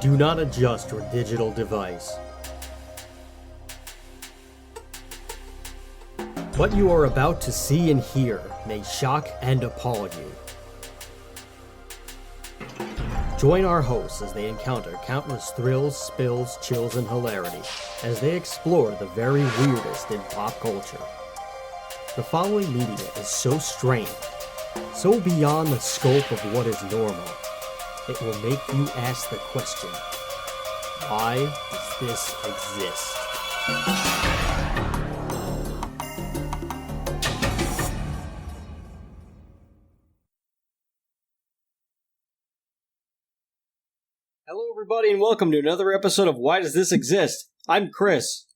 Do not adjust your digital device. What you are about to see and hear may shock and appall you. Join our hosts as they encounter countless thrills, spills, chills, and hilarity as they explore the very weirdest in pop culture. The following media is so strange, so beyond the scope of what is normal, it will make you ask the question, why does this exist? Hello everybody and welcome to another episode of Why Does This Exist? I'm Chris.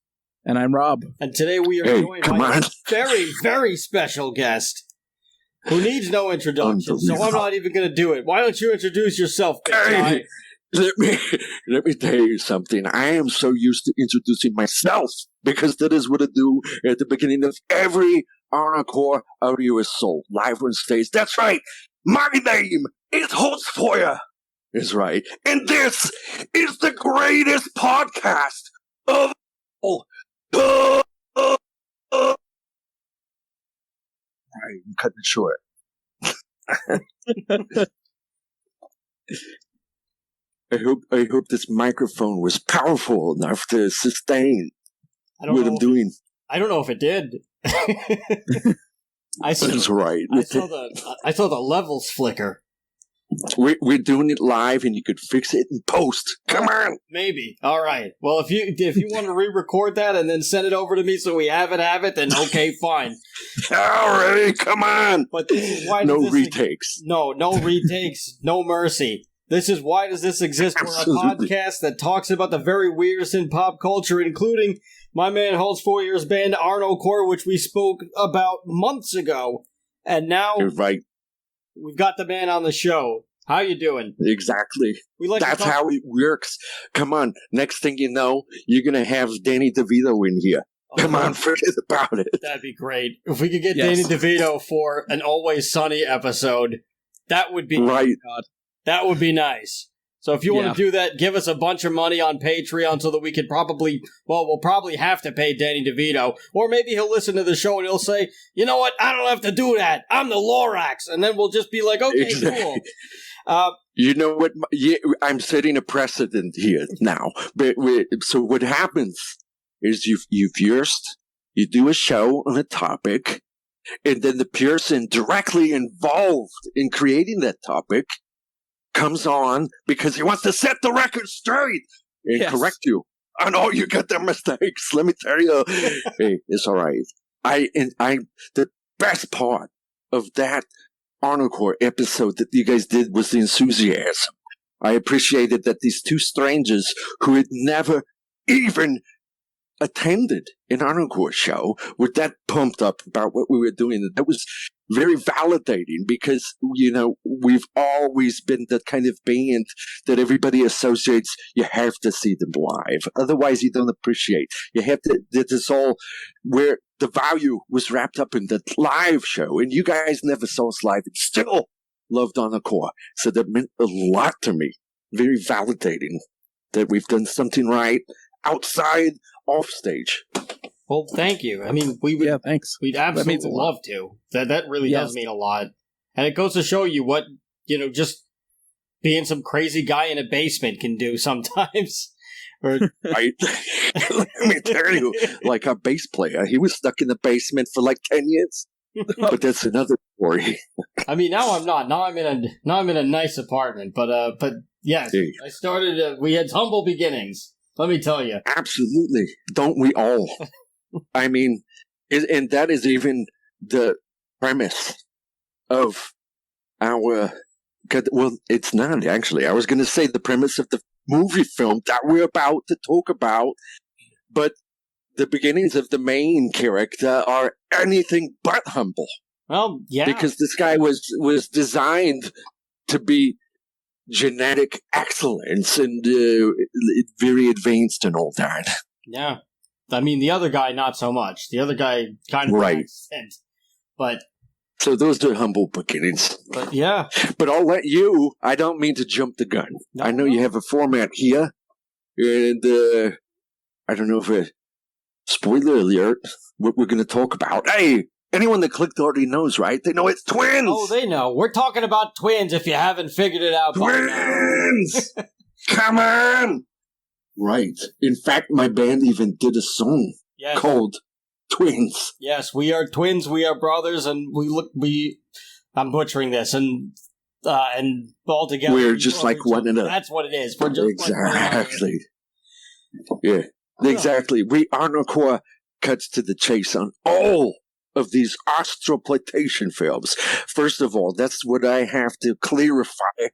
And I'm Rob. And today we are joined by a very, very special guest who needs no introduction, so I'm not even going to do it. Why don't you introduce yourself, big guy? Let me tell you something. I am so used to introducing myself because that is what I do at the beginning of every Arnocorps audio assault live on stage. That's right. My name is Holzfeuer. Is right. And this is the greatest podcast of all. I'm cutting it short. I hope this microphone was powerful enough to sustain what I'm doing. I don't know if it did. That's right. I saw the levels flicker. We're doing it live, and you could fix it in post. Come on. Maybe. All right. Well, if you want to re-record that and then send it over to me so we have it, then okay, fine. All right, come on. But this is why no retakes. No retakes. No mercy. This is Why Does This Exist? We're a podcast that talks about the very weirdest in pop culture, including my man Holzfeuer's band Arnocorps, which we spoke about months ago, and now you're right. We've got the man on the show. How you doing? Exactly. That's how it works. Come on. Next thing you know, you're going to have Danny DeVito in here. Come on, forget about it. That'd be great. If we could get Danny DeVito for an Always Sunny episode, that would be right. That would be nice. So if you want to do that, give us a bunch of money on Patreon so that we could we'll probably have to pay Danny DeVito. Or maybe he'll listen to the show and he'll say, you know what, I don't have to do that. I'm the Lorax. And then we'll just be like, okay, exactly. Cool. You know what? I'm setting a precedent here now. But so what happens is you first, you do a show on a topic, and then the person directly involved in creating that topic comes on because he wants to set the record straight and correct you on all you got their mistakes. Let me tell you, hey, it's all right. The best part of that Arnocorps episode that you guys did was the enthusiasm. I appreciated that these two strangers who had never even attended an Arnocorps show were that pumped up about what we were doing. That was very validating because, you know, we've always been that kind of band that everybody associates. You have to see them live. Otherwise, you don't appreciate. You have to, this is all where the value was wrapped up in the live show. And you guys never saw us live and still loved Arnocorps. So that meant a lot to me. Very validating that we've done something right outside, off stage. Well, thank you. I mean, thanks. We'd absolutely love to. That really does mean a lot. And it goes to show you what, just being some crazy guy in a basement can do sometimes. Let me tell you, like our bass player, he was stuck in the basement for like 10 years. But that's another story. I mean, now I'm not. Now I'm in a nice apartment. But yes, I started. We had humble beginnings. Let me tell you. Absolutely. Don't we all? I mean, and that is even the premise of our... Well, it's not, actually. I was going to say the premise of the movie film that we're about to talk about, but the beginnings of the main character are anything but humble. Well, yeah. Because this guy was designed to be genetic excellence and very advanced and all that. Yeah. I mean, the other guy, not so much. The other guy kind of right. sense. But So those are humble beginnings. But yeah. But I'll let you, I don't mean to jump the gun. No, I know you have a format here. And I don't know if spoiler alert, what we're going to talk about. Hey, anyone that clicked already knows, right? They know it's twins. Oh, they know. We're talking about twins if you haven't figured it out by now. Twins! Come on! Right. In fact, my band even did a song called Twins. Yes, we are twins, we are brothers, and I'm butchering this, and all together we're just like one another. That's what it is. We're just exactly. Yeah, exactly. We Arnocorps cuts to the chase on all of these ostropletation films. First of all, that's what I have to clarify.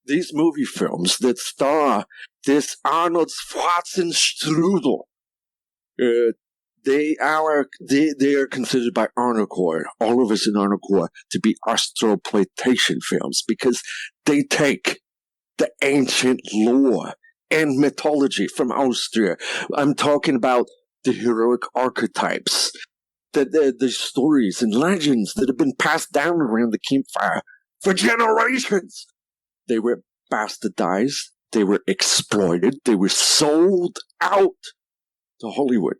These movie films that star this Arnold Schwarzenegger, they are considered by Arnocorps, all of us in Arnocorps, to be ostropletation films because they take the ancient lore and mythology from Austria. I'm talking about the heroic archetypes, the stories and legends that have been passed down around the campfire for generations. They were bastardized, they were exploited, they were sold out to Hollywood,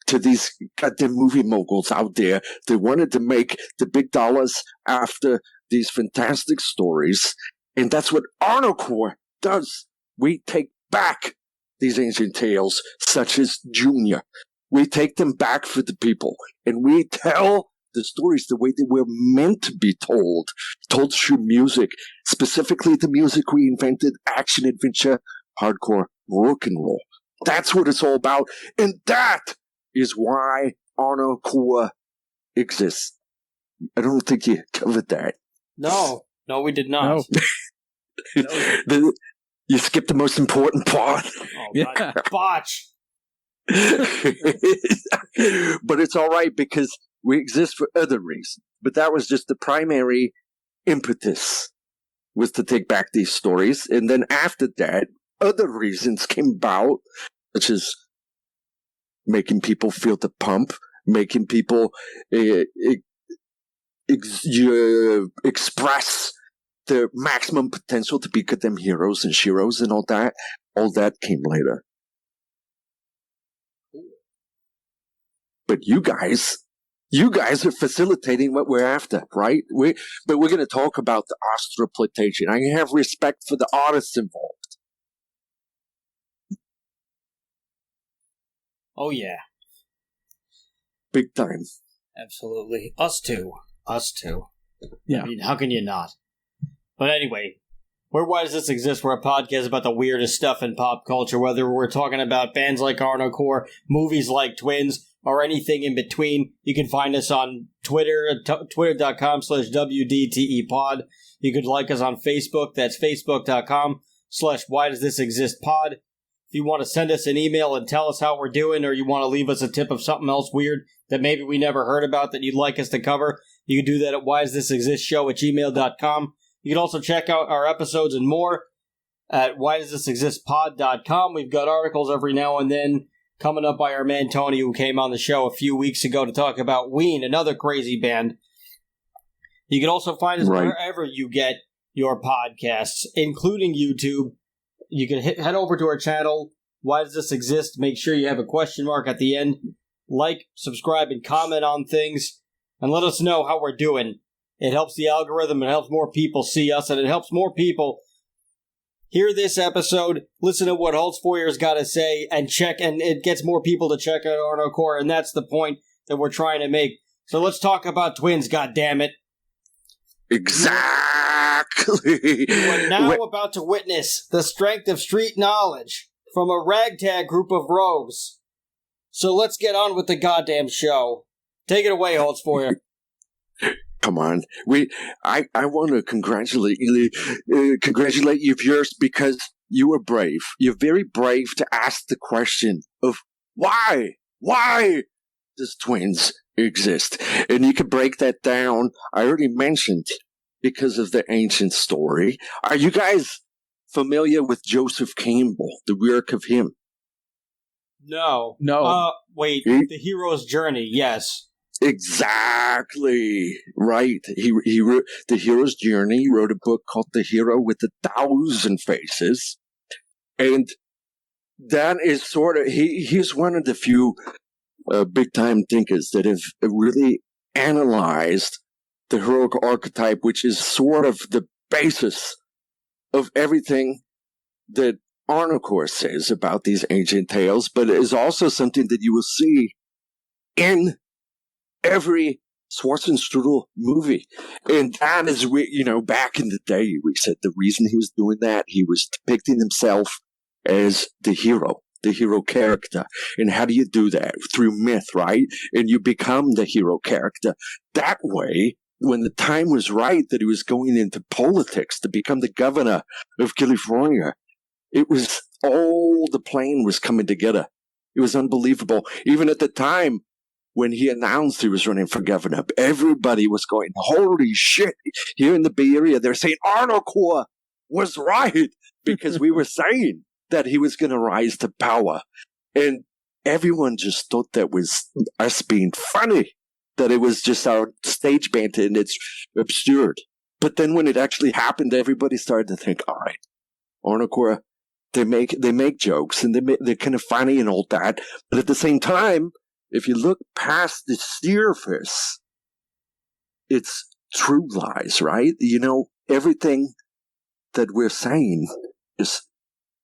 to these goddamn movie moguls out there that wanted to make the big dollars after these fantastic stories. And that's what Arnocorps does. We take back these ancient tales, such as Junior. We take them back for the people, and we tell the stories the way they were meant to be told through music, specifically the music we invented, action, adventure, hardcore, rock and roll. That's what it's all about, and that is why Arnocorps exists. I don't think you covered that. No, we did not. No. You skipped the most important part. Oh, yeah. Botch. But it's all right because we exist for other reasons. But that was just the primary impetus, was to take back these stories. And then after that, other reasons came about, such as making people feel the pump, making people express their maximum potential to be goddamn heroes and sheroes and all that. All that came later. But you guys are facilitating what we're after, right? But we're going to talk about the ostropletation. I have respect for the artists involved. Oh, yeah. Big time. Absolutely. Us too. Yeah. I mean, how can you not? But anyway, Why Does This Exist? We're a podcast about the weirdest stuff in pop culture, whether we're talking about bands like Arnocorps, movies like Twins, or anything in between. You can find us on Twitter, twitter.com/WDTEpod. You could like us on Facebook. That's facebook.com/whydoesthisexistpod. If you want to send us an email and tell us how we're doing, or you want to leave us a tip of something else weird that maybe we never heard about that you'd like us to cover, you can do that at whydoesthisexistshow@gmail.com. You can also check out our episodes and more at whydoesthisexistpod.com. We've got articles every now and then coming up by our man Tony, who came on the show a few weeks ago to talk about Ween, another crazy band. You can also find us wherever you get your podcasts, including YouTube. You can head over to our channel, Why Does This Exist? Make sure you have a question mark at the end. Like, subscribe, and comment on things, and let us know how we're doing. It helps the algorithm, it helps more people see us, and it helps more people hear this episode, listen to what Holzfeuer's got to say, and it gets more people to check out Arnocorps, and that's the point that we're trying to make. So let's talk about Twins, goddammit. Exactly. You are now about to witness the strength of street knowledge from a ragtag group of rogues. So let's get on with the goddamn show. Take it away, Holzfeuer. Come on. I want to congratulate you viewers, because you were brave. You're very brave to ask the question of why does Twins exist? And you can break that down. I already mentioned because of the ancient story. Are you guys familiar with Joseph Campbell, the work of him? No. No. Wait, The Hero's Journey, yes. Exactly right. He wrote The Hero's Journey. He wrote a book called The Hero with a Thousand Faces, and that is sort of he's one of the few big time thinkers that have really analyzed the heroic archetype, which is sort of the basis of everything that Arnocorps says about these ancient tales, but it is also something that you will see in every Schwarzenegger movie. And that is, back in the day, we said the reason he was doing that, he was depicting himself as the hero character. And how do you do that? Through myth, right? And you become the hero character. That way, when the time was right that he was going into politics to become the governor of California, it was all the plan was coming together. It was unbelievable. Even at the time when he announced he was running for governor, everybody was going, holy shit. Here in the Bay Area, they're saying Arnocorps was right because we were saying that he was going to rise to power. And everyone just thought that was us being funny, that it was just our stage banter and it's absurd. But then when it actually happened, everybody started to think, all right, Arnocorps, they make jokes and they're kind of funny and all that. But at the same time, if you look past the surface, it's true lies, right? Everything that we're saying is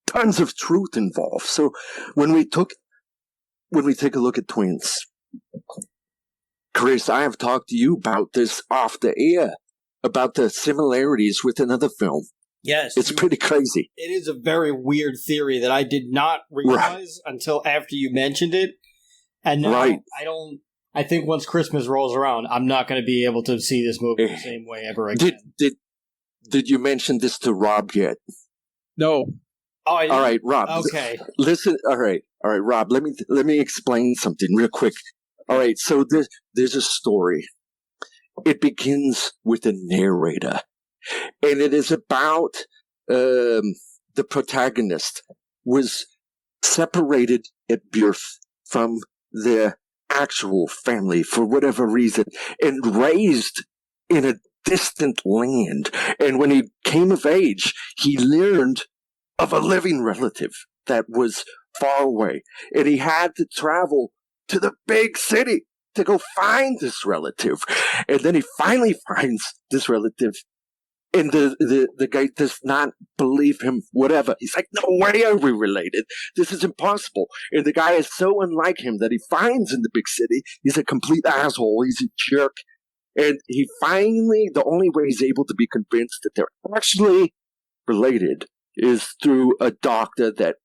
tons of truth involved. So when we take a look at twins, Chris, I have talked to you about this off the air, about the similarities with another film. Yes. It's pretty crazy. It is a very weird theory that I did not realize until after you mentioned it. And now I think once Christmas rolls around, I'm not going to be able to see this movie the same way ever again. Did you mention this to Rob yet? No. Oh, all right, Rob. Okay. Listen. All right, Rob. Let me explain something real quick. All right. So there's a story. It begins with a narrator, and it is about the protagonist was separated at birth from their actual family for whatever reason and raised in a distant land. And when he came of age, he learned of a living relative that was far away. And he had to travel to the big city to go find this relative. And then he finally finds this relative. And the guy does not believe him, whatever. He's like, no way are we related. This is impossible. And the guy is so unlike him that he finds in the big city, he's a complete asshole. He's a jerk. And he finally, the only way he's able to be convinced that they're actually related is through a doctor that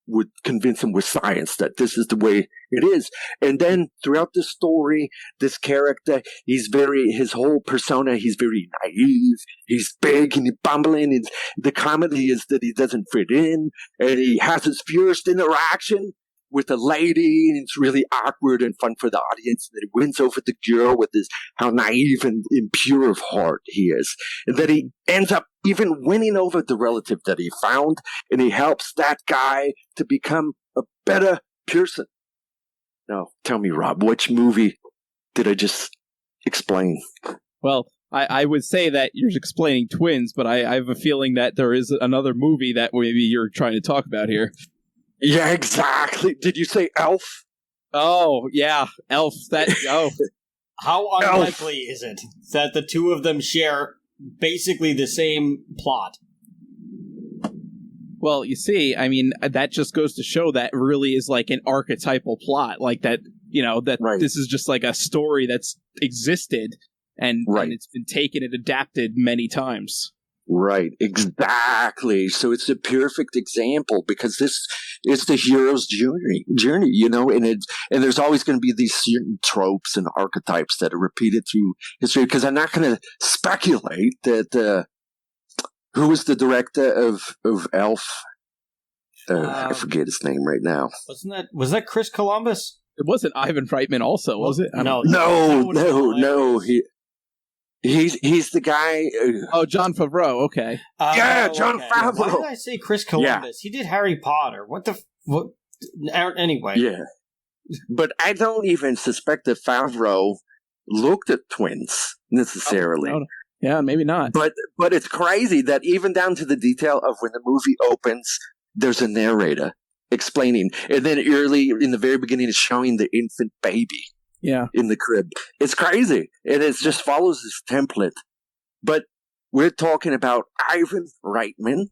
would convince him with science that this is the way it is. And then throughout the story, this character, his whole persona, he's very naive, he's big and he's bumbling, and the comedy is that he doesn't fit in, and he has his first interaction with a lady, and it's really awkward and fun for the audience, and then he wins over the girl with how naive and pure of heart he is, and then he ends up even winning over the relative that he found, and he helps that guy to become a better person. Now, tell me, Rob, which movie did I just explain? Well, I would say that you're explaining Twins, but I have a feeling that there is another movie that maybe you're trying to talk about here. Yeah, exactly. Did you say Elf? Oh, yeah, Elf. How unlikely is it that the two of them share basically the same plot? Well, you see, I mean, that just goes to show that really is like an archetypal plot, like that, This is just like a story that's existed and it's been taken and adapted many times. Right, exactly. So it's a perfect example because this is the hero's journey, and there's always going to be these certain tropes and archetypes that are repeated through history. Because I'm not going to speculate that who was the director of Elf? I forget his name right now. Was that Chris Columbus? It wasn't Ivan Reitman, also, was it? No. He's the guy. John Favreau. Okay. John Favreau. Why did I say Chris Columbus? Yeah. He did Harry Potter. What? Anyway. Yeah. But I don't even suspect that Favreau looked at twins necessarily. No. Yeah, maybe not. But it's crazy that even down to the detail of when the movie opens, there's a narrator explaining, and then early in the very beginning is showing the infant baby. Yeah, in the crib. It's crazy, and it just follows this template. But we're talking about Ivan Reitman,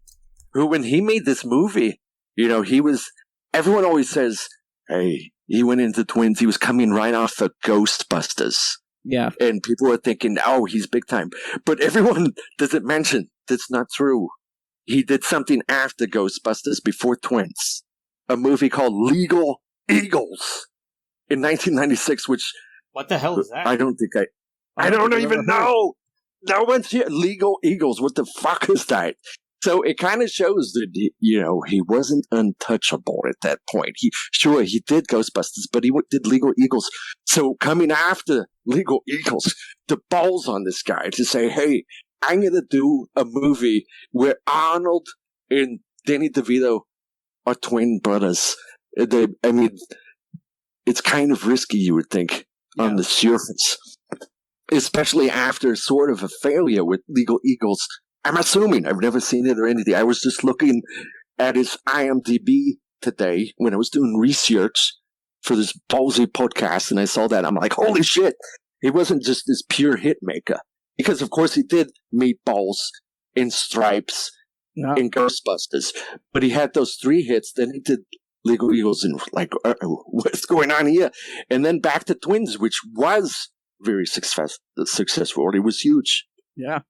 who, when he made this movie, he was. Everyone always says, "Hey, he went into twins. He was coming right off of Ghostbusters." Yeah. And people are thinking, oh, he's big time. But everyone doesn't mention that's not true. He did something after Ghostbusters, before Twins. A movie called Legal Eagles in 1996, which... What the hell is that? I don't even know. No one's here. Legal Eagles. What the fuck is that? So it kind of shows that, he wasn't untouchable at that point. He did Ghostbusters, but he did Legal Eagles. So coming after Legal Eagles, the balls on this guy to say, hey, I'm going to do a movie where Arnold and Danny DeVito are twin brothers. It's kind of risky, you would think, on the surface. Especially after sort of a failure with Legal Eagles. I'm assuming. I've never seen it or anything. I was just looking at his IMDb today when I was doing research for this ballsy podcast, and I saw that. I'm like, holy shit. He wasn't just this pure hit maker. Because, of course, he did Meatballs in Stripes in Ghostbusters. But he had those 3 hits. Then he did Legal Eagles and like, what's going on here? And then back to Twins, which was very successful. It was huge. Yeah.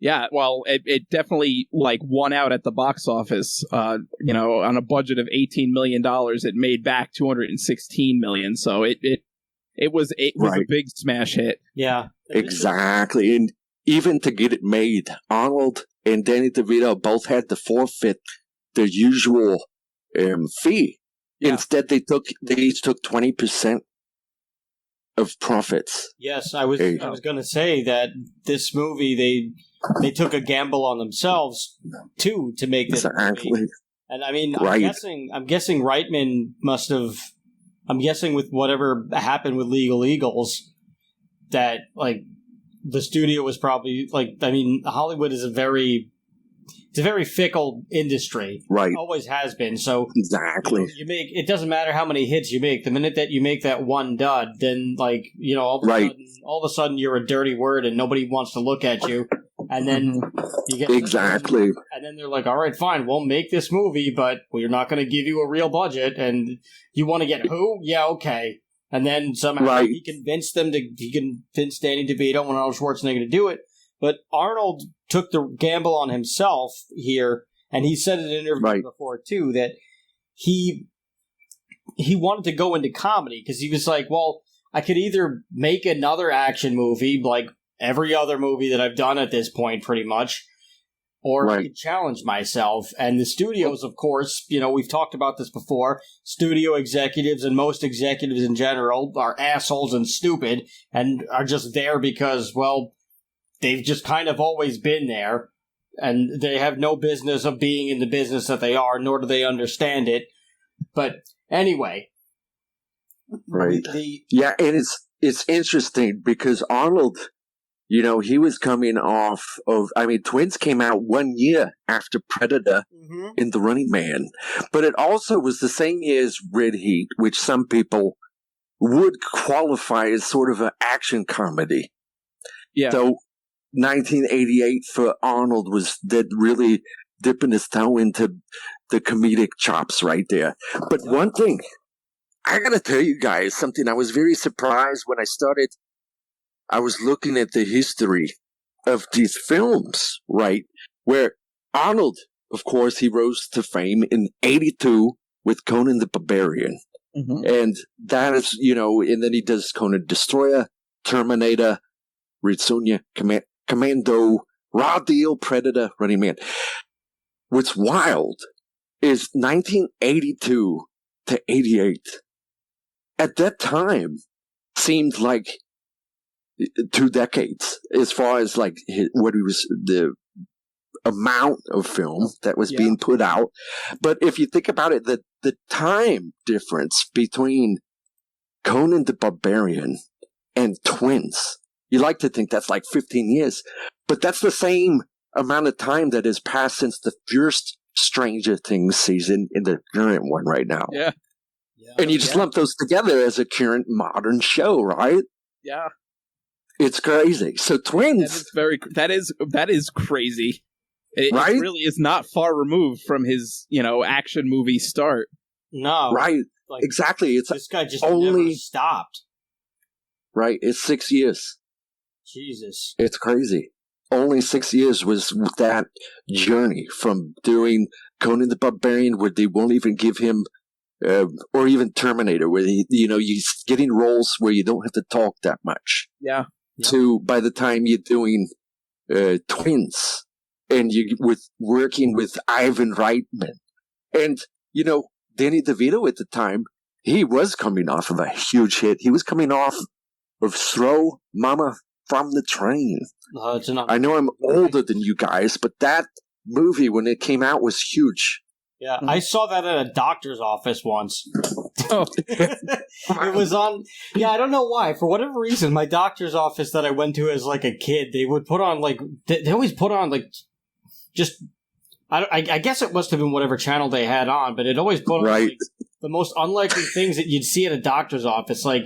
Yeah, well, it definitely won out at the box office. On a budget of $18 million, it made back $216 million. So it was a big smash hit. Yeah, exactly. And even to get it made, Arnold and Danny DeVito both had to forfeit their usual fee. Yeah. Instead, they each took 20% of profits. Yes, I was going to say that this movie they took a gamble on themselves too to make this movie. And I mean, I'm guessing Reitman must have. I'm guessing with whatever happened with Legal Eagles, that the studio was probably Hollywood is a very fickle industry. Right. It always has been. So exactly. It doesn't matter how many hits you make. The minute that you make that one dud, then all of a sudden you're a dirty word and nobody wants to look at you. And then you get exactly. And then they're like, all right, fine, we'll make this movie, but we're not going to give you a real budget. And you want to get who? Yeah, okay. And then somehow he convinced Danny DeVito and Arnold Schwarzenegger to do it. But Arnold took the gamble on himself here, and he said in an interview before, too, that he wanted to go into comedy, because he was like, well, I could either make another action movie, like every other movie that I've done at this point, pretty much, or I could challenge myself. And the studios, of course, we've talked about this before, studio executives and most executives in general are assholes and stupid, and are just there because, well, they've just kind of always been there, and they have no business of being in the business that they are, nor do they understand it. But anyway. Right. And it's interesting because Arnold, he was coming off of, Twins came out 1 year after Predator in The Running Man. But it also was the same year as Red Heat, which some people would qualify as sort of an action comedy. Yeah. So 1988 for Arnold was really dipping his toe into the comedic chops right there. But one thing, I gotta tell you guys something. I was very surprised when I was looking at the history of these films, right? Where Arnold, of course, he rose to fame in 82 with Conan the Barbarian. Mm-hmm. And that is, and then he does Conan Destroyer, Terminator, Red Sonja, Commando, Raw Deal, Predator, Running Man. What's wild is 1982 to 88. At that time, seemed like 2 decades as far as what he was, the amount of film that was being put out. But if you think about it, the time difference between Conan the Barbarian and Twins. You like to think that's like 15 years, but that's the same amount of time that has passed since the first Stranger Things season in the current one right now. Yeah. And you just lump those together as a current modern show, right? Yeah. It's crazy. So Twins. That is crazy. It really is not far removed from his, action movie start. No. Right. Like, exactly. It's this guy just never stopped. Right. It's 6 years. Jesus. It's crazy. Only 6 years was that journey from doing Conan the Barbarian, where they won't even give him, or even Terminator, where he's getting roles where you don't have to talk that much. Yeah. To by the time you're doing Twins, and you working with Ivan Reitman, and Danny DeVito at the time, he was coming off of a huge hit. He was coming off of Throw Mama from the Train. I know I'm older than you guys, but that movie, when it came out, was huge. Yeah, I saw that at a doctor's office once. Oh. It was on... Yeah, I don't know why. For whatever reason, my doctor's office that I went to as, like, a kid, they would put on, like... They always put on, like, just... I guess it must have been whatever channel they had on, but it always put on, like, the most unlikely things that you'd see at a doctor's office, like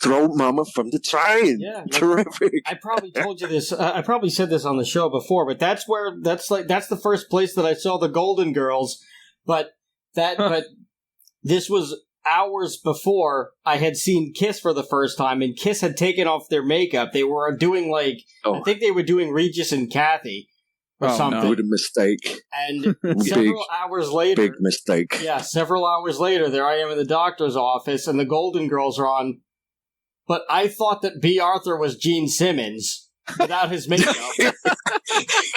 Throw Mama from the Train. Yeah, terrific. I probably told you this. I probably said this on the show before, but that's the first place that I saw the Golden Girls. But this was hours before I had seen Kiss for the first time, and Kiss had taken off their makeup. They were doing I think they were doing Regis and Kathy. Or something. No. What a mistake. And several hours later... Big mistake. Yeah, several hours later, there I am in the doctor's office, and the Golden Girls are on. But I thought that B. Arthur was Gene Simmons without his makeup.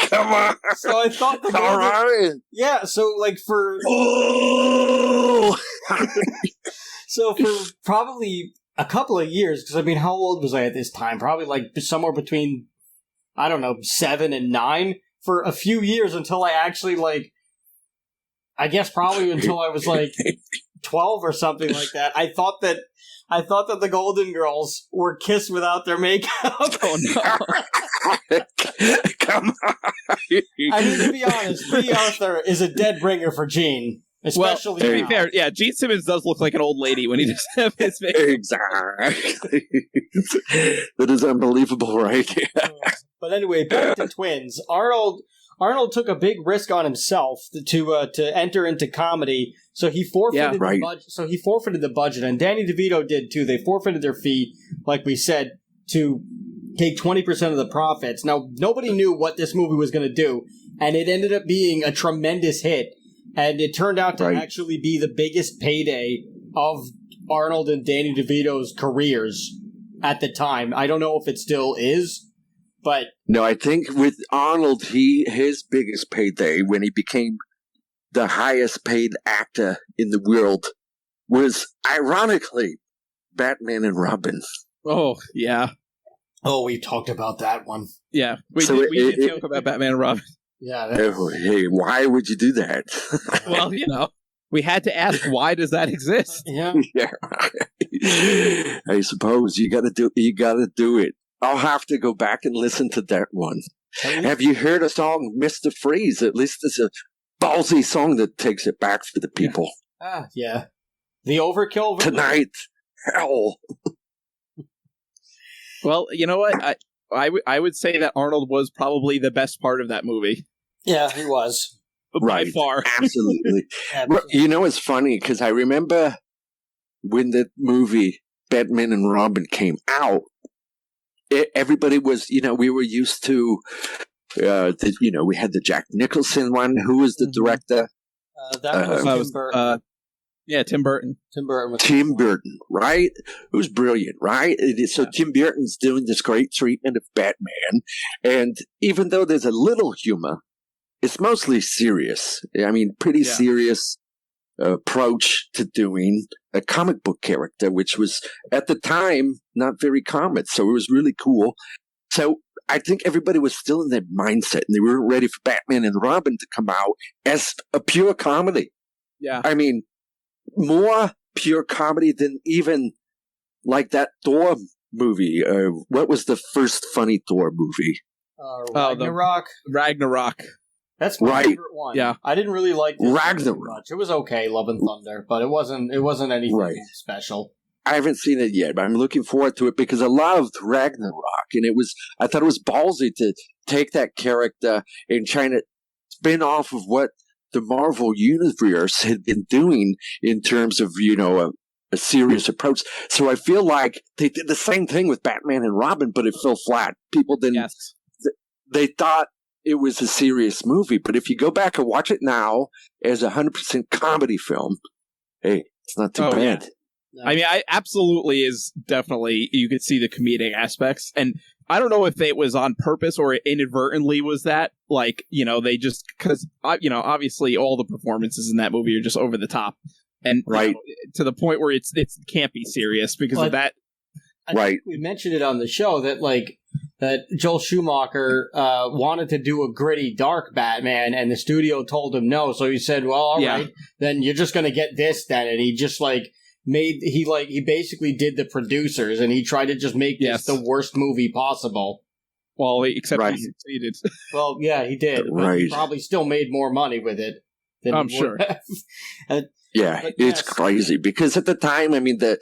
Come on. So I thought the All right. Yeah, so for... Oh! So for probably a couple of years, because how old was I at this time? Probably somewhere between, 7 and 9. For a few years until I actually, I guess probably until I was 12 or something like that. I thought that the Golden Girls were Kiss without their makeup. Oh no! Come on! To be honest, B. Arthur is a dead ringer for Gene. Especially to be fair, yeah, Gene Simmons does look like an old lady when he doesn't have his makeup. Exactly. That is unbelievable, right? Yeah. But anyway, back to Twins. Arnold took a big risk on himself to enter into comedy, so he forfeited the budget. So he forfeited the budget, and Danny DeVito did too. They forfeited their fee, like we said, to take 20% of the profits. Now, nobody knew what this movie was going to do, and it ended up being a tremendous hit. And it turned out to actually be the biggest payday of Arnold and Danny DeVito's careers at the time. I don't know if it still is, but... No, I think with Arnold, his biggest payday when he became the highest paid actor in the world was, ironically, Batman and Robin. Oh, yeah. Oh, we talked about that one. Yeah, we did talk about Batman and Robin. Yeah. Hey, why would you do that? Well, we had to ask, why does that exist? Yeah. Yeah. I suppose you got to do it. I'll have to go back and listen to that one. Have you heard a song, Mr. Freeze? At least it's a ballsy song that takes it back for the people. Yeah. The Overkill version? Tonight. Hell. Well, you know what? I would say that Arnold was probably the best part of that movie. Yeah, he was. By far. Absolutely. It's funny, because I remember when the movie Batman and Robin came out, everybody was, we were used to, we had the Jack Nicholson one. Who was the director? That was Tim Burton. Yeah, Tim Burton. Tim Burton, right? It was brilliant, right? So Tim Burton's doing this great treatment of Batman, and even though there's a little humor, it's mostly serious. Pretty serious approach to doing a comic book character, which was, at the time, not very common. So it was really cool. So I think everybody was still in that mindset, and they weren't ready for Batman and Robin to come out as a pure comedy. Yeah. More pure comedy than even like that Thor movie. What was the first funny Thor movie? Ragnarok. Ragnarok. That's my favorite one. Yeah, I didn't really like this Ragnarok much. It was okay, Love and Thunder, but it wasn't anything special. I haven't seen it yet, but I'm looking forward to it because I loved Ragnarok, and I thought it was ballsy to take that character and try to spin off of what the Marvel Universe had been doing in terms of, a serious approach. So I feel like they did the same thing with Batman and Robin, but it fell flat. People didn't. Yes. They thought it was a serious movie, but if you go back and watch it now as 100% comedy film, hey, it's not too bad. Yeah. No. I mean, I absolutely is definitely, you could see the comedic aspects, and I don't know if it was on purpose or it inadvertently was that, they just, because, obviously all the performances in that movie are just over the top, and to the point where it can't be serious because of that. I think we mentioned it on the show that Joel Schumacher wanted to do a gritty, dark Batman, and the studio told him no, so he said, well, all right, then you're just going to get this then, and he just, he basically did the producers, and he tried to just make this the worst movie possible. Well, except he succeeded. Well, yeah, he did. But he probably still made more money with it than I'm sure. It's crazy because at the time, I mean, the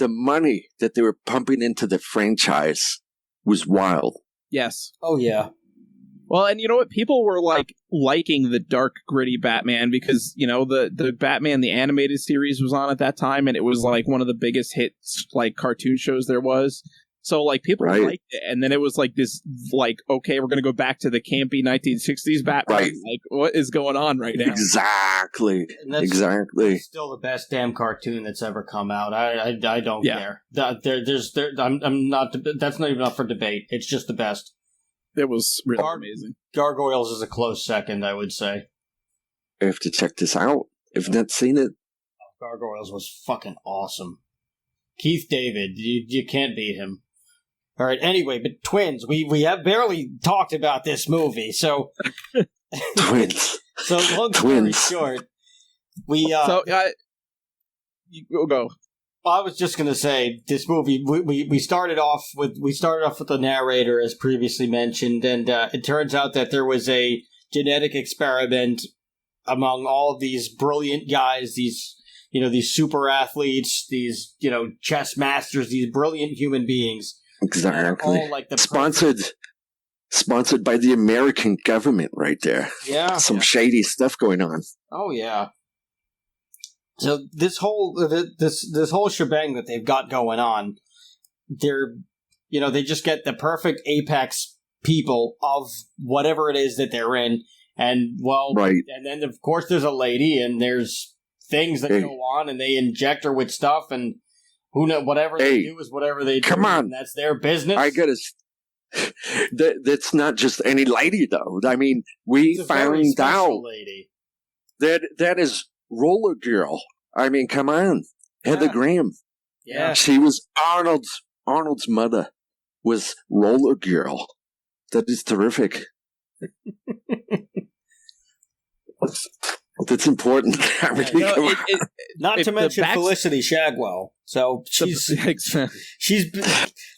money that they were pumping into the franchise was wild. Yes. Oh, yeah. Well, and you know what? People were liking the dark, gritty Batman because, the Batman, the animated series was on at that time, and it was one of the biggest hits, cartoon shows there was. So, people liked it, and then it was this, okay, we're going to go back to the campy 1960s Batman. Right. What is going on right now? Exactly. Exactly. Still the best damn cartoon that's ever come out. I don't care. I'm not. That's not even up for debate. It's just the best. It was really amazing. Gargoyles is a close second, I would say. I have to check this out. If not seen it. Gargoyles was fucking awesome. Keith David, you can't beat him. All right, anyway, but Twins, we have barely talked about this movie, so... Twins. So, long story short, you go. I was just going to say, this movie, we started off with the narrator, as previously mentioned, and it turns out that there was a genetic experiment among all of these brilliant guys, these super athletes, these, chess masters, these brilliant human beings. Exactly. All sponsored by the American government right there. Yeah. Some shady stuff going on. Oh, yeah. So this whole shebang that they've got going on, they just get the perfect apex people of whatever it is that they're in, and and then of course there's a lady, and there's things that go on, and they inject her with stuff, and who knows, whatever they do is whatever they do. Come on, and that's their business. I gotta. That's not just any lady, though. I mean, we found out lady. that is Roller Girl. I mean, come on, Heather Graham. Yeah, she was Arnold's mother was Roller Girl. That is terrific. That's important. Not to mention Felicity Shagwell. So she's.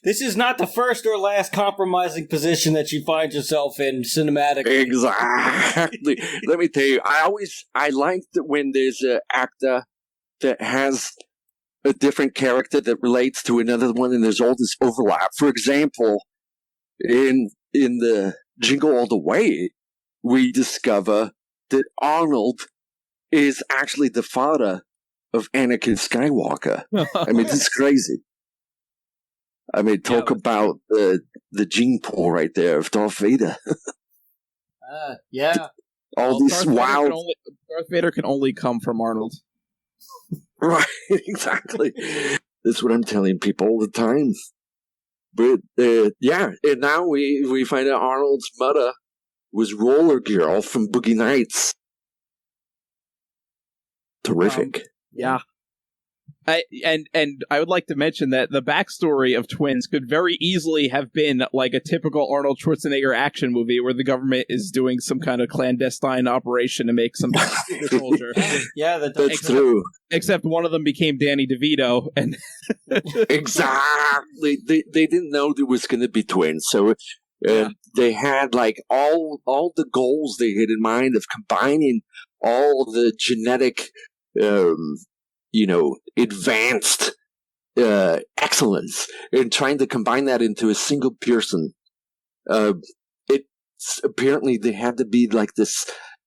This is not the first or last compromising position that she finds herself in cinematically. Exactly. Let me tell you, I like when there's an actor that has a different character that relates to another one, and there's all this overlap. For example, in the Jingle All the Way, we discover that Arnold is actually the father of Anakin Skywalker. I mean, this is crazy. I mean, talk about the gene pool right there of Darth Vader. These wild... Darth Vader can only come from Arnold. Right, exactly. That's what I'm telling people all the time. But, and now we find out Arnold's mother was Roller Girl from Boogie Nights. Terrific. Yeah. And I would like to mention that the backstory of twins could very easily have been like a typical Arnold Schwarzenegger action movie where the government is doing some kind of clandestine operation to make some super soldier. Yeah, that's true. Except one of them became Danny DeVito, and exactly, they didn't know there was going to be twins, so they had like all the goals they had in mind of combining all the genetic. Advanced excellence, and trying to combine that into a single person. Apparently they had to be like this,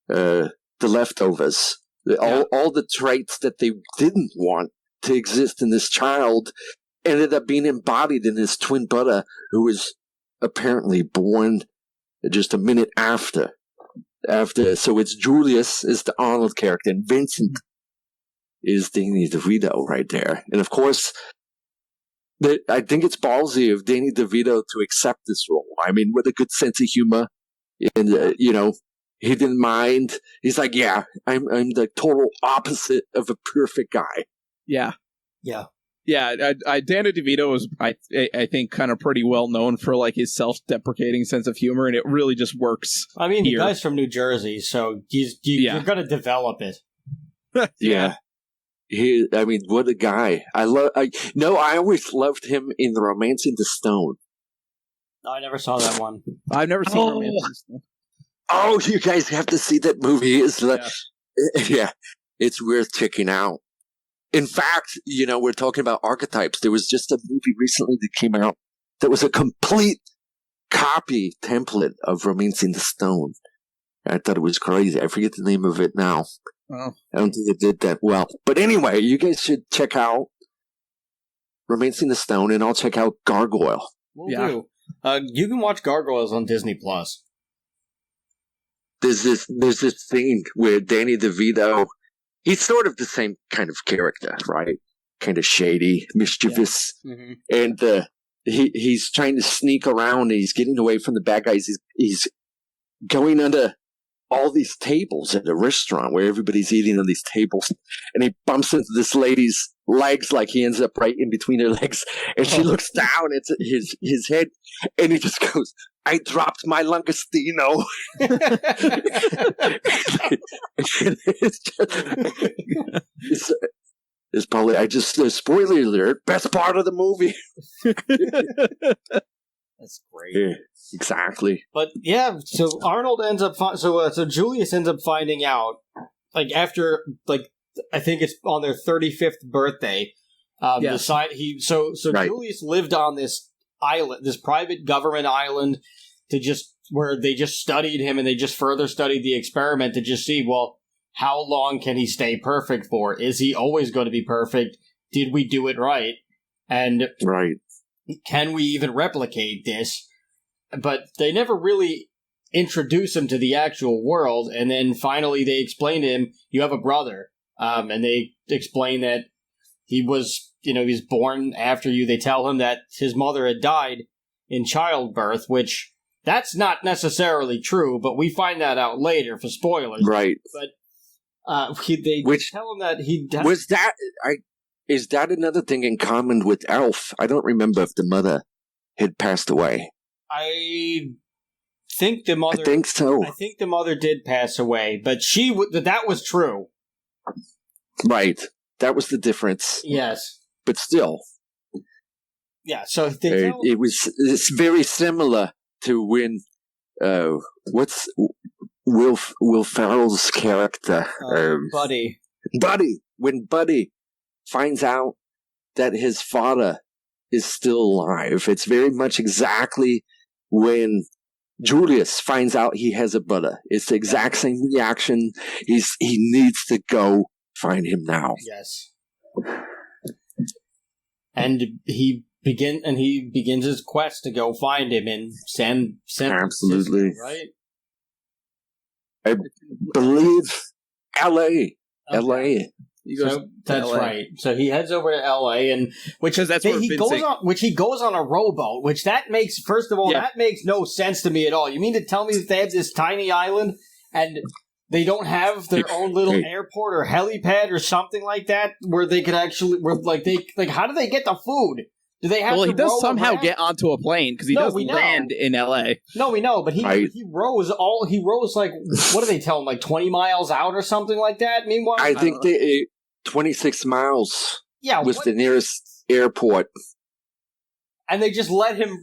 the leftovers. All the traits that they didn't want to exist in this child ended up being embodied in his twin brother, who was apparently born just a minute after. So it's Julius is the Arnold character, and Vincent is Danny DeVito right there. And of course, I think it's ballsy of Danny DeVito to accept this role. I mean, with a good sense of humor, and he didn't mind. He's like, yeah, I'm the total opposite of a perfect guy. Yeah. Danny DeVito was, I think, kind of pretty well known for like his self-deprecating sense of humor, and it really just works. I mean, here. The guy's from New Jersey, so you're going to develop it. Yeah. What a guy! I always loved him in The Romancing the Stone. No, I never saw that one. I've never seen Romancing the Stone. Oh, you guys have to see that movie. It's it's worth checking out. In fact, we're talking about archetypes. There was just a movie recently that came out that was a complete copy template of Romancing the Stone. I thought it was crazy. I forget the name of it now. Oh. I don't think it did that well. But anyway, you guys should check out Romancing the Stone, and I'll check out Gargoyle. Will do. You can watch Gargoyles on Disney Plus. There's this thing where Danny DeVito, he's sort of the same kind of character, right? Kind of shady, mischievous, and he's trying to sneak around. And he's getting away from the bad guys. He's going under all these tables at a restaurant where everybody's eating on these tables, and he bumps into this lady's legs, like he ends up right in between her legs, and she looks down at his head, and he just goes, "I dropped my Langostino." It's probably spoiler alert, best part of the movie. That's great. Yeah, exactly. But yeah, so Arnold ends up so Julius ends up finding out, like, after, like, I think it's on their 35th birthday. Right. Julius lived on this island, this private government island, where they just studied him, and they just further studied the experiment to just see, well, how long can he stay perfect for? Is he always going to be perfect? Did we do it right? And can we even replicate this? But they never really introduce him to the actual world, and then finally they explain to him, you have a brother. And they explain that he was born after you. They tell him that his mother had died in childbirth, which that's not necessarily true, but we find that out later for spoilers. Right. But they tell him that he died. Is that another thing in common with Elf? I don't remember if the mother had passed away. I think the mother... I think so. I think the mother did pass away, but that was true. Right. That was the difference. Yes. But still. Yeah, so it's very similar to when what's Will Ferrell's character? Buddy. When Buddy finds out that his father is still alive. It's very much exactly when Julius finds out he has a brother. It's the exact same reaction. He needs to go find him now. Yes. And he begins his quest to go find him in San Absolutely. Francisco, right? I believe L.A. Okay. L.A. That's LA. Right. So he heads over to L.A. and he goes on a rowboat. Which that makes that makes no sense to me at all. You mean to tell me that they have this tiny island and They don't have their own little airport or helipad or something like that where they could actually, how do they get the food? Do they have well, to he does row somehow around? get onto a plane because he does land in L.A. No, we know, but he rows like, what do they tell him, like 20 miles out or something like that? Meanwhile, I think 26 miles was the nearest airport. And they just let him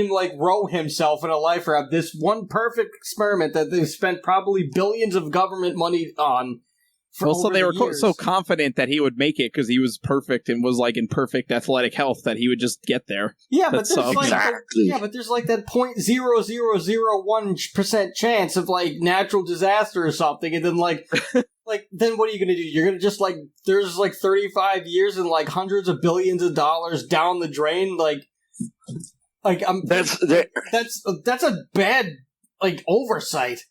like row himself in a life raft. This one perfect experiment that they've spent probably billions of government money on. Also, they were so confident that he would make it because he was perfect and was like in perfect athletic health that he would just get there. Yeah, but there's but there's like that 0.0001% chance of like natural disaster or something, and then like then what are you gonna do? You're gonna just like there's like 35 years and like hundreds of billions of dollars down the drain, that's a bad like oversight.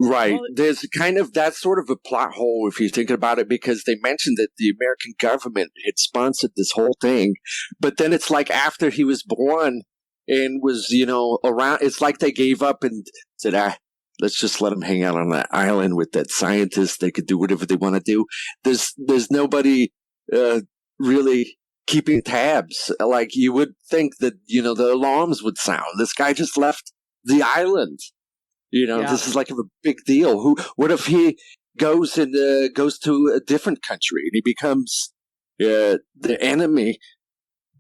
Right. Well, there's kind of that sort of a plot hole if you're thinking about it, because they mentioned that the American government had sponsored this whole thing, but then it's like after he was born and was, around, it's like they gave up and said, let's just let him hang out on that island with that scientist. They could do whatever they want to do. There's nobody really keeping tabs. Like you would think that, the alarms would sound. This guy just left the island. This is like a big deal. What if he goes to a different country and he becomes the enemy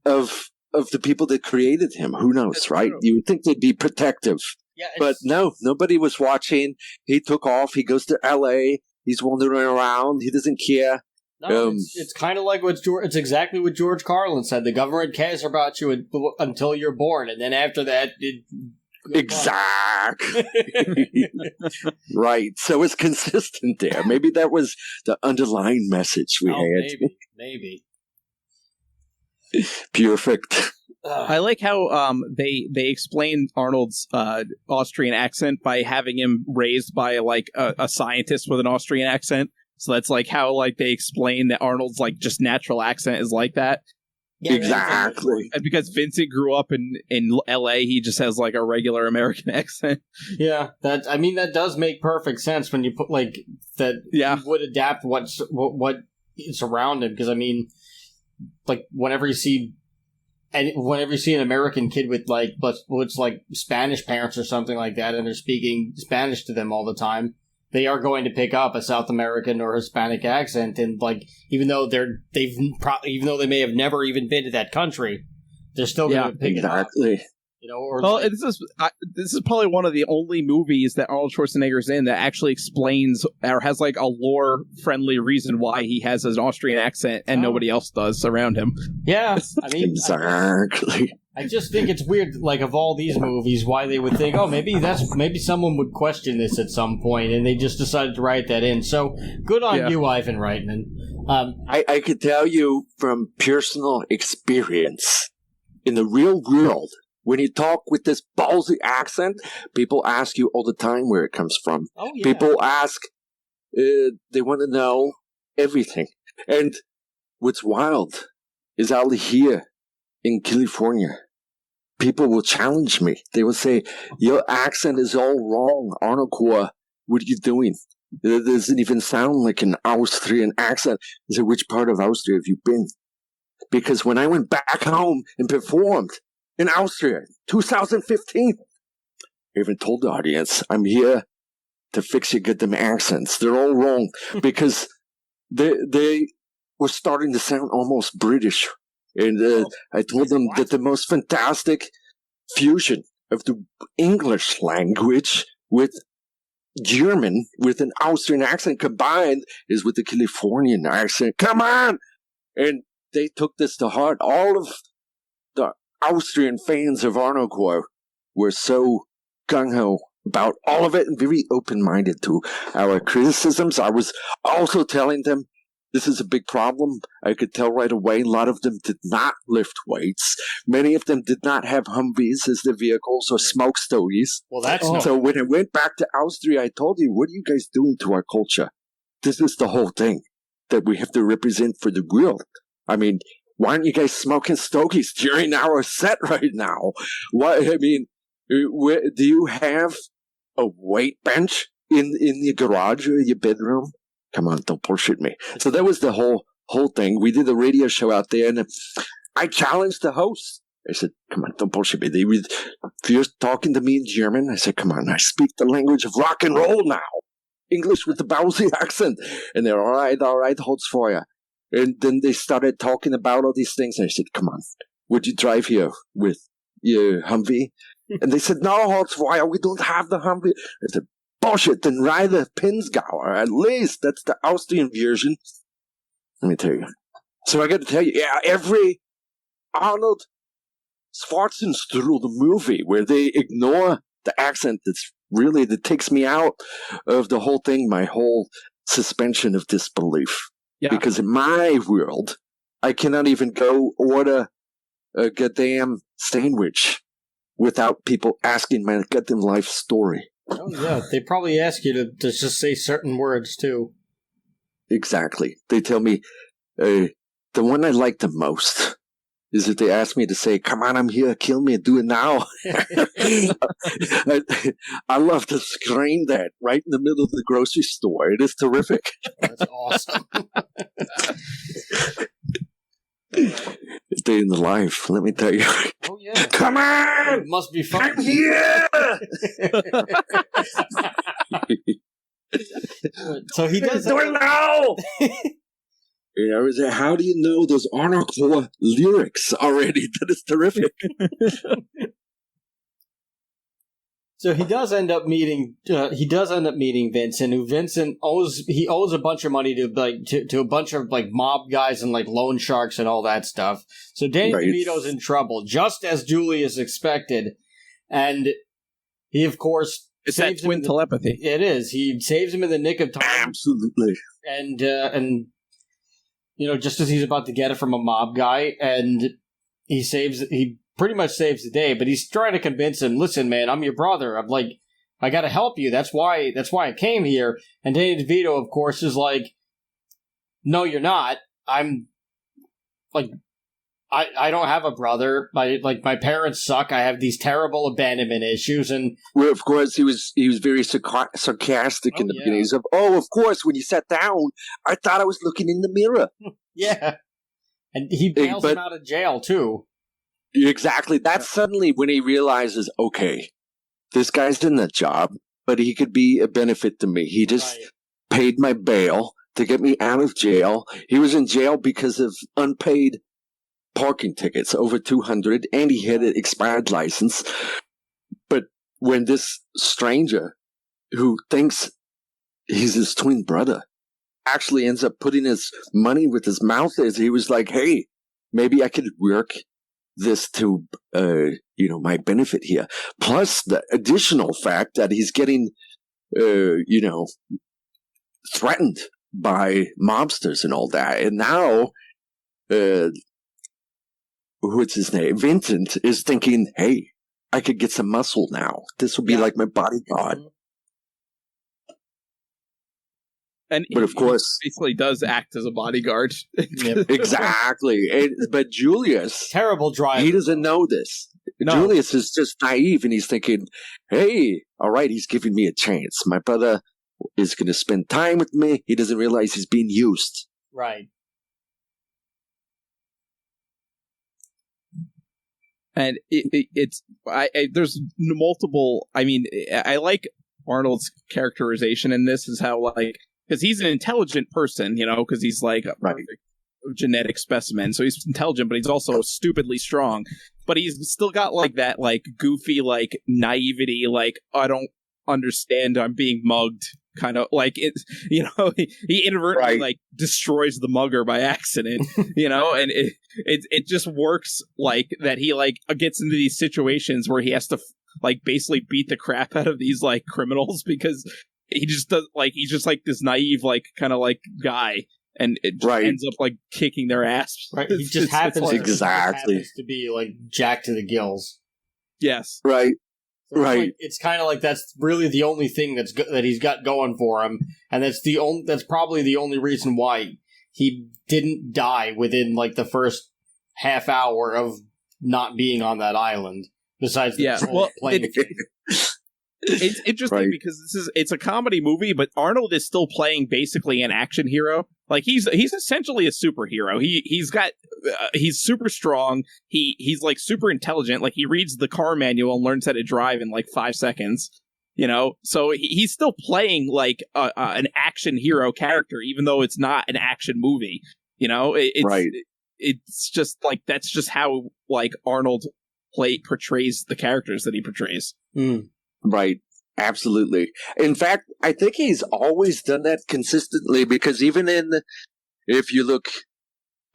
of the people that created him? Who knows, that's right? True. You would think they'd be protective. Yeah, but no, nobody was watching. He took off. He goes to L.A. He's wandering around. He doesn't care. No, it's kind of like it's exactly what George Carlin said. The government cares about you until you're born, and then after that, exactly. Right. So it's consistent there. Maybe that was the underlying message we had. Maybe. Perfect. I like how they explain Arnold's Austrian accent by having him raised by like a scientist with an Austrian accent. So that's like how like they explain that Arnold's like just natural accent is like that. Yeah, exactly. And because Vincent grew up in L.A., he just has like a regular American accent. Yeah, that does make perfect sense when you put like that. Yeah, he would adapt what is around him, because like whenever you see an American kid with like what's like Spanish parents or something like that, and they're speaking Spanish to them all the time, they are going to pick up a South American or Hispanic accent, and like even though they may have never even been to that country, they're still going to pick it up. This is probably one of the only movies that Arnold Schwarzenegger's in that actually explains or has like a lore-friendly reason why he has an Austrian accent and nobody else does around him. Yeah, exactly. I just think it's weird, like, of all these movies, why they would think, maybe someone would question this at some point, and they just decided to write that in. So, good on you, Ivan Reitman. I could tell you from personal experience, in the real world, when you talk with this ballsy accent, people ask you all the time where it comes from. Oh, yeah. People ask, they want to know everything. And what's wild is out here in California, people will challenge me. They will say, your accent is all wrong. Arnocorps, what are you doing? It doesn't even sound like an Austrian accent. I say, which part of Austria have you been? Because when I went back home and performed in Austria, 2015, I even told the audience, I'm here to fix your goddamn accents. They're all wrong because they were starting to sound almost British. And I told them that the most fantastic fusion of the English language with German, with an Austrian accent combined, is with the Californian accent. Come on! And they took this to heart. All of the Austrian fans of Arnocorps were so gung-ho about all of it and very open-minded to our criticisms. I was also telling them, this is a big problem. I could tell right away. A lot of them did not lift weights. Many of them did not have Humvees as their vehicles or smoke stogies. Well, that's so when I went back to Austria, I told you, what are you guys doing to our culture? This is the whole thing that we have to represent for the world. I mean, why aren't you guys smoking stogies during our set right now? Do you have a weight bench in your garage or your bedroom. Come on, don't bullshit me. So that was the whole thing. We did a radio show out there, and I challenged the host. I said, come on, don't bullshit me. If you're talking to me in German, I said, come on, I speak the language of rock and roll now. English with the ballsiest accent. And they're, all right, Holzfeuer. And then they started talking about all these things. And I said, come on, would you drive here with your Humvee? And they said, no, Holzfeuer, we don't have the Humvee. I said, bullshit, then ride the Pinsgauer. At least that's the Austrian version. Let me tell you. So I got to tell you, yeah, every Arnold Schwarzenegger movie where they ignore the accent that takes me out of the whole thing, my whole suspension of disbelief. Yeah. Because in my world, I cannot even go order a goddamn sandwich without people asking my goddamn life story. Oh, yeah. They probably ask you to just say certain words, too. Exactly. They tell me, the one I like the most is that they ask me to say, come on, I'm here, kill me, do it now. I love to scream that right in the middle of the grocery store. It is terrific. That's awesome. Day in the life, let me tell you. Oh, yeah. Come on! It must be fun. I'm here! So he does do it now! How do you know those Arnocorps lyrics already? That is terrific. So he does end up meeting. Vincent, who Vincent owes a bunch of money to a bunch of like mob guys and like loan sharks and all that stuff. So Danny DeVito's in trouble, just as Julius expected, and he of course it's that twin telepathy. It is. He saves him in the nick of time. Absolutely. And just as he's about to get it from a mob guy, and he pretty much saves the day, but he's trying to convince him, listen, man, I'm your brother. I'm like, I gotta help you. That's why I came here. And Danny DeVito, of course, is like, no, you're not. I'm like, I don't have a brother. My parents suck. I have these terrible abandonment issues, and well, of course, he was very sarcastic in the beginning. He's like, "Oh, of course, when you sat down, I thought I was looking in the mirror." Yeah, and he bails him out of jail too. Exactly. That's suddenly when he realizes, okay, this guy's in that job, but he could be a benefit to me. He just paid my bail to get me out of jail. He was in jail because of unpaid parking tickets, over 200, and he had an expired license. But when this stranger who thinks he's his twin brother actually ends up putting his money with his mouth, he was like, hey, maybe I could work this to my benefit here. Plus the additional fact that he's getting threatened by mobsters and all that. And now what's his name? Vincent is thinking, hey, I could get some muscle now. This will be like my bodyguard. But of course, he basically does act as a bodyguard. Yep. Exactly. But Julius, terrible driver. He doesn't know this. No. Julius is just naive, and he's thinking, hey, all right, he's giving me a chance. My brother is going to spend time with me. He doesn't realize he's being used. Right. And there's multiple. I mean, I like Arnold's characterization in this is how because he's an intelligent person, because he's like a perfect genetic specimen, so he's intelligent, but he's also stupidly strong. But he's still got that goofy naivety, I don't understand, I'm being mugged. Kind of he inadvertently destroys the mugger by accident, and it just works that he gets into these situations where he has to basically beat the crap out of these criminals because he just does he's just this naive guy, and it just ends up kicking their ass. Right, he just happens to be jacked to the gills. Yes, right. So it's kind of that's really the only thing that he's got going for him, and that's probably the only reason why he didn't die within the first half hour of not being on that island. Besides, It's interesting because it's a comedy movie, but Arnold is still playing basically an action hero. Like he's essentially a superhero. He's super strong. He's like super intelligent. Like he reads the car manual and learns how to drive in like 5 seconds. You know, so he's still playing like an action hero character, even though it's not an action movie. You know, it's just like that's just how like Arnold portrays the characters that he portrays. Right. Absolutely. In fact, I think he's always done that consistently because even if you look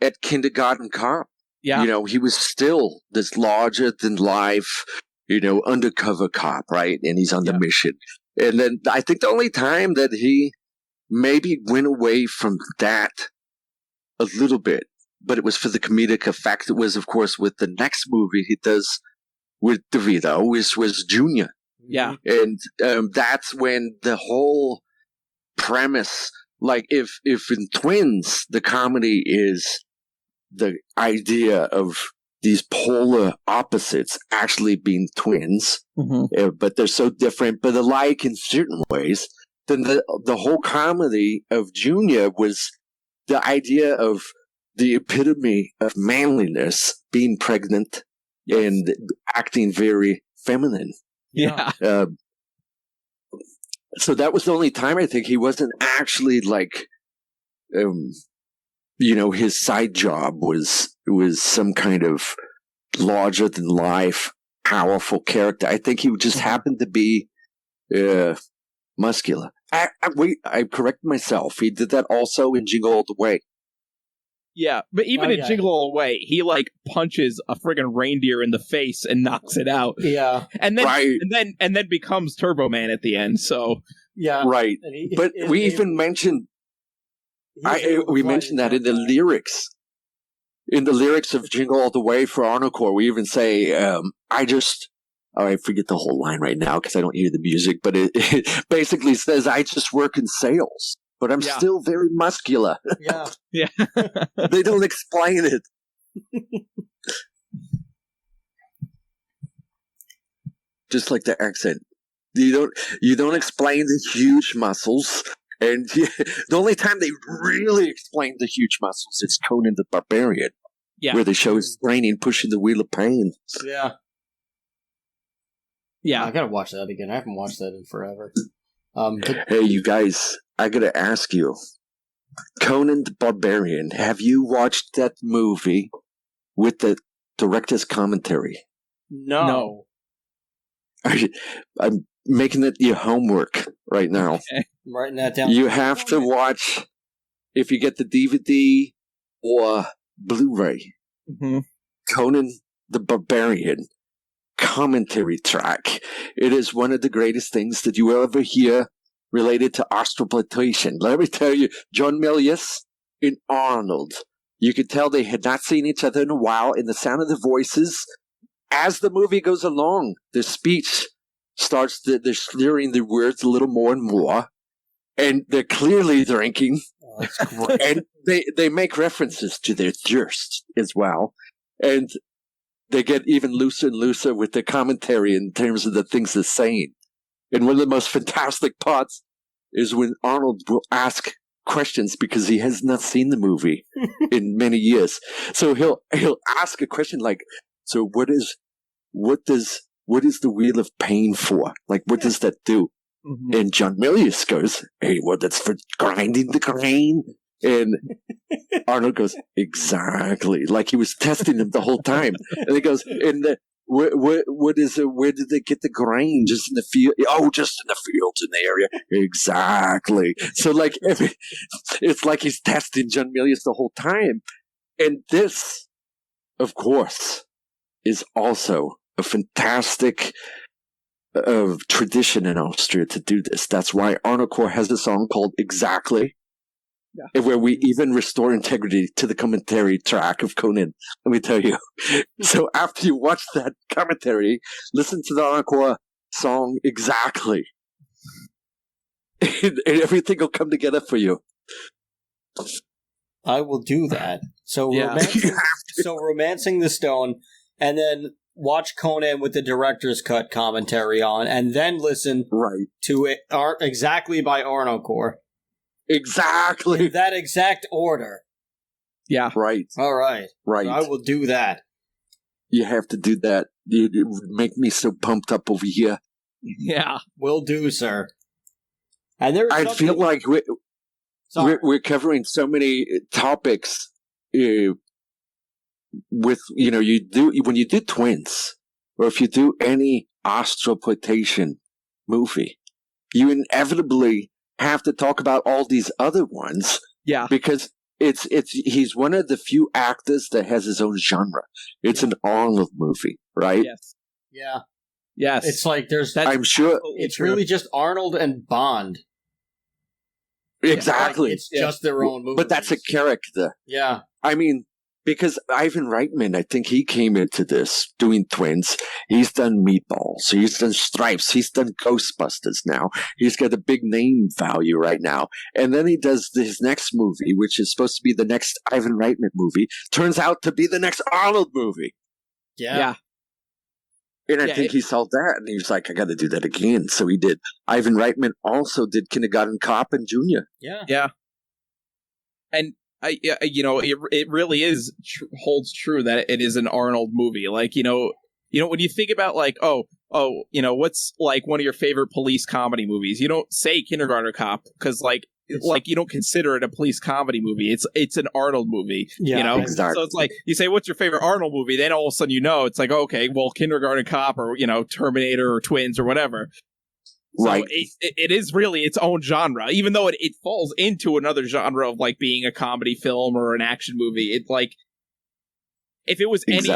at Kindergarten Cop, you know, he was still this larger than life, you know, undercover cop, right? And he's on the mission. And then I think the only time that he maybe went away from that a little bit, but it was for the comedic effect. It was, of course, with the next movie he does with DeVito, which was Junior. Yeah. And that's when the whole premise, like if in Twins, the comedy is the idea of these polar opposites actually being twins, but they're so different, but alike in certain ways, then the whole comedy of Junior was the idea of the epitome of manliness, being pregnant and acting very feminine. Yeah. So that was the only time I think he wasn't actually like, you know, his side job was some kind of larger than life, powerful character. I think he just happened to be muscular. I correct myself. He did that also in Jingle All the Way. Yeah, but even in Jingle All the Way, he like punches a friggin' reindeer in the face and knocks it out. Yeah, and then becomes Turbo Man at the end. So right. But we even mentioned we mentioned that in the lyrics. In the lyrics of Jingle All the Way for Arnocorps, we even say, I forget the whole line right now because I don't hear the music, but it basically says, I just work in sales, but I'm still very muscular. Yeah. They don't explain it. Just like the accent. You don't explain the huge muscles. And the only time they really explain the huge muscles is Conan the Barbarian, where they show his training pushing the wheel of pain. Yeah. Yeah. I gotta watch that again. I haven't watched that in forever. Hey, you guys, I gotta ask you, Conan the Barbarian, have you watched that movie with the director's commentary? No. I'm making it your homework right now. Okay. I'm writing that down. You have to watch, if you get the DVD or Blu-ray, Conan the Barbarian commentary track. It is one of the greatest things that you will ever hear related to osteoplantation. Let me tell you, John Milius and Arnold, you could tell they had not seen each other in a while, in the sound of the voices. As the movie goes along, the speech starts, they're slurring the words a little more and more, and they're clearly drinking. Oh, that's great. And they make references to their thirst as well. And they get even looser and looser with the commentary in terms of the things they're saying. And one of the most fantastic parts is when Arnold will ask questions because he has not seen the movie in many years. So he'll ask a question like, so what is the wheel of pain for? Like, what does that do? And John Milius goes, hey, well, that's for grinding the grain. And Arnold goes, exactly. Like he was testing him the whole time. And he goes, what is it? Where did they get the grain? Just in the field? Oh, just in the fields in the area. Exactly. So like, it's like he's testing John Milius the whole time. And this, of course, is also a fantastic tradition in Austria to do this. That's why Arnocorps has a song called Exactly, where we even restore integrity to the commentary track of Conan. Let me tell you. So after you watch that commentary, listen to the Arnocorps song Exactly. And everything will come together for you. I will do that. So, Romancing the Stone, and then watch Conan with the director's cut commentary on, and then listen to it exactly by Arnocorps. Exactly. In that exact order. Yeah. Right. All right. Right. So I will do that. You have to do that. It would make me so pumped up over here. Yeah. Will do, sir. And there's I feel like we're covering so many topics with, when you do twins, or if you do any astroploitation movie, you inevitably have to talk about all these other ones. Yeah. Because he's one of the few actors that has his own genre. It's an Arnold movie, right? Yes. Yeah. Yes. It's like I'm sure it's really just Arnold and Bond. Exactly. Like it's just their own movie. But that's a character. Yeah. I mean, because Ivan Reitman, I think he came into this doing twins. He's done Meatballs. He's done Stripes. He's done Ghostbusters now. He's got a big name value right now. And then he does his next movie, which is supposed to be the next Ivan Reitman movie. Turns out to be the next Arnold movie. Yeah. And I think he saw that, and he was like, I got to do that again. So he did. Ivan Reitman also did Kindergarten Cop and Junior. Yeah. Yeah. And it really is holds true that it is an Arnold movie. Like, when you think about like, what's like one of your favorite police comedy movies? You don't say Kindergarten Cop because like you don't consider it a police comedy movie. It's an Arnold movie. Yeah, exactly. So it's like you say, what's your favorite Arnold movie? Then all of a sudden it's like, okay, well, Kindergarten Cop or Terminator or Twins or whatever. So right. It is really its own genre, even though it falls into another genre of like being a comedy film or an action movie. It like if it was any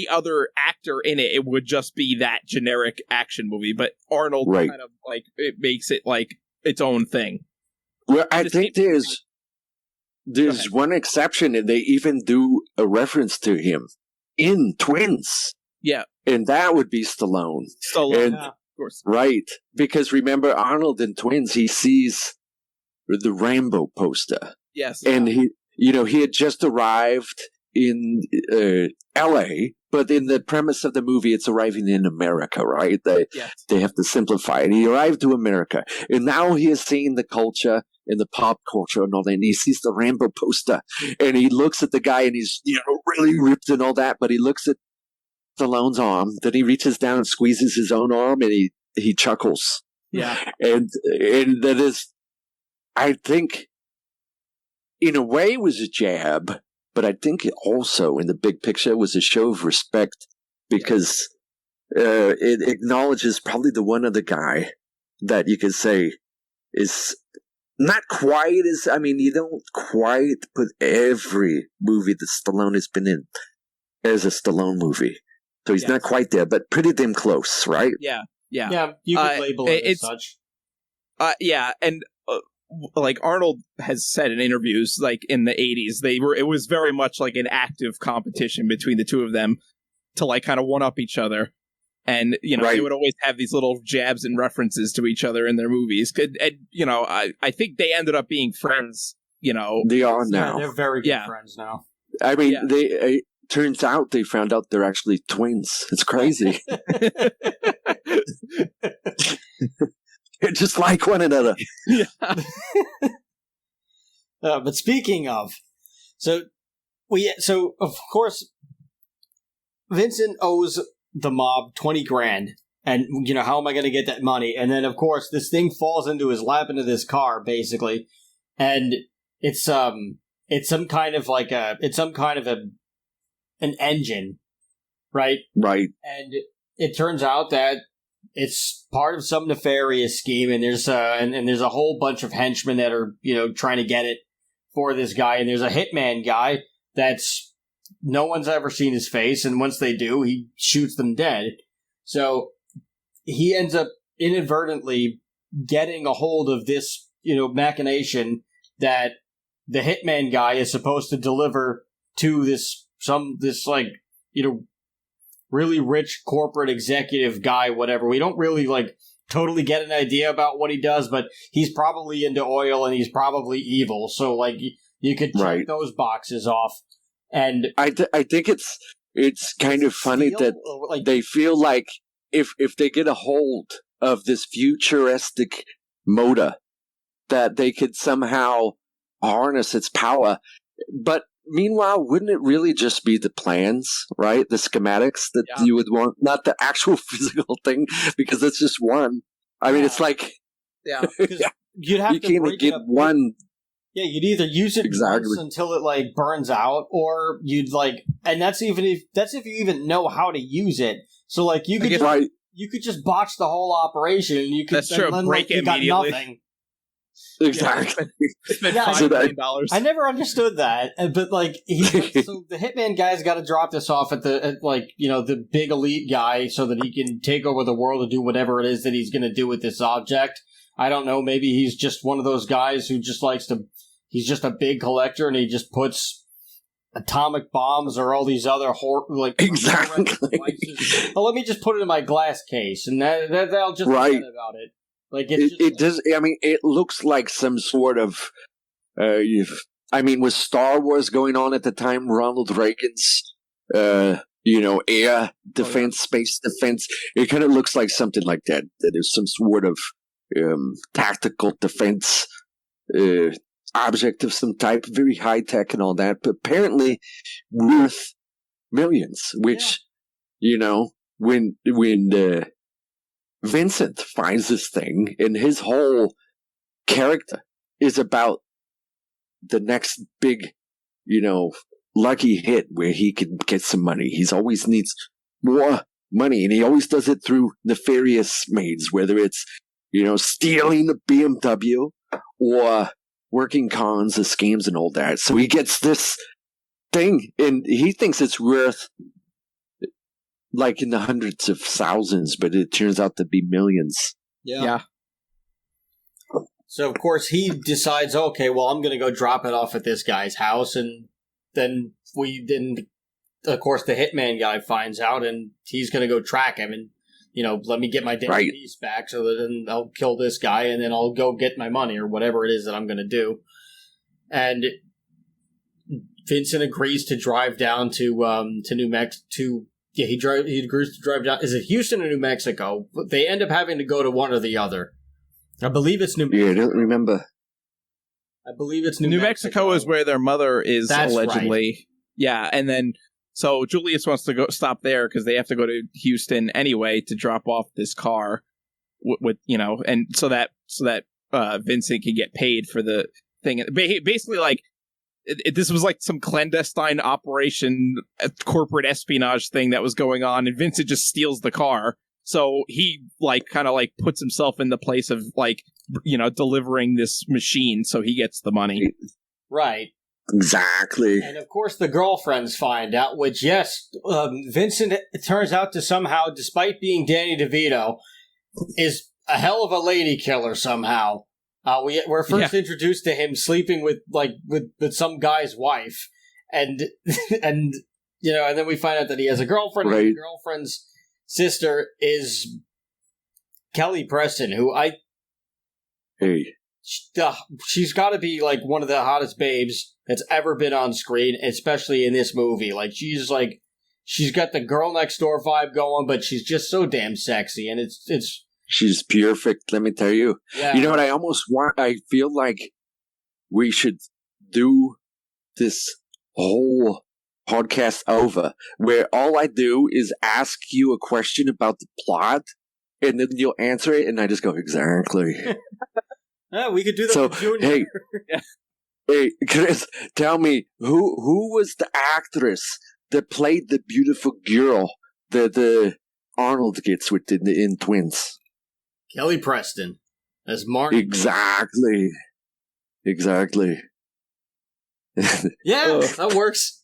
other actor in it, it would just be that generic action movie. But Arnold kind of like it makes it like its own thing. Well, I think there's one exception, and they even do a reference to him in Twins. Yeah, and that would be Stallone. And, of course, right? Because remember, Arnold in Twins, he sees the Rambo poster. Yes, and he had just arrived in L.A., but in the premise of the movie, it's arriving in America, right? They have to simplify it. He arrived to America, and now he is seeing the culture and the pop culture and all that, and he sees the Rambo poster, and he looks at the guy, and he's really ripped and all that, but he looks at Stallone's arm, then he reaches down and squeezes his own arm, and he chuckles. Yeah. And that is, I think, in a way, was a jab. But I think it also, in the big picture, was a show of respect because it acknowledges probably the one other guy that you could say is not quite as, you don't quite put every movie that Stallone has been in as a Stallone movie. So he's not quite there, but pretty damn close, right? Yeah, yeah. Yeah, you could label it as such. Yeah, and like Arnold has said in interviews, like in the 80s, it was very much like an active competition between the two of them to like kind of one up each other. And, they would always have these little jabs and references to each other in their movies. And, I think they ended up being friends, They are now. Yeah, they're very good friends now. I mean, they turns out they found out they're actually twins. It's crazy. They're just like one another. Yeah. But speaking of, so of course, Vincent owes the mob $20,000, and how am I going to get that money? And then of course this thing falls into his lap, into this car basically, and it's some kind of an engine, right? Right. And it turns out that it's part of some nefarious scheme, and there's a whole bunch of henchmen that are trying to get it for this guy, and there's a hitman guy that's no one's ever seen his face, and once they do, he shoots them dead. So he ends up inadvertently getting a hold of this machination that the hitman guy is supposed to deliver to this really rich corporate executive guy, whatever. We don't really totally get an idea about what he does, but he's probably into oil and he's probably evil. So you could check those boxes off. And I think it's it's kind of funny that they feel like if they get a hold of this futuristic motor, that they could somehow harness its power. But meanwhile, wouldn't it really just be the plans, right? The schematics that you would want, not the actual physical thing, because it's just one. I mean, it's like... Yeah, because you'd have to break get one... Yeah, you'd either use it once until it, like, burns out, or you'd, like... And that's if you even know how to use it. So, like, you could just botch the whole operation, and you could... That's true, break it immediately. Nothing. Exactly. Spend $5 million. I never understood that, but like, so the hitman guy's got to drop this off at the big elite guy so that he can take over the world and do whatever it is that he's going to do with this object. I don't know. Maybe he's just one of those guys who just likes to. He's just a big collector and he just puts atomic bombs or all these other exactly. devices. Well, let me just put it in my glass case, and that'll just forget about it. Like it does. I mean, it looks like some sort of. With Star Wars going on at the time, Ronald Reagan's, air defense, space defense. It kind of looks like something like that. That is some sort of tactical defense object of some type, very high tech and all that, but apparently worth millions. Which, when Vincent finds this thing, and his whole character is about the next big, lucky hit where he can get some money. He always needs more money, and he always does it through nefarious means, whether it's, stealing the BMW or working cons and schemes and all that. So he gets this thing, and he thinks it's worth like in the hundreds of thousands, but it turns out to be millions. Yeah. So, of course, he decides, okay, well, I'm going to go drop it off at this guy's house, and then of course, the hitman guy finds out, and he's going to go track him, and, let me get my damn piece back, so that then I'll kill this guy, and then I'll go get my money, or whatever it is that I'm going to do. And Vincent agrees to drive down to New Mexico, he agrees to drive down. Is it Houston or New Mexico? They end up having to go to one or the other. I believe it's New Mexico. Yeah, I don't remember. I believe it's New Mexico is where their mother is. That's allegedly. Right. Yeah, and then so Julius wants to go stop there because they have to go to Houston anyway to drop off this car with and so that Vincent can get paid for the thing. Basically, like. This was like some clandestine operation, corporate espionage thing that was going on, and Vincent just steals the car. So he kind of puts himself in the place of delivering this machine, so he gets the money. Right. Exactly. And of course the girlfriends find out, which Vincent, it turns out to somehow, despite being Danny DeVito, is a hell of a lady killer somehow. We're first introduced to him sleeping with some guy's wife, and then we find out that he has a girlfriend. Right. And his girlfriend's sister is Kelly Preston, who she's got to be one of the hottest babes that's ever been on screen, especially in this movie. She's got the girl next door vibe going, but she's just so damn sexy, and it's. She's perfect, let me tell you. Yeah. You know what I almost want? I feel like we should do this whole podcast over, where all I do is ask you a question about the plot, and then you'll answer it, and I just go, exactly. Yeah, we could do that with Junior. Hey, Chris, tell me, who was the actress that played the beautiful girl that Arnold gets with in Twins? Kelly Preston as Martin. Exactly. Yeah, that works.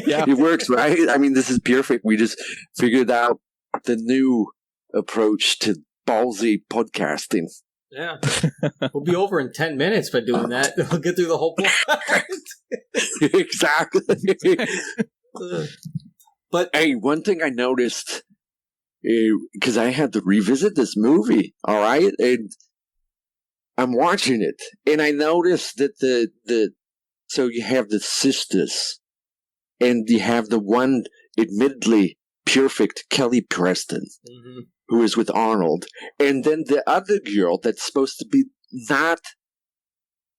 Yeah, it works, right? I mean, this is perfect. We just figured out the new approach to ballsy podcasting. Yeah. We'll be over in 10 minutes by doing that. We'll get through the whole plot. Exactly. But hey, one thing I noticed, because I had to revisit this movie, all right? And I'm watching it, and I noticed that so you have the sisters, and you have the one admittedly perfect Kelly Preston, who is with Arnold, and then the other girl that's supposed to be not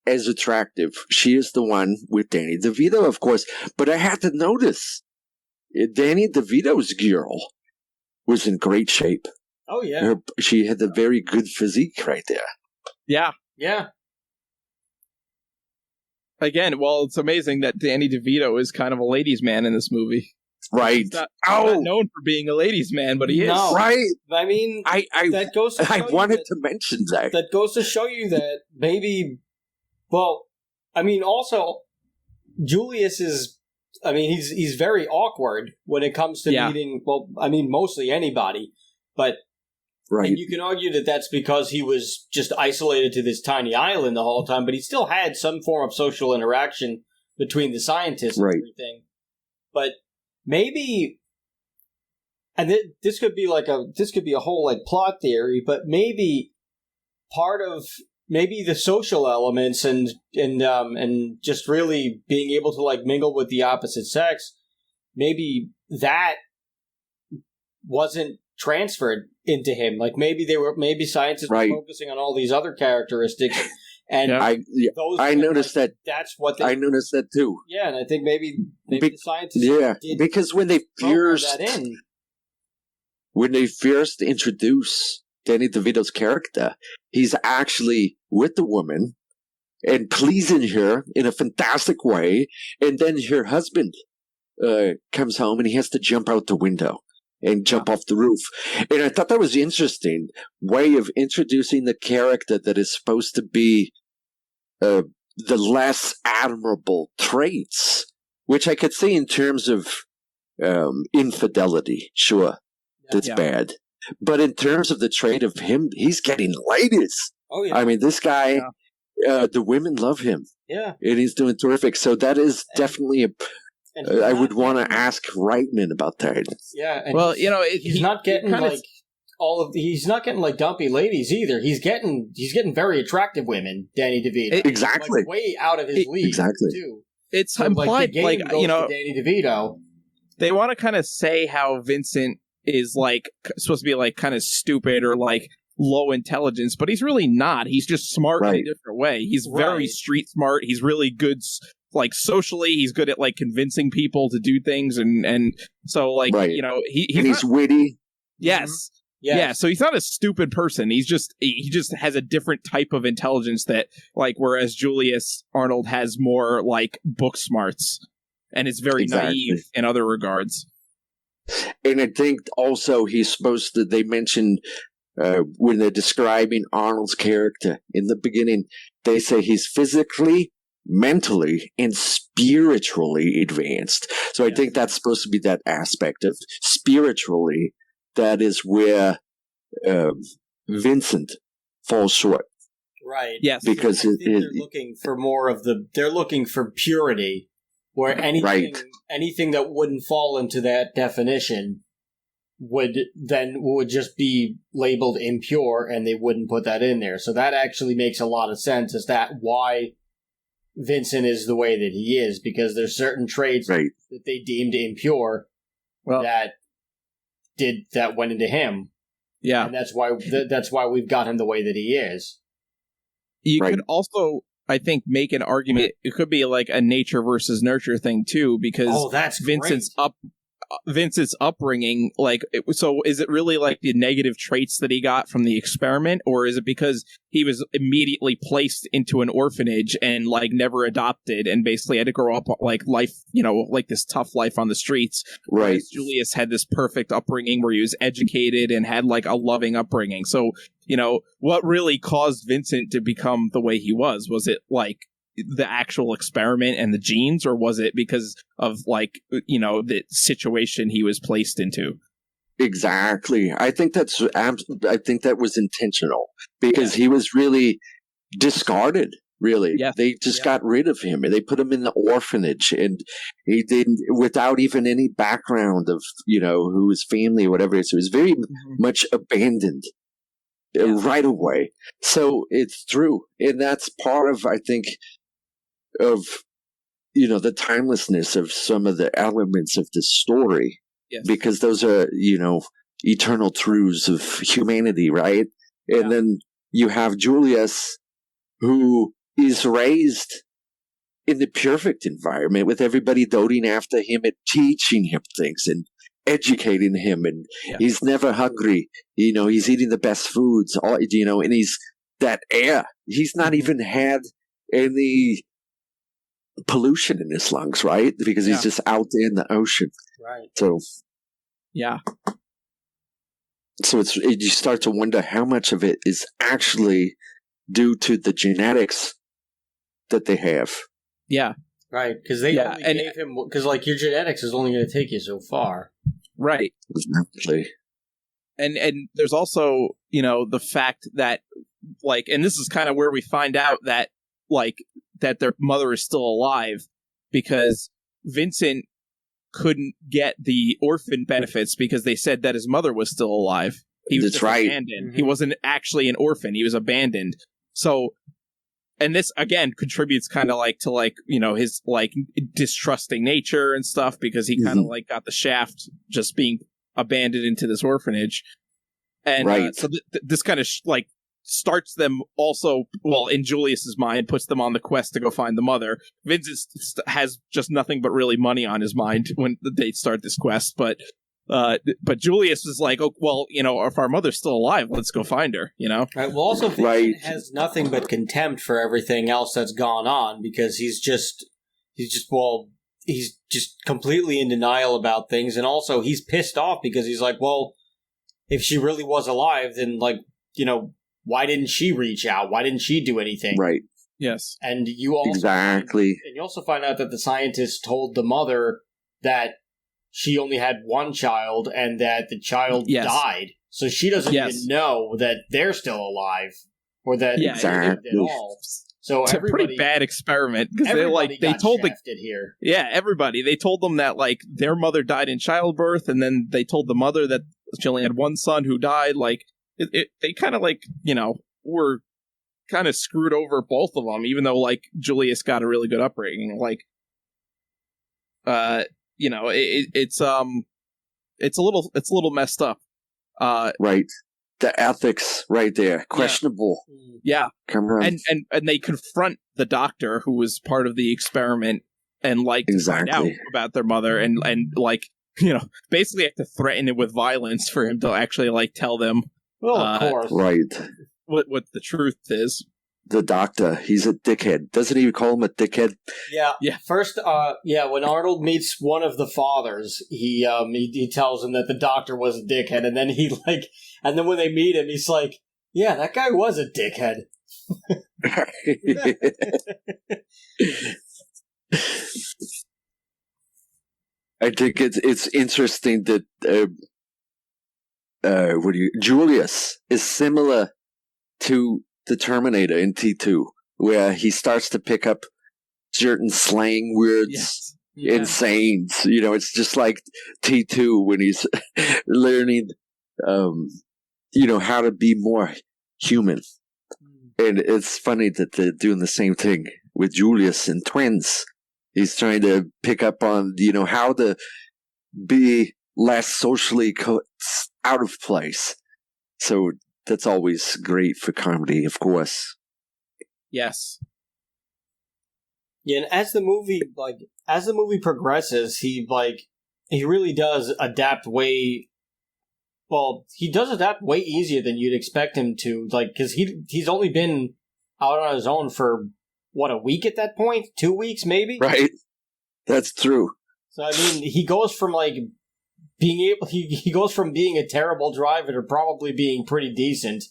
as attractive. She is the one with Danny DeVito, of course. But I had to notice, Danny DeVito's girl was in great shape. Oh, yeah. She had a very good physique right there. Yeah. Yeah. Again, well, it's amazing that Danny DeVito is kind of a ladies' man in this movie. Right. He's not known for being a ladies' man, but he is. No. Right. I mean, that goes to I wanted to mention that. That goes to show you that maybe, well, I mean, also, Julius is, I mean, he's very awkward when it comes to meeting, well, I mean, mostly anybody, but right. And you can argue that that's because he was just isolated to this tiny island the whole time, but he still had some form of social interaction between the scientists and everything. But maybe, and this could be a whole like plot theory, but maybe part of the social elements and just really being able to like mingle with the opposite sex, maybe that wasn't transferred into him. Like maybe scientists were focusing on all these other characteristics, and I noticed that. That's what I noticed that too. Yeah, and I think maybe the scientists did because when they first introduce Danny DeVito's character, he's actually with the woman and pleasing her in a fantastic way, and then her husband comes home and he has to jump out the window and jump off the roof. And I thought that was an interesting way of introducing the character that is supposed to be the less admirable traits, which I could see in terms of infidelity. Sure, that's bad. But in terms of the trait of him, he's getting ladies. Oh, yeah. I mean, this guy, the women love him. Yeah. And he's doing terrific. So that is definitely I would want to ask Reitman about that. Yeah. And well, he's not getting like he's not getting like dumpy ladies either. He's getting very attractive women, Danny DeVito. Exactly. Like, way out of his league. Exactly. Too. It's so, implied, like Danny DeVito. They want to kind of say how Vincent is like supposed to be like kind of stupid or like low intelligence, but he's really not. He's just smart in a different way. He's very street smart. He's really good, like socially. He's good at like convincing people to do things, and so like he's witty. Yes. Mm-hmm. Yeah, so he's not a stupid person. He just has a different type of intelligence that like whereas Julius Arnold has more like book smarts and is very naive in other regards. And I think also he's supposed to, they mentioned when they're describing Arnold's character in the beginning, they say he's physically, mentally, and spiritually advanced. So I think that's supposed to be that aspect of spiritually. That is where Vincent falls short. Right. Yes. Because they're looking for more of they're looking for purity, where anything that wouldn't fall into that definition would just be labeled impure, and they wouldn't put that in there. So that actually makes a lot of sense as that why Vincent is the way that he is, because there's certain traits that they deemed impure that went into him. Yeah. And that's why we've got him the way that he is. You could also, I think, make an argument. It could be like a nature versus nurture thing too, because that's Vincent's upbringing, like, so is it really like the negative traits that he got from the experiment, or is it because he was immediately placed into an orphanage and like never adopted and basically had to grow up like life, like this tough life on the streets? Right. Whereas Julius had this perfect upbringing where he was educated and had like a loving upbringing. So, what really caused Vincent to become the way he was? Was it like the actual experiment and the genes, or was it because of like the situation he was placed into? Exactly. I think that was intentional, because he was really discarded. Really, they just got rid of him and they put him in the orphanage, and he didn't, without even any background of who his family or whatever. So he was very much abandoned right away. So it's true, and that's part of, I think, of the timelessness of some of the elements of the story, because those are, eternal truths of humanity, right? And then you have Julius, who is raised in the perfect environment with everybody doting after him and teaching him things and educating him, and he's never hungry. He's eating the best foods, and he's that air. He's not even had any pollution in his lungs, right? Because he's just out there in the ocean. Right. So, yeah. So you start to wonder how much of it is actually due to the genetics that they have. Yeah. Right, because they only gave him, because your genetics is only going to take you so far. Right. Exactly. And there's also, the fact that, and this is kind of where we find out that, that their mother is still alive, because Vincent couldn't get the orphan benefits because they said that his mother was still alive. He was abandoned. Mm-hmm. He wasn't actually an orphan. He was abandoned. So, and this again contributes kind of to his distrusting nature and stuff, because he kind of got the shaft just being abandoned into this orphanage. And so this kind of starts them also, in Julius's mind, puts them on the quest to go find the mother. Vincent has just nothing but really money on his mind when they start this quest, but Julius is like, if our mother's still alive, let's go find her, Right. Well, also Vincent has nothing but contempt for everything else that's gone on, because he's just completely in denial about things, and also he's pissed off because he's like, well, if she really was alive, then why didn't she reach out? Why didn't she do anything? Right. Yes. And you also and you also find out that the scientist told the mother that she only had one child and that the child died. So she doesn't even know that they're still alive, or that they lived at all. So it's a pretty bad experiment, because they told here. Yeah, everybody. They told them that their mother died in childbirth, and then they told the mother that she only had one son who died. They kind of were kind of screwed over both of them, even though Julius got a really good upbringing. It's a little messed up. Right. The ethics right there. Questionable. Yeah. Come on. And they confront the doctor who was part of the experiment and to find out about their mother, and basically have to threaten it with violence for him to actually tell them. Well, of course. Right. What the truth is. The doctor, he's a dickhead. Doesn't he call him a dickhead? Yeah. First, when Arnold meets one of the fathers, he tells him that the doctor was a dickhead, and then and then when they meet him, he's like, yeah, that guy was a dickhead. I think it's interesting that Julius is similar to the Terminator in T2, where he starts to pick up certain slang words and sayings. It's just like T2 when he's learning, how to be more human. And it's funny that they're doing the same thing with Julius and twins. He's trying to pick up on, how to be less socially out of place. So that's always great for comedy, of course. Yes. Yeah, and as the movie progresses, he really does adapt way. Well, he does adapt way easier than you'd expect him to, because he's only been out on his own for a week at that point, 2 weeks maybe. Right, that's true. So he goes from he goes from being a terrible driver to probably being pretty decent,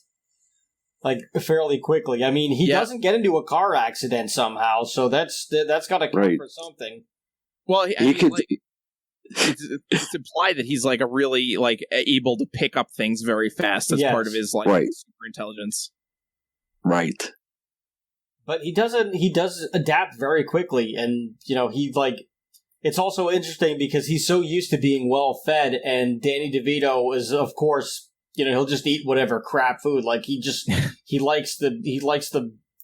fairly quickly. He doesn't get into a car accident somehow, so that's got to count for something. Well, it's implied that he's a really able to pick up things very fast as part of his super intelligence. Right. But he does adapt very quickly, and it's also interesting because he's so used to being well fed, and Danny DeVito is, of course, he'll just eat whatever crap food. He likes the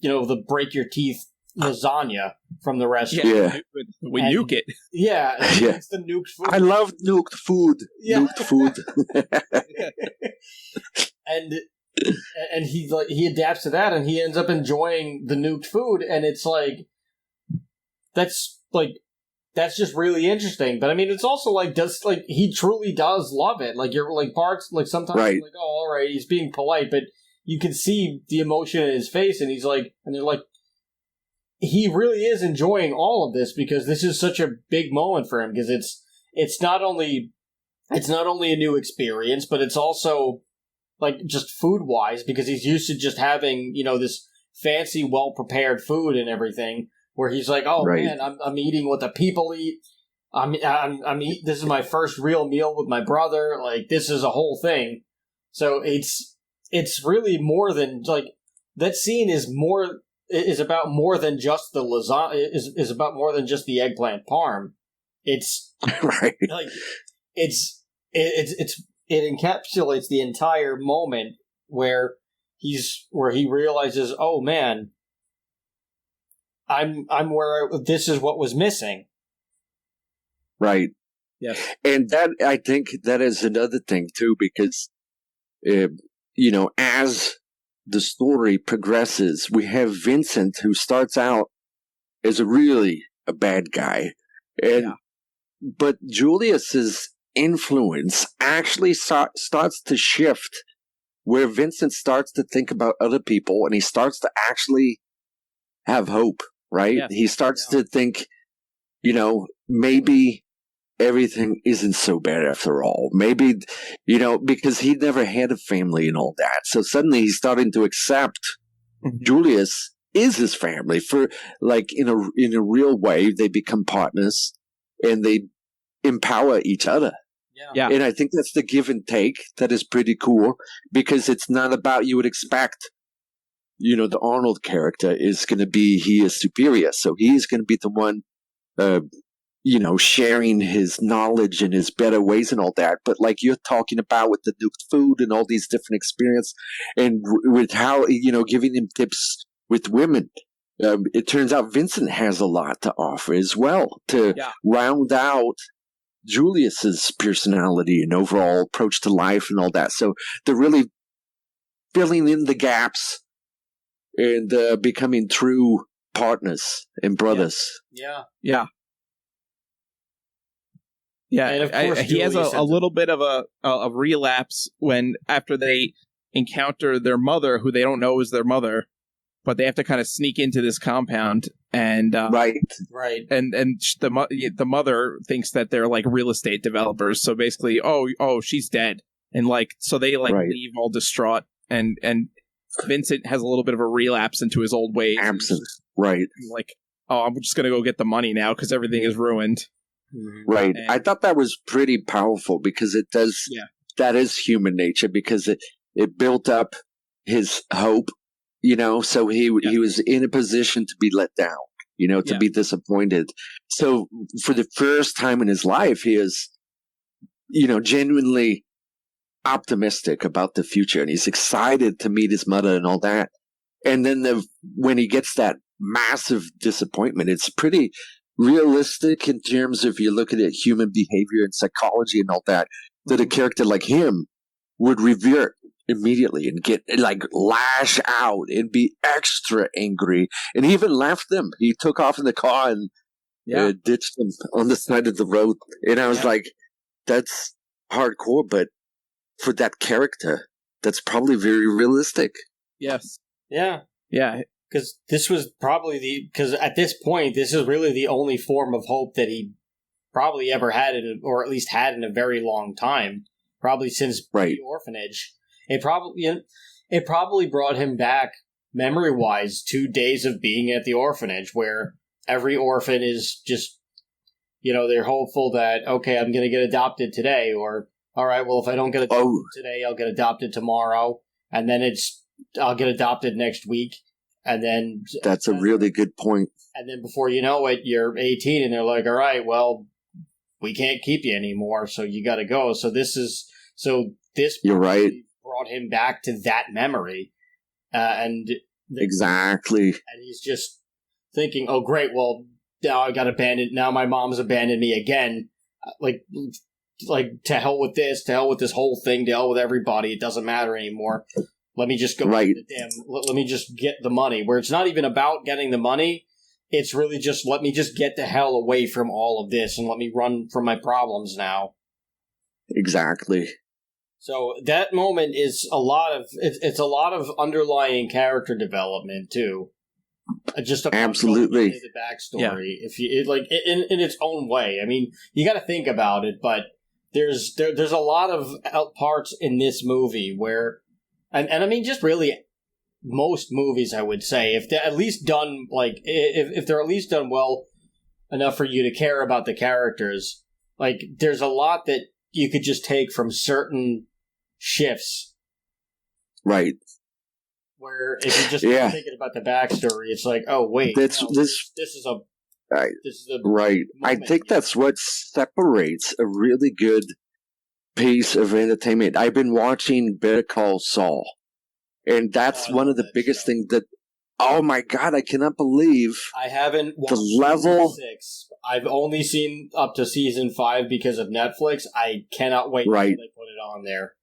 the break your teeth lasagna from the restaurant. Yeah. We nuke it. Yeah, Yeah. it's the nuked food. I love nuked food. Yeah. Nuked food. and he adapts to that, and he ends up enjoying the nuked food, and it's like that's just really interesting. But I mean, it's also he truly does love it. Like you're like parts like sometimes right. you're like, oh, all right, he's being polite, but you can see the emotion in his face, and he's like, and they're like, he really is enjoying all of this because this is such a big moment for him because it's not only a new experience, but it's also like just food wise because he's used to just having this fancy, well prepared food and everything. Where he's like, oh right. man, I'm eating what the people eat. I'm this is my first real meal with my brother. Like this is a whole thing. So it's really more than like that scene is about more than just the lasagna. Is about more than just the eggplant parm. It's right. Like it encapsulates the entire moment where he realizes, oh man, I'm where this is what was missing. Right. Yes. And that, I think that is another thing too, because, as the story progresses, we have Vincent who starts out as a bad guy. But Julius's influence actually starts to shift where Vincent starts to think about other people and he starts to actually have hope, right? Yes. He starts to think, maybe everything isn't so bad after all. Maybe, because he never had a family and all that. So suddenly he's starting to accept Julius is his family for like in a real way. They become partners and they empower each other. Yeah. And I think that's the give and take that is pretty cool because it's not about you would expect, the Arnold character is going to be, he is superior. So he's going to be the one, sharing his knowledge and his better ways and all that. But like you're talking about with the nuked food and all these different experiences and with how, giving him tips with women. It turns out Vincent has a lot to offer as well to round out Julius's personality and overall approach to life and all that. So they're really filling in the gaps and becoming true partners and brothers. Yeah. And of course, he has a little bit of a relapse when after they encounter their mother, who they don't know is their mother, but they have to kind of sneak into this compound and right, and the mother thinks that they're like real estate developers. So basically, oh, she's dead, and so they leave all distraught, and Vincent has a little bit of a relapse into his old ways. Absolutely, right. Like, oh, I'm just gonna go get the money now because everything is ruined. Right. And I thought that was pretty powerful because it does. Yeah. That is human nature because it built up his hope. So he was in a position to be let down, to be disappointed. So for the first time in his life, he is, genuinely optimistic about the future and he's excited to meet his mother and all that. And then when he gets that massive disappointment, it's pretty realistic in terms of you look at it, human behavior and psychology and all that a character like him would revert immediately and get lash out and be extra angry. And he even left them. He took off in the car and ditched them on the side of the road. And I was like, that's hardcore, but for that character, that's probably very realistic. Yes. Yeah. Yeah. Because this was probably because at this point, this is really the only form of hope that he probably ever had, or at least had in a very long time, probably since the orphanage. It probably brought him back, memory-wise, 2 days of being at the orphanage, where every orphan is just, they're hopeful that, okay, I'm going to get adopted today, or, all right, well, if I don't get adopted today, I'll get adopted tomorrow, and then I'll get adopted next week, and then... That's a really good point. And then before you know it, you're 18, and they're like, all right, well, we can't keep you anymore, so you got to go. So this You're right. Brought him back to that memory, and exactly. And he's just thinking, oh, great, well, now I got abandoned. Now my mom's abandoned me again. Like, to hell with this, whole thing, to hell with everybody. It doesn't matter anymore. Let me just go. Right. Let me just get the money. Where it's not even about getting the money. It's really just let me just get the hell away from all of this and let me run from my problems now. Exactly. So that moment is it's a lot of underlying character development too. Just absolutely the backstory, if you like in its own way. I mean, you got to think about it, but there's a lot of parts in this movie where, and I mean, just really most movies, I would say, if they're at least done if they're at least done well enough for you to care about the characters, like there's a lot that you could just take from certain shifts, right? Where if you're just thinking about the backstory, it's like, oh wait, this is a right. I think that's what separates a really good piece of entertainment. I've been watching Better Call Saul, and that's one of the biggest things that. Oh my God! I cannot believe I haven't watched the level. Season 6. I've only seen up to season 5 because of Netflix. I cannot wait until they put it on there.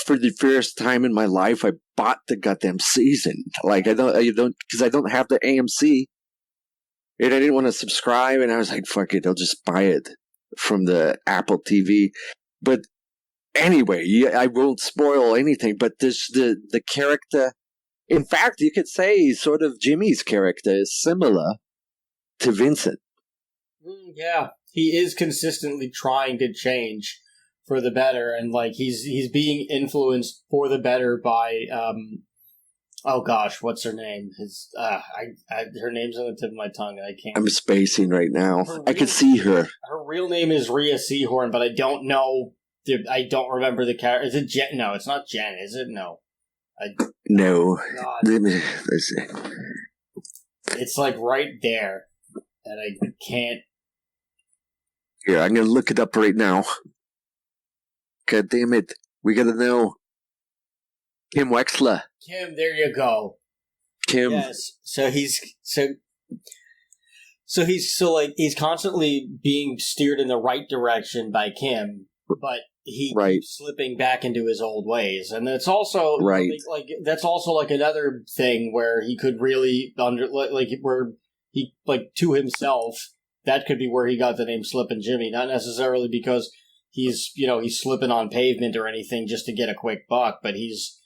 For the first time in my life, I bought the goddamn season. Like I don't because I don't have the AMC, and I didn't want to subscribe, and I was like, "Fuck it, I'll just buy it from the Apple TV." But anyway, I won't spoil anything. But there's the character. In fact, you could say sort of Jimmy's character is similar to Vincent. Yeah, he is consistently trying to change for the better, and like he's being influenced for the better by oh gosh, what's her name? Her name's on the tip of my tongue, and I can't. I'm spacing right now. I can see her. Her real name is Rhea Seehorn, but I don't know. I don't remember the character. Is it Jen? No, it's not Jen. Is it? No. No. It's like right there, and I can't. Here, I'm gonna look it up right now. God damn it! We gotta know. Kim Wexler. Kim, there you go. Kim. Yes. So he's he's constantly being steered in the right direction by Kim, but he keeps slipping back into his old ways, and that's also like that's also like another thing where he could really where he to himself. That could be where he got the name Slippin' Jimmy, not necessarily because he's slipping on pavement or anything just to get a quick buck, but he's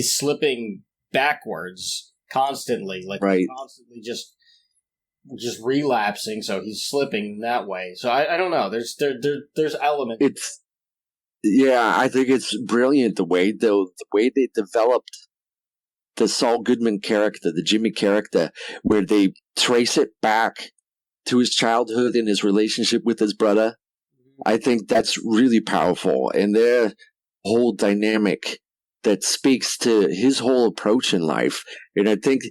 slipping backwards constantly, constantly just relapsing. So he's slipping that way. So I don't know. There's elements. I think it's brilliant the way they developed the Saul Goodman character, the Jimmy character, where they trace it back to his childhood and his relationship with his brother. I think that's really powerful, and their whole dynamic that speaks to his whole approach in life. And I think,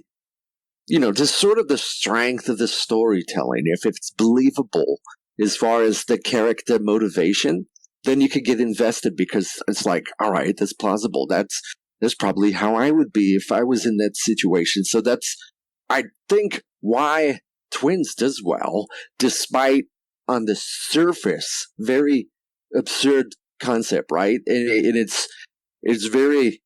just sort of the strength of the storytelling, if it's believable as far as the character motivation, then you could get invested because it's like, all right, that's plausible. That's probably how I would be if I was in that situation. So that's, I think, why Twins does well, despite on the surface, very absurd concept, right? And it's very,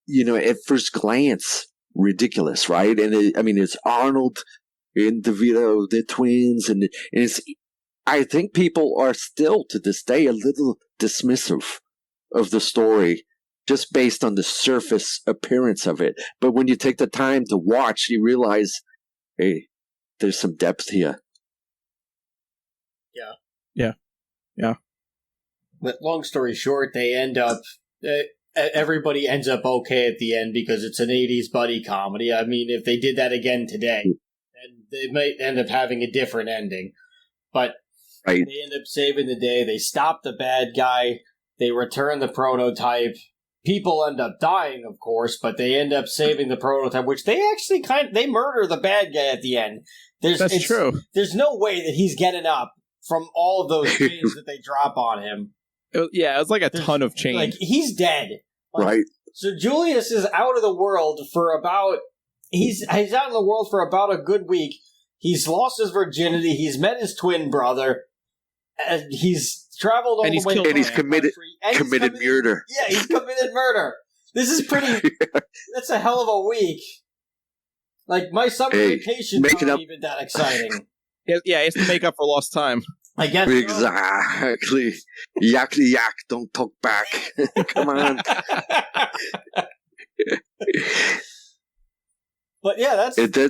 at first glance, ridiculous, right? And it's Arnold and DeVito, the twins, and it's, I think people are still to this day a little dismissive of the story just based on the surface appearance of it. But when you take the time to watch, you realize, hey, there's some depth here. Yeah. But long story short, they end up. Everybody ends up okay at the end because it's an 80s buddy comedy. I mean, if they did that again today, then they might end up having a different ending. But they end up saving the day. They stop the bad guy. They return the prototype. People end up dying, of course, but they end up saving the prototype, which they actually they murder the bad guy at the end. That's true. There's no way that he's getting up from all of those chains that they drop on him. It was like a ton of chains. Like, he's dead. Right. So Julius is out of the world for about he's out in the world for about a good week. He's lost his virginity. He's met his twin brother. And he's traveled all the way. And he's committed murder. Yeah, he's committed murder. This is pretty. That's a hell of a week. Like my summer vacation's not even that exciting. Yeah, it's to make up for lost time. I guess exactly. Yakety yak, don't talk back. Come on. But yeah, that's they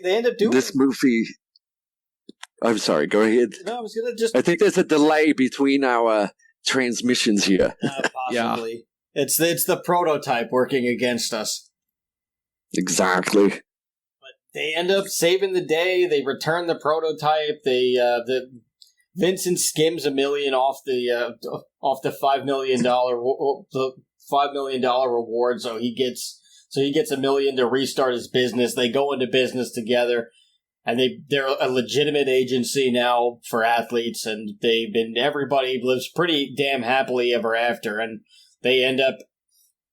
end up doing this movie. I'm sorry. Go ahead. No, I was gonna just. I think there's a delay between our transmissions here. Possibly, it's the prototype working against us. Exactly. But they end up saving the day. They return the prototype. The Vincent skims $1 million off the $5 million the $5 million reward. So he gets $1 million to restart his business. They go into business together, and they're a legitimate agency now for athletes, and everybody lives pretty damn happily ever after, and they end up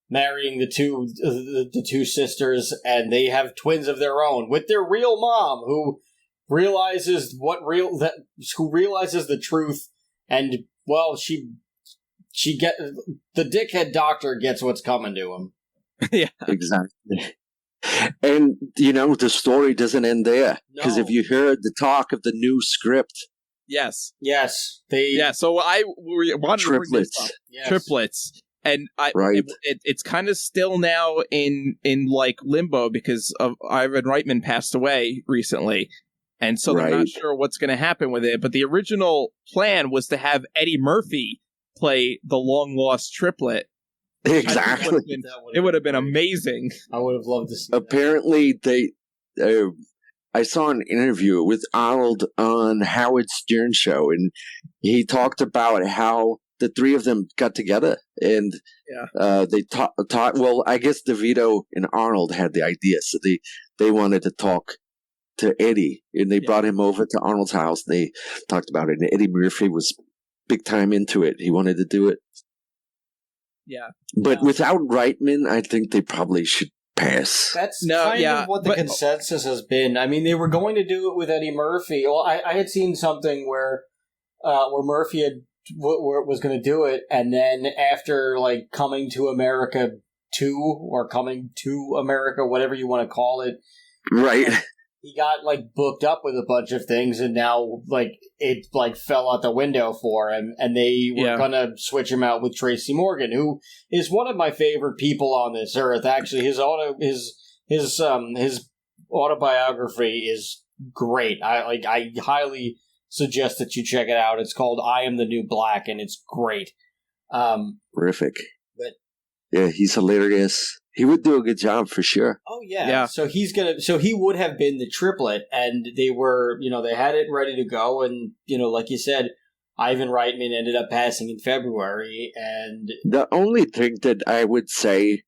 marrying the two sisters, and they have twins of their own with their real mom, who realizes the truth, and well, the dickhead doctor gets what's coming to him. Yeah, exactly. And the story doesn't end there, because if you heard the talk of the new script, yes, triplets. So I wanted to bring this up. Yes. Triplets. And it's kind of still now in like limbo because of Ivan Reitman passed away recently, and so they're not sure what's going to happen with it. But the original plan was to have Eddie Murphy play the long lost triplet. Exactly, it would have been amazing. I would have loved to see. Apparently, I saw an interview with Arnold on Howard Stern show, and he talked about how the three of them got together, and they taught. Well, I guess DeVito and Arnold had the idea, so they wanted to talk to Eddie, and they brought him over to Arnold's house. They talked about it, and Eddie Murphy was big time into it. He wanted to do it. Yeah, but without Reitman, I think they probably should pass. That's kind of what the consensus has been. I mean, they were going to do it with Eddie Murphy. Well, I had seen something where Murphy was going to do it, and then after like Coming to America 2 or Coming to America, whatever you want to call it, he got like booked up with a bunch of things, and now like it like fell out the window for him, and they were going to switch him out with Tracy Morgan, who is one of my favorite people on this earth. Actually, his autobiography is great. I highly suggest that you check it out. It's called I Am the New Black, and it's great. Terrific. But yeah, he's hilarious. He would do a good job for sure. Oh yeah. So he would have been the triplet, and they were, they had it ready to go, and like you said, Ivan Reitman ended up passing in February, and the only thing that I would say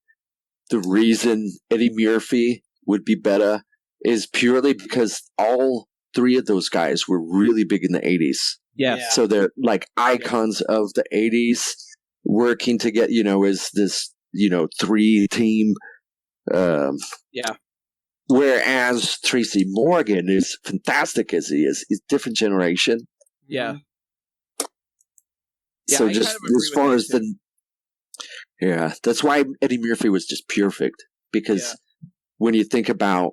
the reason Eddie Murphy would be better is purely because all three of those guys were really big in the 80s. Yeah. So they're like icons of the 80s working together, as this, 3-team. Whereas Tracy Morgan, is fantastic as he is different generation. Yeah. So just as far as that's why Eddie Murphy was just perfect, because when you think about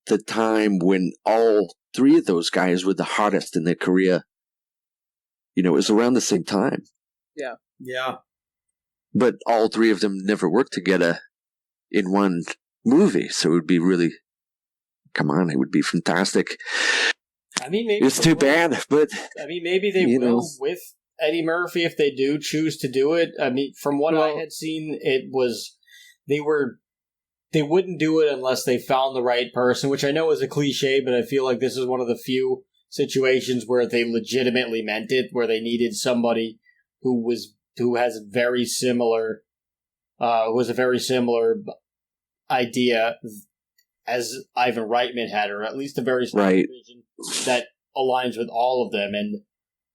the time when all three of those guys were the hottest in their career, it was around the same time. Yeah. Yeah. But all three of them never worked together in one movie, so it would be really, it would be fantastic. I mean, maybe it's too bad, but maybe they will with Eddie Murphy if they do choose to do it. I mean, from what I had seen, it was they wouldn't do it unless they found the right person, which I know is a cliche, but I feel like this is one of the few situations where they legitimately meant it, where they needed somebody who has a very similar idea as Ivan Reitman had, or at least a very similar vision that aligns with all of them. And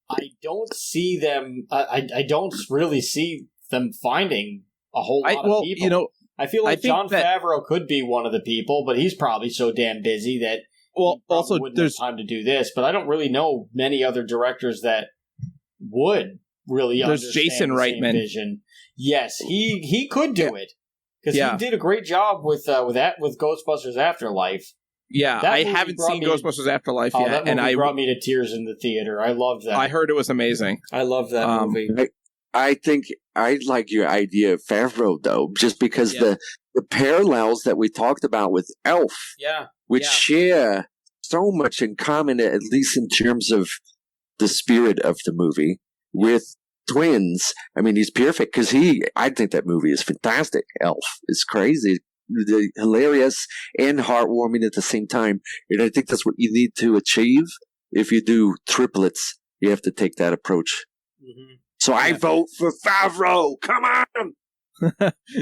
I don't see them. I don't really see them finding a whole lot of people. I feel like Jon Favreau could be one of the people, but he's probably so damn busy that he also wouldn't have time to do this. But I don't really know many other directors that would really understand Jason the Reitman. same vision. Yes, he could do it because he did a great job with Ghostbusters Afterlife. Yeah, I haven't seen Ghostbusters Afterlife yet, that movie brought me to tears in the theater. I love that. I heard it was amazing. I love that movie. I think I like your idea of Favreau though, just because the parallels that we talked about with Elf, which share so much in common, at least in terms of the spirit of the movie, with Twins. I mean, he's perfect because I think that movie is fantastic. Elf is crazy, hilarious, and heartwarming at the same time. And I think that's what you need to achieve if you do triplets. You have to take that approach. Mm-hmm. So I vote for Favreau. Come on.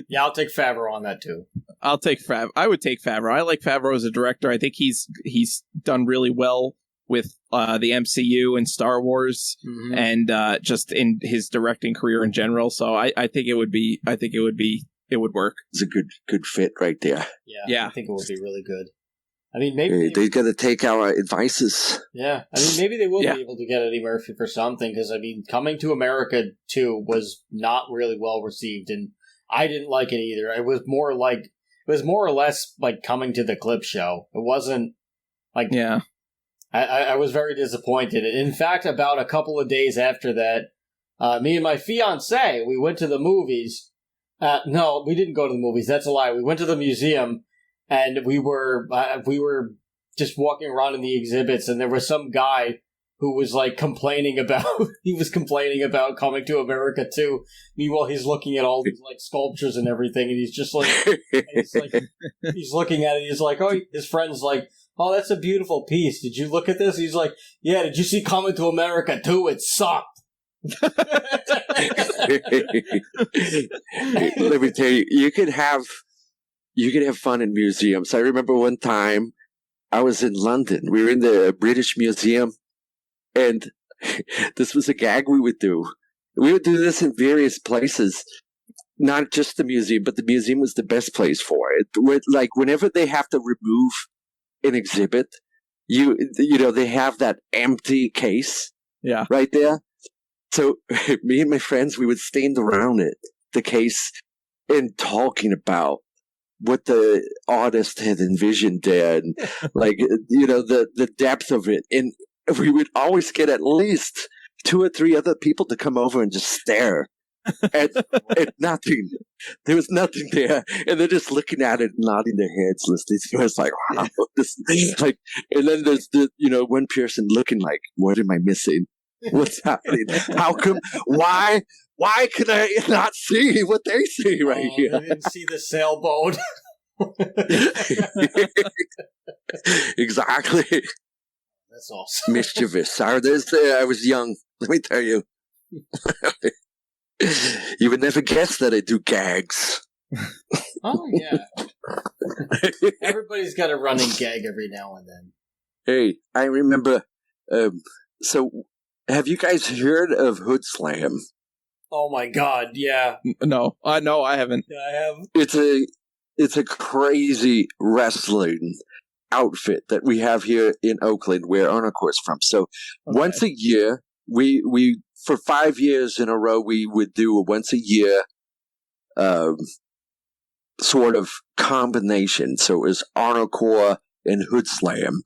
Yeah, I'll take Favreau on that too. I'll take Favreau. I would take Favreau. I like Favreau as a director. I think he's done really well with the MCU and Star Wars, and just in his directing career in general. So I think it would work. It's a good fit right there. Yeah. I think it would be really good. I mean, maybe they got to take our advices. Yeah, I mean, maybe they will be able to get Eddie Murphy for something, because I mean, Coming to America 2 was not really well received, and I didn't like it either. It was more or less like Coming to the Clip Show. It wasn't like I was very disappointed. In fact, about a couple of days after that, me and my fiance, we went to the movies. No, we didn't go to the movies. That's a lie. We went to the museum. And we were just walking around in the exhibits, and there was some guy who was like complaining about Coming to America 2. Meanwhile, he's looking at all these like sculptures and everything, and he's just like, he's looking at it. He's like, oh, his friend's like, oh, that's a beautiful piece. Did you look at this? He's like, yeah. Did you see Coming to America 2? It sucked. Let me tell you, you could have fun in museums. I remember one time I was in London. We were in the British Museum, and this was a gag we would do. We would do this in various places, not just the museum, but the museum was the best place for it. Like whenever they have to remove an exhibit, you know, they have that empty case right there. So me and my friends, we would stand around the case, and talking about what the artist had envisioned there, and like, you know, the depth of it. And we would always get at least 2 or 3 other people to come over and just stare at nothing. There was nothing there, and they're just looking at it and nodding their heads, listening to it. It's like, wow, this is like. And then there's one person looking like, what am I missing? What's happening? How come? Why can I not see what they see right here? I didn't see the sailboat. Exactly. That's awesome. Mischievous. I was young. Let me tell you. You would never guess that I do gags. Oh, yeah. Everybody's got a running gag every now and then. Hey, I remember. So, have you guys heard of Hood Slam? Oh my God! Yeah. No, I haven't. Yeah, I have. It's a crazy wrestling outfit that we have here in Oakland, where Arnocorps is from. So once a year, we for 5 years in a row, we would do a once a year sort of combination. So it was Arnocorps and Hood Slam,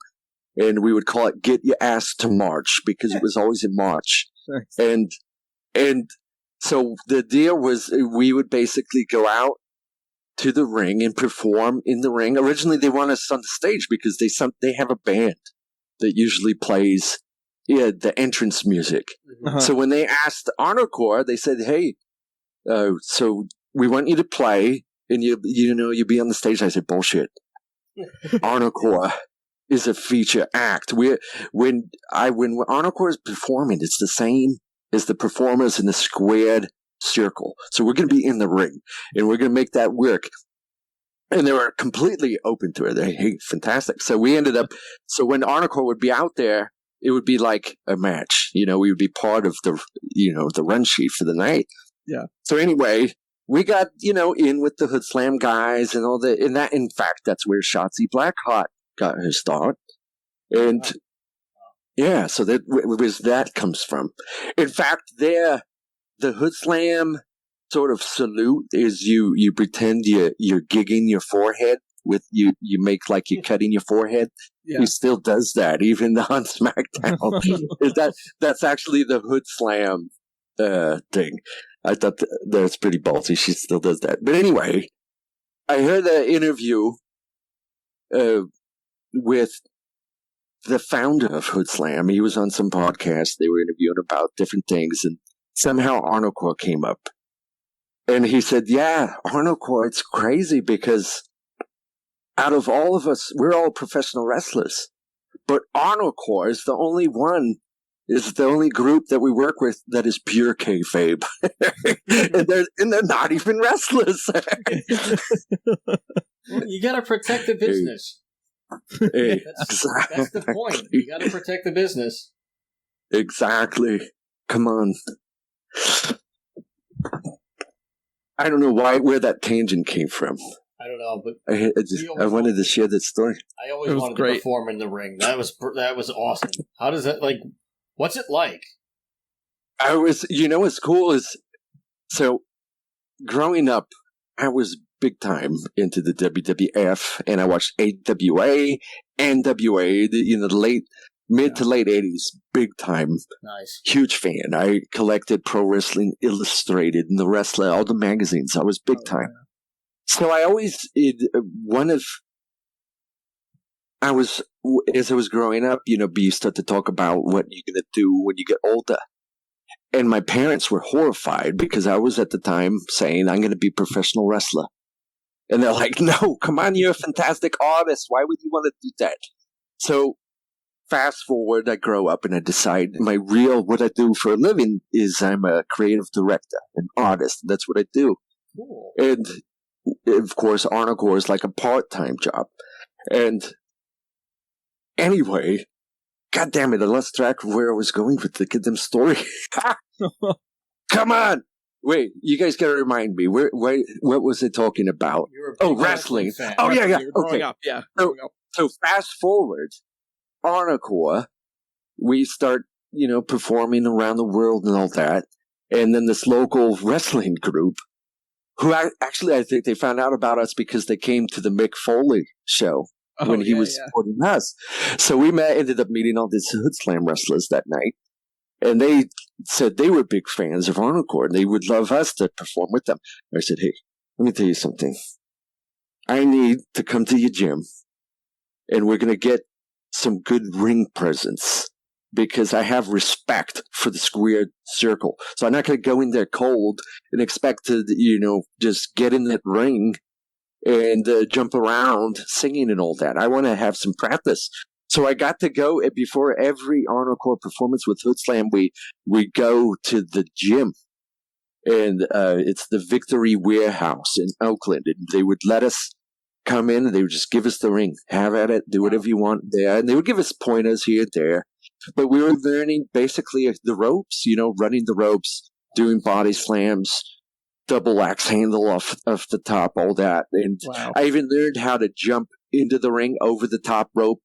and we would call it "Get Your Ass to March" because it was always in March, and. So the deal was we would basically go out to the ring and perform in the ring. Originally, they want us on the stage because they have a band that usually plays the entrance music. Uh-huh. So when they asked Arnocorps, they said, "Hey, so we want you to play, and you be on the stage." I said, "Bullshit. Arnocorps is a feature act. When Arnocorps is performing, it's the same as the performers in the squared circle. So we're going to be in the ring, and we're going to make that work." And they were completely open to it. They, hey, fantastic. So we ended up, so when Arnocorps would be out there, it would be like a match. We would be part of the run sheet for the night. Yeah. So anyway, we got, in with the Hood Slam guys and all that. And that, in fact, that's where Shotzi Blackheart got her start. And yeah, so that comes from. In fact, the Hood Slam sort of salute is you pretend you're gigging your forehead with you make like you're cutting your forehead. Yeah. He still does that even on SmackDown. That's actually the Hood Slam thing. I thought that's pretty ballsy. She still does that. But anyway, I heard an interview with the founder of Hood Slam. He was on some podcast. They were interviewing about different things, and somehow Arnocorps came up. And he said, yeah, Arnocorps, it's crazy because out of all of us, we're all professional wrestlers. But Arnocorps is the only group that we work with that is pure kayfabe. and they're not even wrestlers. Well, you got to protect the business. Hey, that's the point. You got to protect the business. Exactly. Come on. I don't know where that tangent came from. I don't know, but I wanted to share that story. I always wanted to perform in the ring. That was awesome. How does that what's it like? What's cool is, so growing up, I was big time into the WWF, and I watched AWA, NWA, the mid to late 80s, big time. Nice. Huge fan. I collected Pro Wrestling Illustrated and the Wrestler, all the magazines. I was big time. Yeah. So I always, as I was growing up, you start to talk about what you're going to do when you get older. And my parents were horrified because I was at the time saying, I'm going to be a professional wrestler. And they're like, no, come on, you're a fantastic artist. Why would you want to do that? So fast forward, I grow up and I decide what I do for a living is I'm a creative director, an artist. That's what I do. Cool. And of course, Arnocorps is like a part-time job. And anyway, God damn it, I lost track of where I was going with the goddamn story. Come on! Wait, you guys gotta remind me. What was it talking about? Wrestling. Fan. Oh, yeah. Growing up, yeah. So fast forward, Arnocorps, we start, performing around the world and all that. And then this local wrestling group, who I think they found out about us because they came to the Mick Foley show when he was supporting us. So we ended up meeting all these Hood Slam wrestlers that night. And they said they were big fans of Arnocorps and they would love us to perform with them. I said, hey, let me tell you something. I need to come to your gym and we're going to get some good ring presence because I have respect for the squared circle. So I'm not going to go in there cold and expect to, just get in that ring and jump around singing and all that. I want to have some practice. So I got to go before every Arnocorps performance with Hood Slam. We go to the gym, and it's the Victory Warehouse in Oakland. And they would let us come in, and they would just give us the ring, have at it, do whatever you want there, and they would give us pointers here and there. But we were learning basically the ropes, running the ropes, doing body slams, double axe handle off the top, all that. And I even learned how to jump into the ring over the top rope.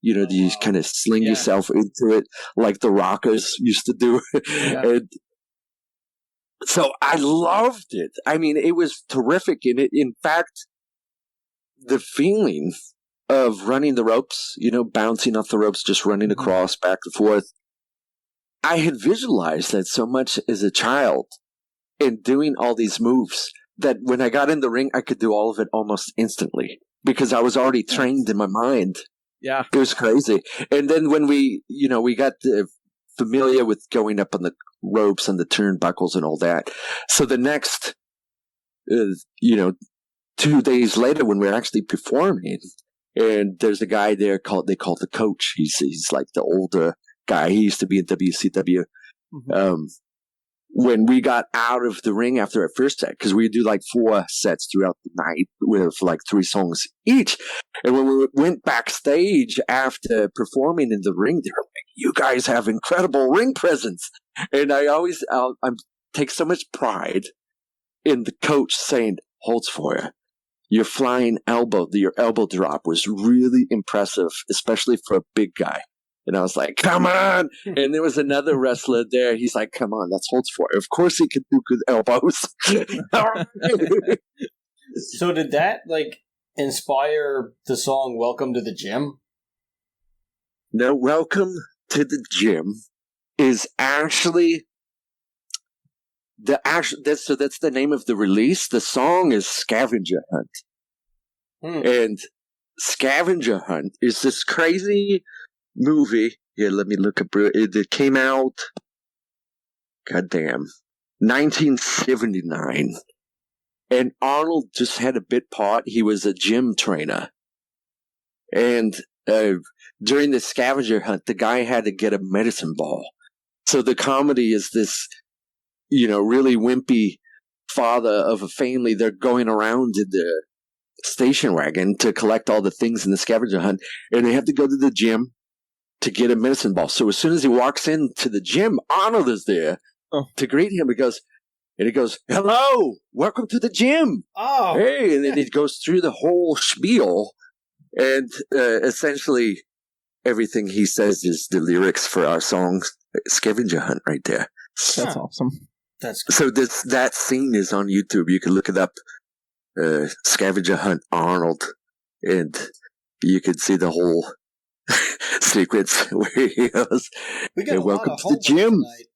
You kind of sling yourself into it like the Rockers used to do. And so I loved it. I mean, it was terrific. In fact, the feeling of running the ropes, bouncing off the ropes, just running across back and forth. I had visualized that so much as a child and doing all these moves that when I got in the ring, I could do all of it almost instantly because I was already trained in my mind. Yeah. It was crazy. And then when we got familiar with going up on the ropes and the turnbuckles and all that. So the next, 2 days later when we're actually performing, and there's a guy there they call the coach. He's like the older guy. He used to be in WCW. Mm-hmm. When we got out of the ring after our first set, because we do like 4 sets throughout the night with like 3 songs each. And when we went backstage after performing in the ring, they were like, you guys have incredible ring presence. And I take so much pride in the coach saying, Holzfeuer, your elbow drop was really impressive, especially for a big guy. And I was like, come on. And there was another wrestler there. He's like, come on, that's Holzfeuer. Of course he can do good elbows. So did that, inspire the song Welcome to the Gym? No, Welcome to the Gym is actually that's the name of the release. The song is Scavenger Hunt. And Scavenger Hunt is this crazy movie. Here, let me look up it. It came out, goddamn, 1979. And Arnold just had a bit part. He was a gym trainer. And during the scavenger hunt, the guy had to get a medicine ball. So the comedy is this, really wimpy father of a family. They're going around in the station wagon to collect all the things in the scavenger hunt. And they have to go to the gym to get a medicine ball. So as soon as he walks into the gym, Arnold is there to greet him. He goes, hello, welcome to the gym. Oh, hey. And then he goes through the whole spiel. And essentially everything he says is the lyrics for our song Scavenger Hunt right there. That's awesome. That's cool. So that scene is on YouTube. You can look it up, Scavenger Hunt Arnold, and you can see the whole sequence where he goes, welcome to the gym. Tonight.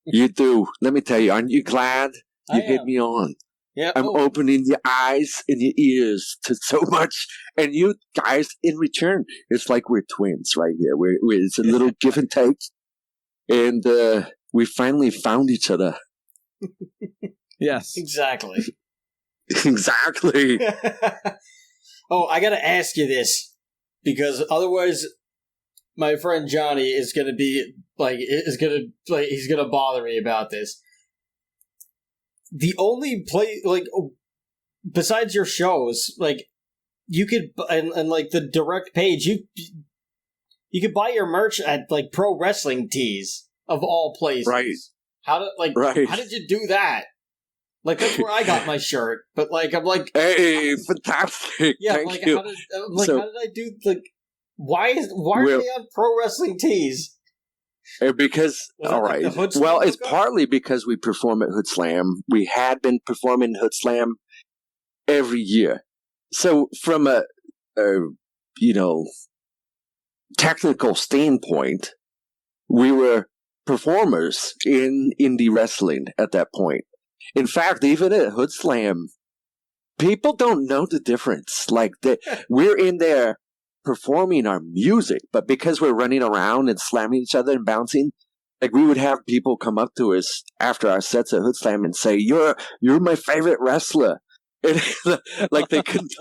You do. Let me tell you, aren't you glad you had me on? Yeah, I'm opening your eyes and your ears to so much. And you guys, in return, it's like we're twins right here. It's a little give and take. And we finally found each other. Yes. Exactly. Exactly. Oh, I got to ask you this. Because otherwise, my friend Johnny is going to be, he's going to bother me about this. The only besides your shows, you could, and the direct page, you could buy your merch at, Pro Wrestling Tees, of all places. Right. How did you do that? That's where I got my shirt, but, I'm like... Hey, fantastic! Yeah, Thank you. how did I do, why are they on Pro Wrestling Tees? Because, all right. Well, it's partly because we perform at Hood Slam. We had been performing Hood Slam every year. So from a technical standpoint, we were performers in indie wrestling at that point. In fact, even at Hood Slam, people don't know the difference. We're in there performing our music, but because we're running around and slamming each other and bouncing, we would have people come up to us after our sets at Hood Slam and say, "You're my favorite wrestler." And they couldn't.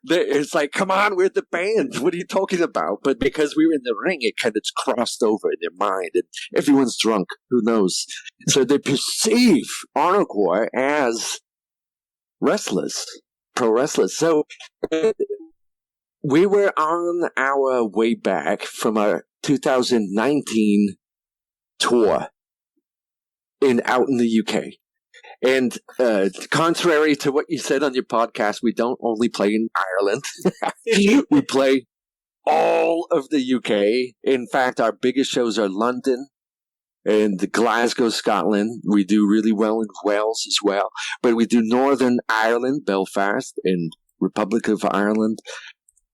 It's like, come on, we're the band. What are you talking about? But because we were in the ring, it kind of crossed over in their mind, and everyone's drunk. Who knows? So they perceive Arnocorps as wrestlers, pro wrestlers. So we were on our way back from our 2019 tour out in the UK. And contrary to what you said on your podcast, we don't only play in Ireland. We play all of the UK. In fact, our biggest shows are London and Glasgow, Scotland. We do really well in Wales as well. But we do Northern Ireland, Belfast, and Republic of Ireland.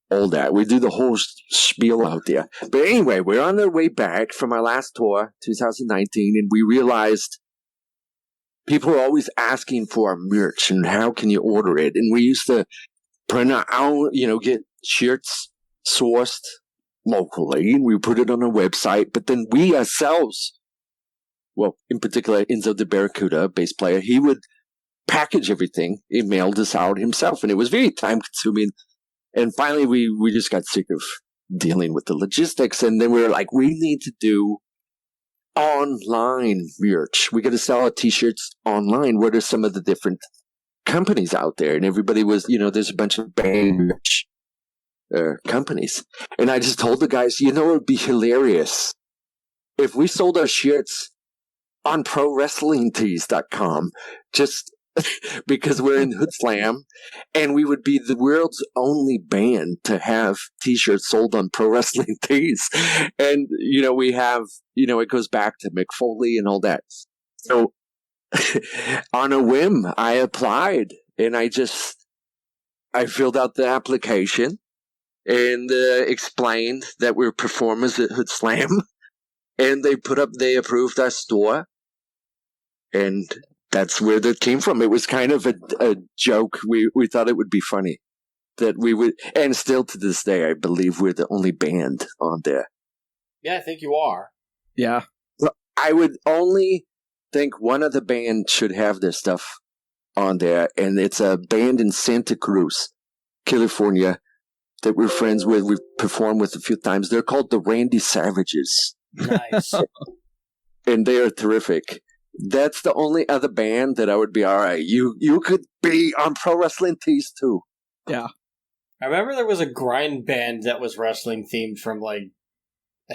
All that. We do the whole spiel out there. But anyway, we're on our way back from our last tour, 2019, and we realized people are always asking for our merch and how can you order it? And we used to print out, get shirts sourced locally, and we put it on a website. But then we ourselves, well, in particular, Enzo de Barracuda, bass player, he would package everything. He mailed us out himself, and it was very time consuming. And finally, we just got sick of dealing with the logistics. And then we were like, we need to do online merch. We got to sell our t-shirts online. What are some of the different companies out there? And everybody was, there's a bunch of band merch companies. And I just told the guys, it would be hilarious if we sold our shirts on ProWrestlingTees.com, just because we're in Hood Slam, and we would be the world's only band to have T-shirts sold on Pro Wrestling Tees. And, we have, it goes back to Mick Foley and all that. So on a whim, I applied, and I filled out the application and explained that we're performers at Hood Slam, and they approved our store, and that's where that came from. It was kind of a joke. We thought it would be funny that we would, and still to this day, I believe we're the only band on there. Yeah, I think you are. Yeah. Well, I would only think one of the bands should have their stuff on there, and it's a band in Santa Cruz, California, that we're friends with. We've performed with a few times. They're called the Randy Savages. Nice. And they are terrific. That's the only other band that I would be all right. You could be on Pro Wrestling Tees too. Yeah. I remember there was a grind band that was wrestling themed from I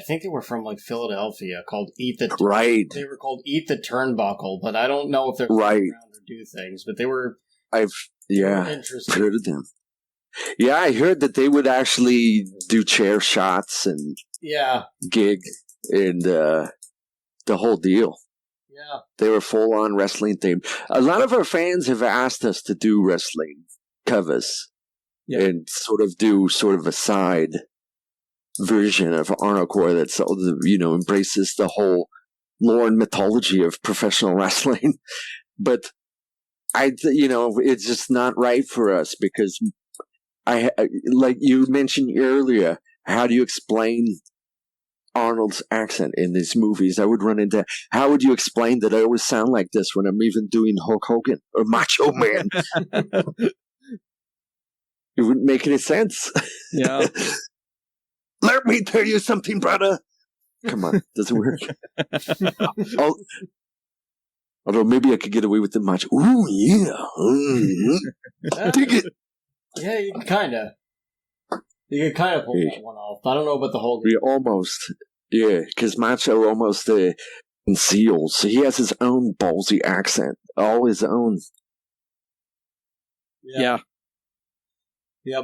think they were from Philadelphia, called Eat the Right. They were called Eat the Turnbuckle, but I don't know if they're right around or do things. But they were. I've interesting. Heard of them. Yeah, I heard that they would actually do chair shots and gig and the whole deal. Yeah. They were full-on wrestling themed. A lot of our fans have asked us to do wrestling covers and do a side version of Arnocorps that's, embraces the whole lore and mythology of professional wrestling. But it's just not right for us because like you mentioned earlier, how do you explain Arnold's accent in these movies? I would run into, how would you explain that I always sound like this when I'm even doing Hulk Hogan or Macho Man? It wouldn't make any sense. Yeah. Let me tell you something, brother. Come on, does it work? Although maybe I could get away with the macho. Ooh, yeah. Dig it. Yeah, you kind of. You could kind of pull that one off. I don't know about the whole. Yeah, almost. Yeah, because Macho almost conceals. He has his own ballsy accent, all his own. Yeah. Yeah,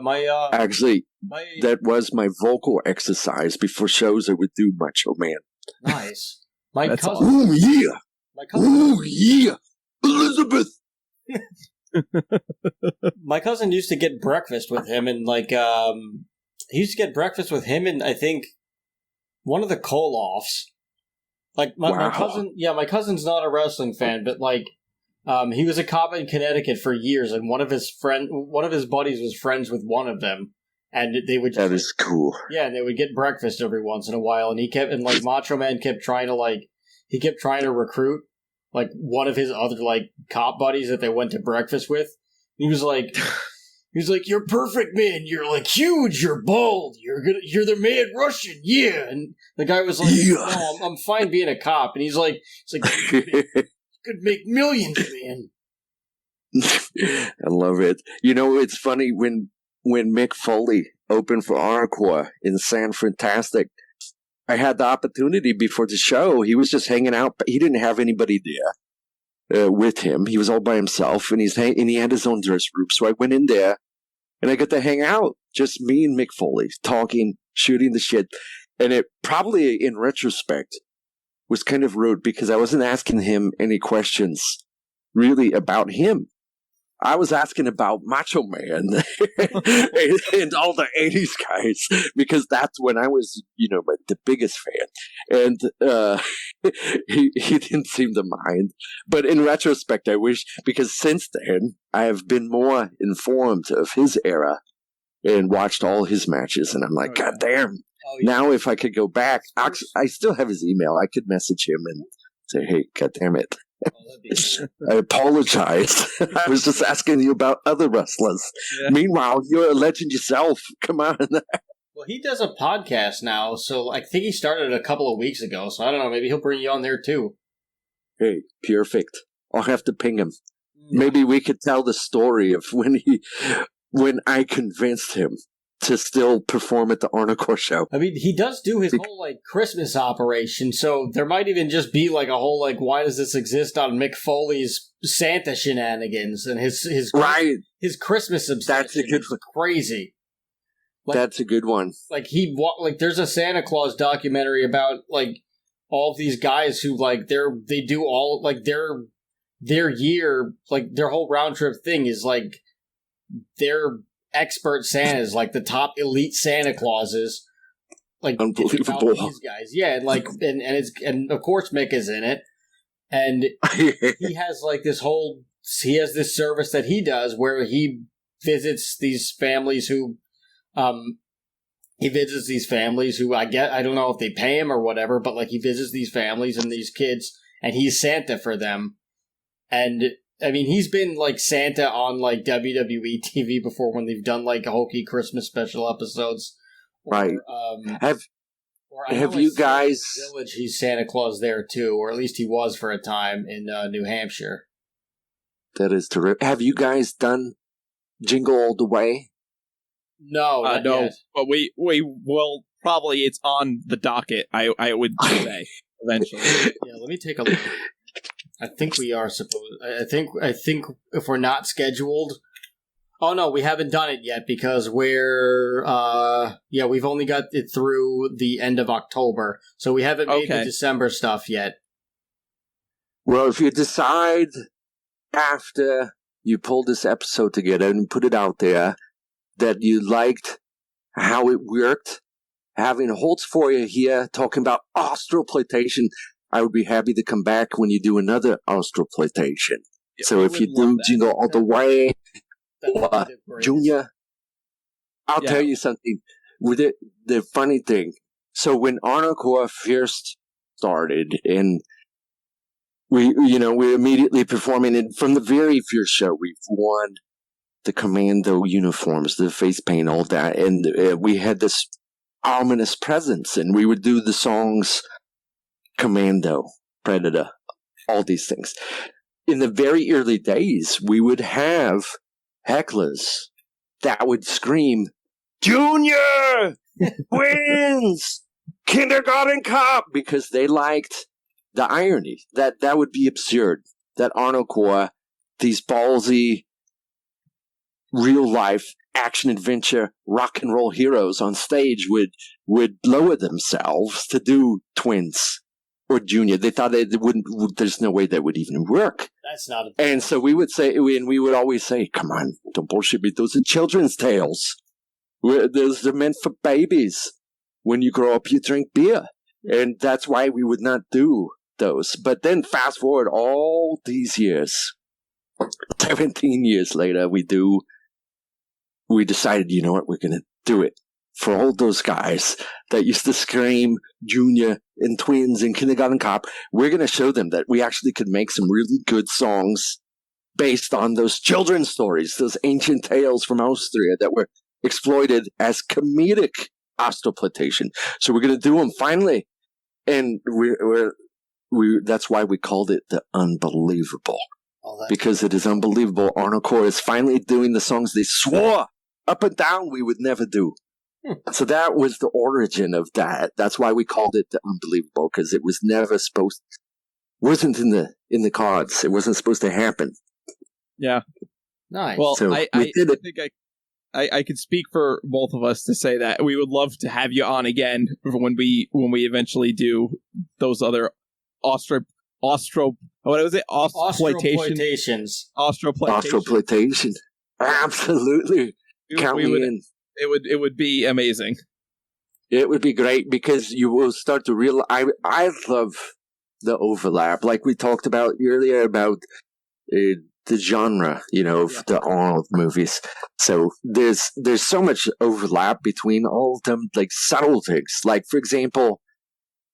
that was my vocal exercise before shows. I would do Macho Man. Nice. My cousin. Awesome. Oh yeah. My cousin. Oh yeah, Elizabeth. My cousin used to get breakfast with him, and he used to get breakfast with him, and I think one of the Koloffs. My cousin. Yeah, my cousin's not a wrestling fan, but he was a cop in Connecticut for years, and one of his buddies was friends with one of them, and they would. That is cool. Yeah, and they would get breakfast every once in a while, and Macho Man kept trying to recruit one of his other cop buddies that they went to breakfast with. He was like, "You're perfect, man. You're huge. You're bald. You're the Mad Russian. Yeah." And the guy was like, yeah. "No, I'm fine being a cop." And he's like, could make millions, man. I love it. It's funny when Mick Foley opened for Arnocorps in San Fantastic. I had the opportunity before the show. He was just hanging out. He didn't have anybody there with him. He was all by himself, and he had his own dress room. So I went in there, and I got to hang out, just me and Mick Foley, talking, shooting the shit. And it probably, in retrospect, was kind of rude because I wasn't asking him any questions really about him. I was asking about Macho Man and all the 80s guys because that's when I was, the biggest fan. And he didn't seem to mind. But in retrospect, I wish, because since then, I have been more informed of his era and watched all his matches. And I'm like, God damn. Oh, yeah. Now, if I could go back, I still have his email. I could message him and say, hey, God damn it. I apologize. I was just asking you about other wrestlers. Yeah. Meanwhile, you're a legend yourself. Come on. Well, he does a podcast now, so I think he started a couple of weeks ago. So I don't know. Maybe he'll bring you on there too. Hey, perfect. I'll have to ping him. Yeah. Maybe we could tell the story of when I convinced him to still perform at the Arnocorps show. I mean, he does do his whole, like, Christmas operation, so there might even just be, like, a whole, like, why does this exist on Mick Foley's Santa shenanigans and his Christmas obsession. That's a good one. Crazy. Like, that's a good one. Like, there's a Santa Claus documentary about, like, all of these guys who, like, they do all, like, their year, like, their whole round trip thing is, like, their expert Santas, like, the top elite Santa Clauses. Like, unbelievable. These guys. Yeah, and, like, and of course Mick is in it. And he has, like, he has this service that he does where he visits these families who, I don't know if they pay him or whatever, but, like, he visits these families and these kids, and he's Santa for them. And, I mean, he's been, like, Santa on, like, WWE TV before when they've done, like, hokey Christmas special episodes. Right. Have you guys... Village, he's Santa Claus there, too, or at least he was for a time in New Hampshire. That is terrific. Have you guys done Jingle All the Way? No, no, yet. But we will probably, it's on the docket, I would say, eventually. Yeah, let me take a look. I think we are supposed... I think if we're not scheduled... Oh, no, we haven't done it yet because we've only got it through the end of October. So we haven't made the December stuff yet. Well, if you decide after you pull this episode together and put it out there that you liked how it worked, having Holzfeuer here talking about Austroploitation, I would be happy to come back when you do another Austroploitation. Yeah, so if you do Jingle All the Way... Junior, I'll tell you something. With it, the funny thing. So when Arnocorps first started, and we're immediately performing it from the very first show. We've worn the commando uniforms, the face paint, all that, and we had this ominous presence, and we would do the songs Commando, Predator, all these things. In the very early days, we would have hecklers that would scream, Junior wins Kindergarten Cop, because they liked the irony. That would be absurd. That Arnocorps, these ballsy, real-life, action-adventure, rock and roll heroes on stage would lower themselves to do Twins or Junior. They thought there's no way that would even work. That's not a... And so we would say, and we would always say, come on, don't bullshit me. Those are children's tales. Those are meant for babies. When you grow up, you drink beer. And that's why we would not do those. But then fast forward all these years, 17 years later, we decided, you know what, we're going to do it. For all those guys that used to scream Junior and Twins and Kindergarten Cop, we're going to show them that we actually could make some really good songs based on those children's stories, those ancient tales from Austria that were exploited as comedic Austroploitation. So we're going to do them finally. And that's why we called it The Unbelievable. Because it is unbelievable. Arnocorps is finally doing the songs they swore up and down we would never do. So that was the origin of that. That's why we called it The Unbelievable, because it was never wasn't in the cards. It wasn't supposed to happen. Yeah. Nice. Well, so I think I could speak for both of us to say that we would love to have you on again when we eventually do those other Austroploitation. Austroploitation. Absolutely. Count me in. It would be amazing. It would be great because you will start to realize. I love the overlap, like we talked about earlier about the genre, of the Arnold movies. So there's so much overlap between all of them, like subtle things. Like, for example,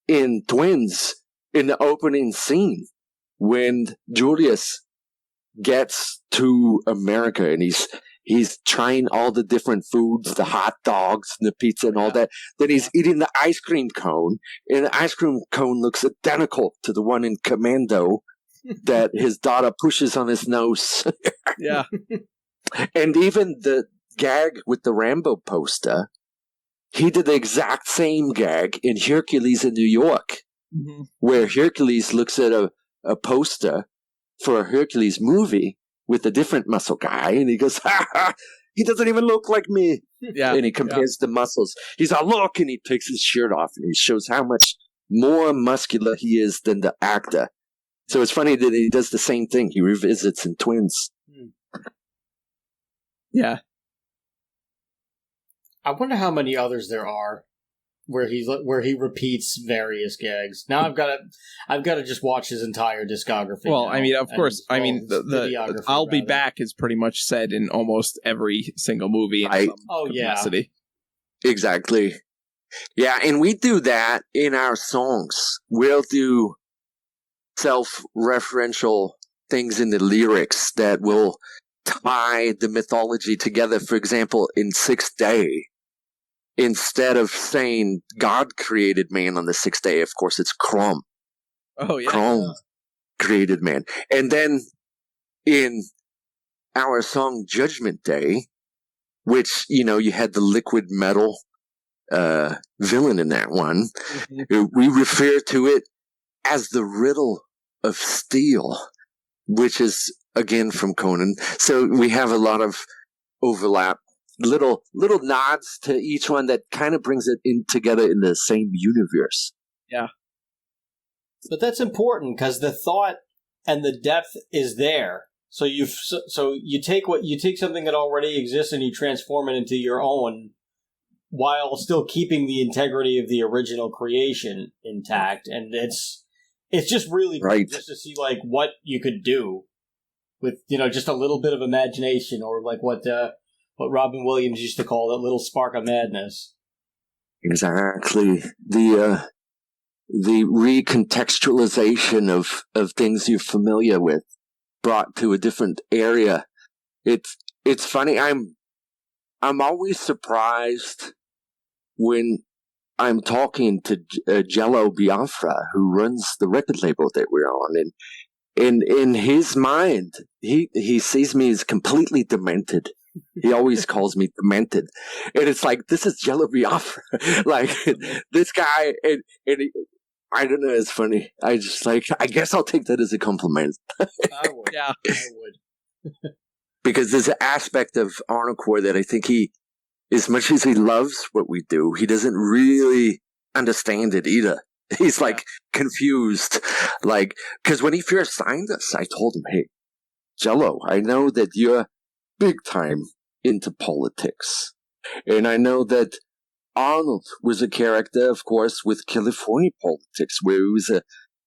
in Twins, in the opening scene, when Julius gets to America and he's trying all the different foods, the hot dogs and the pizza and all that. Then he's eating the ice cream cone, and the ice cream cone looks identical to the one in Commando that his daughter pushes on his nose. Yeah. And even the gag with the Rambo poster, he did the exact same gag in Hercules in New York, where Hercules looks at a poster for a Hercules movie with a different muscle guy, and he goes, ha ha, he doesn't even look like me. Yeah. And he compares the muscles. He's all, look, and he takes his shirt off, and he shows how much more muscular he is than the actor. So it's funny that he does the same thing. He revisits in Twins. Yeah. I wonder how many others there are where he repeats various gags. Now I've got to just watch his entire discography. Well, now, I mean, of course, I mean the "I'll be back" is pretty much said in almost every single movie in some capacity. Yeah. Exactly. Yeah, and we do that in our songs. We'll do self-referential things in the lyrics that will tie the mythology together. For example, in Sixth Day, instead of saying God created man on the sixth day, of course, it's Crom. Oh, yeah. Crom created man. And then in our song Judgment Day, which, you had the liquid metal villain in that one, we refer to it as the riddle of steel, which is, again, from Conan. So we have a lot of overlap. Little nods to each one that kind of brings it in together in the same universe. Yeah. But that's important because the thought and the depth is there. So you take something that already exists and you transform it into your own, while still keeping the integrity of the original creation intact. And it's just really cool just to see like what you could do with just a little bit of imagination, or like what Robin Williams used to call that little spark of madness. Exactly. The recontextualization of things you're familiar with brought to a different area. It's funny. I'm always surprised when I'm talking to Jello Biafra, who runs the record label that we're on, and in his mind, he sees me as completely demented. He always calls me demented. And it's like, this is Jello Biafra. Like, this guy, and I don't know, it's funny. I guess I'll take that as a compliment. I would. Yeah, I would. Because there's an aspect of Arnocorps that I think he, as much as he loves what we do, he doesn't really understand it either. He's confused. Because when he first signed us, I told him, hey, Jello, I know that you're big time into politics. And I know that Arnold was a character, of course, with California politics, where he was a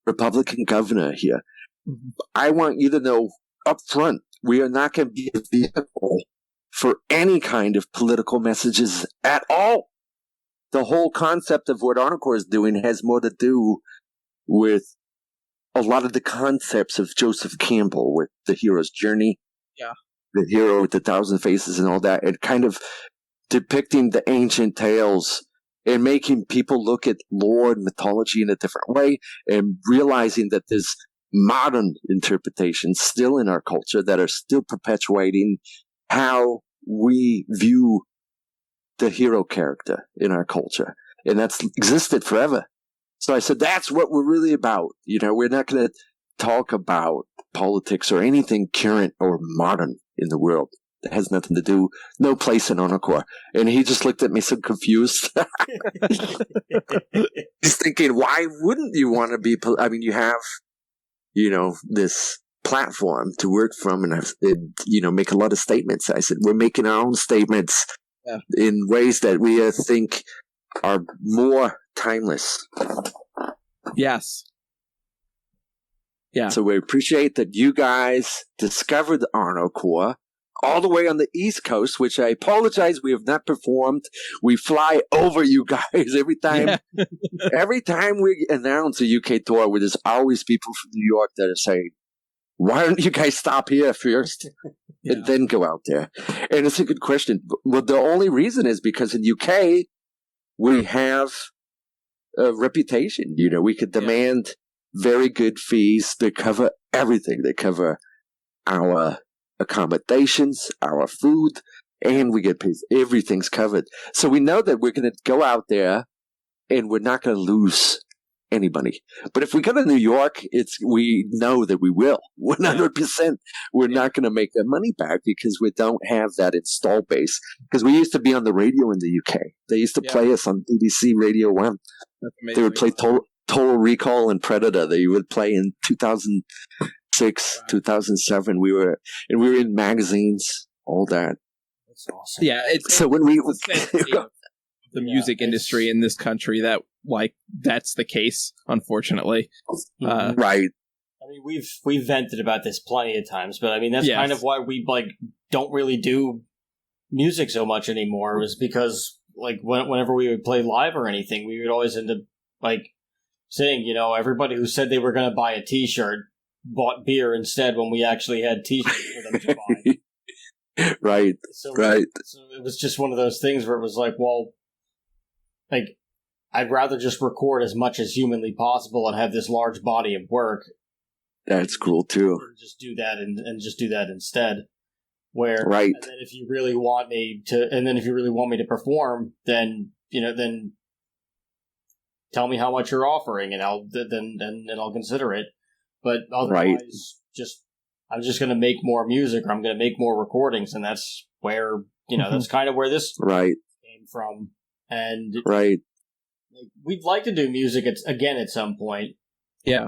Republican governor here. Mm-hmm. I want you to know up front, we are not going to be a vehicle for any kind of political messages at all. The whole concept of what Arnocorps is doing has more to do with a lot of the concepts of Joseph Campbell, with the hero's journey. Yeah. The hero with the thousand faces and all that, and kind of depicting the ancient tales and making people look at lore and mythology in a different way, and realizing that there's modern interpretations still in our culture that are still perpetuating how we view the hero character in our culture. And that's existed forever. So I said, that's what we're really about. We're not going to talk about politics or anything current or modern in the world. It has nothing to do, no place in Arnocorps. And he just looked at me so confused. He's thinking, why wouldn't you want to be, you have, this platform to work from and make a lot of statements. I said, we're making our own statements in ways that we think are more timeless. Yes. Yeah. So we appreciate that you guys discovered Arnocorps all the way on the East Coast, which I apologize, we have not performed. We fly over you guys every time. Yeah. Every time we announce a UK tour, where there's always people from New York that are saying, why don't you guys stop here first and then go out there? And it's a good question. Well, the only reason is because in UK, we have a reputation. We could demand very good fees. They cover everything. They cover our accommodations, our food, and we get paid. Everything's covered. So we know that we're going to go out there and we're not going to lose anybody. But if we go to New York, we know that we will 100%. We're not going to make that money back because we don't have that install base. Because we used to be on the radio in the UK. They used to play us on BBC Radio 1. They would play Total Recall and Predator. They would play in 2006, 2007. We were in magazines, all that. That's awesome. Yeah. So when we the music industry in this country that's the case, unfortunately. Right. I mean, we've vented about this plenty of times, but I mean that's kind of why we don't really do music so much anymore. Was because whenever we would play live or anything, we would always end up saying, everybody who said they were going to buy a T-shirt bought beer instead when we actually had T-shirts for them to buy. Right. So it was just one of those things where it was I'd rather just record as much as humanly possible and have this large body of work. That's cool too. Just do that and just do that instead. And then if you really want me to perform, then tell me how much you're offering, and I'll consider it. But otherwise, I'm just going to make more music, or I'm going to make more recordings, and that's where that's kind of where this came from. And we'd like to do music again at some point. Yeah.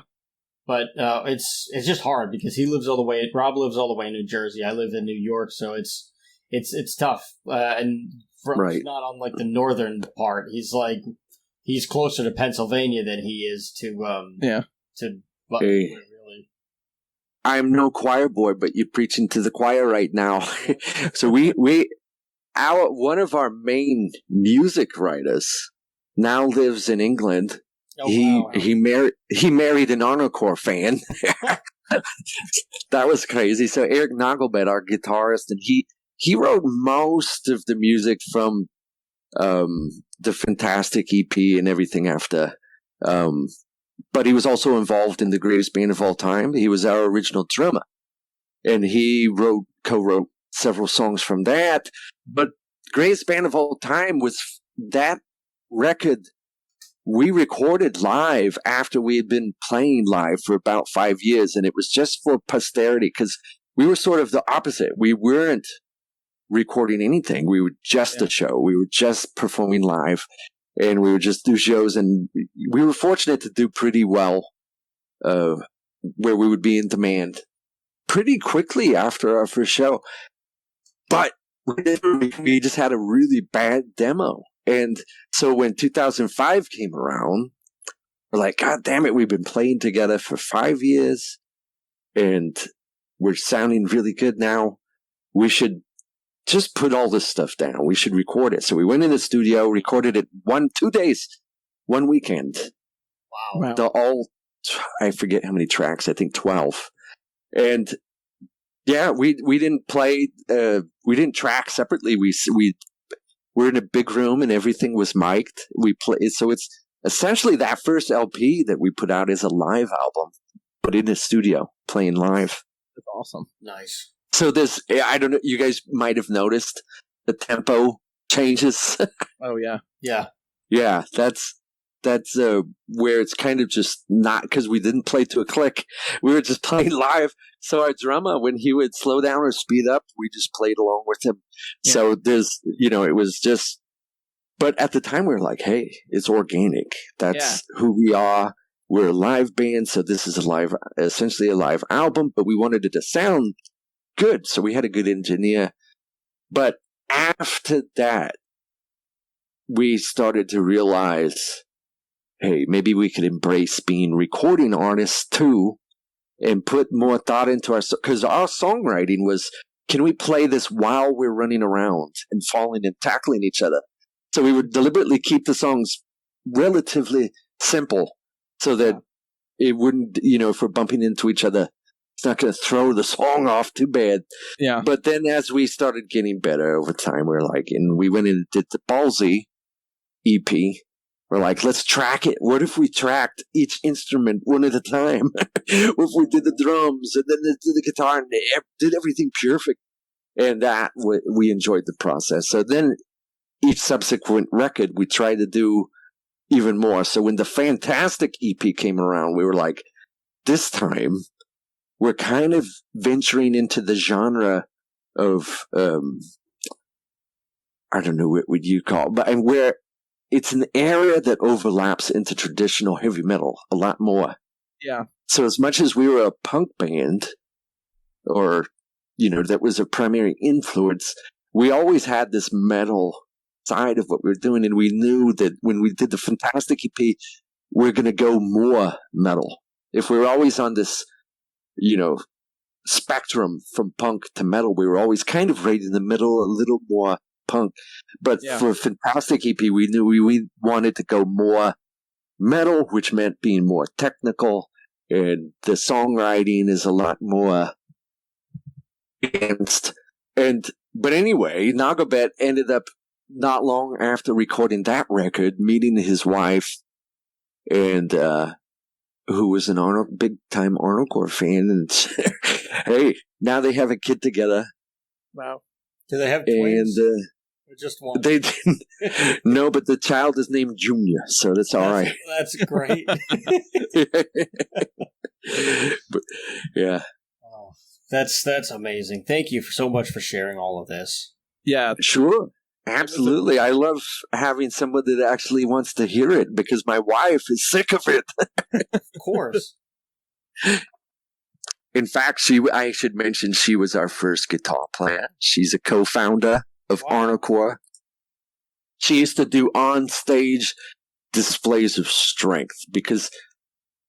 But it's just hard because Rob lives all the way in New Jersey. I live in New York, so it's tough. And he's not on the northern part. He's closer to Pennsylvania than he is to really. I'm no choir boy, but you're preaching to the choir right now. So one of our main music writers now lives in England. Oh, he married an Arnocorps fan. That was crazy. So Eric Nagelbett, our guitarist, and he wrote most of the music from the Fantastic EP and everything after. But he was also involved in the greatest band of all time. He was our original drummer, and he co-wrote several songs from that. But greatest band of all time was that record we recorded live after we had been playing live for about 5 years, and it was just for posterity because we were sort of the opposite. We weren't recording anything. We were just a show. We were just performing live, and we would just do shows, and we were fortunate to do pretty well where we would be in demand pretty quickly after our first show. But we just had a really bad demo. And so when 2005 came around, we're like, God damn it, we've been playing together for 5 years and we're sounding really good now. We should just put all this stuff down. We should record it. So we went in the studio, recorded it 2 days, one weekend. Wow. I forget how many tracks, I think 12. And yeah, we didn't play, we didn't track separately. We're in a big room and everything was mic'd. So it's essentially that first LP that we put out is a live album, but in the studio playing live. That's awesome. Nice. So I don't know, you guys might have noticed the tempo changes. Oh yeah. Yeah. Yeah. That's where it's kind of just not, because we didn't play to a click. We were just playing live. So our drummer, when he would slow down or speed up, we just played along with him. Yeah. So it was just, but at the time we were like, hey, it's organic. That's who we are. We're a live band. So this is essentially a live album, but we wanted it to sound good. So we had a good engineer. But after that, we started to realize, hey, maybe we could embrace being recording artists too and put more thought into because our songwriting was, can we play this while we're running around and falling and tackling each other? So we would deliberately keep the songs relatively simple so that it wouldn't, if we're bumping into each other, it's not going to throw the song off too bad. Yeah. But then as we started getting better over time, and we went and did the Ballsy EP. We're like, let's track it. What if we tracked each instrument one at a time? What if we did the drums and then did the guitar and did everything perfect? And that we enjoyed the process. So then each subsequent record, we tried to do even more. So when the Fantastic EP came around, we were like, this time we're kind of venturing into the genre of, I don't know what would you call it, but and where it's an area that overlaps into traditional heavy metal a lot more. Yeah. So as much as we were a punk band, or, that was a primary influence, we always had this metal side of what we were doing. And we knew that when we did the Fantastic EP, we're going to go more metal. If we're always on this, spectrum from punk to metal, we were always kind of right in the middle, a little more punk. But for Fantastic EP, we knew we wanted to go more metal, which meant being more technical. And the songwriting is a lot more advanced. But anyway, Nagobet ended up not long after recording that record, meeting his wife, and who was an big-time Arnocorps fan. And hey, now they have a kid together. Wow. Do they have twins? And or just one? They didn't. No, but the child is named Junior, so that's all right. That's great. But, yeah. Oh, that's amazing. Thank you so much for sharing all of this. Yeah, sure. Absolutely. I love having someone that actually wants to hear it because my wife is sick of it. Of course. In fact, I should mention she was our first guitar player. She's a co-founder of Arnocorps. She used to do on-stage displays of strength because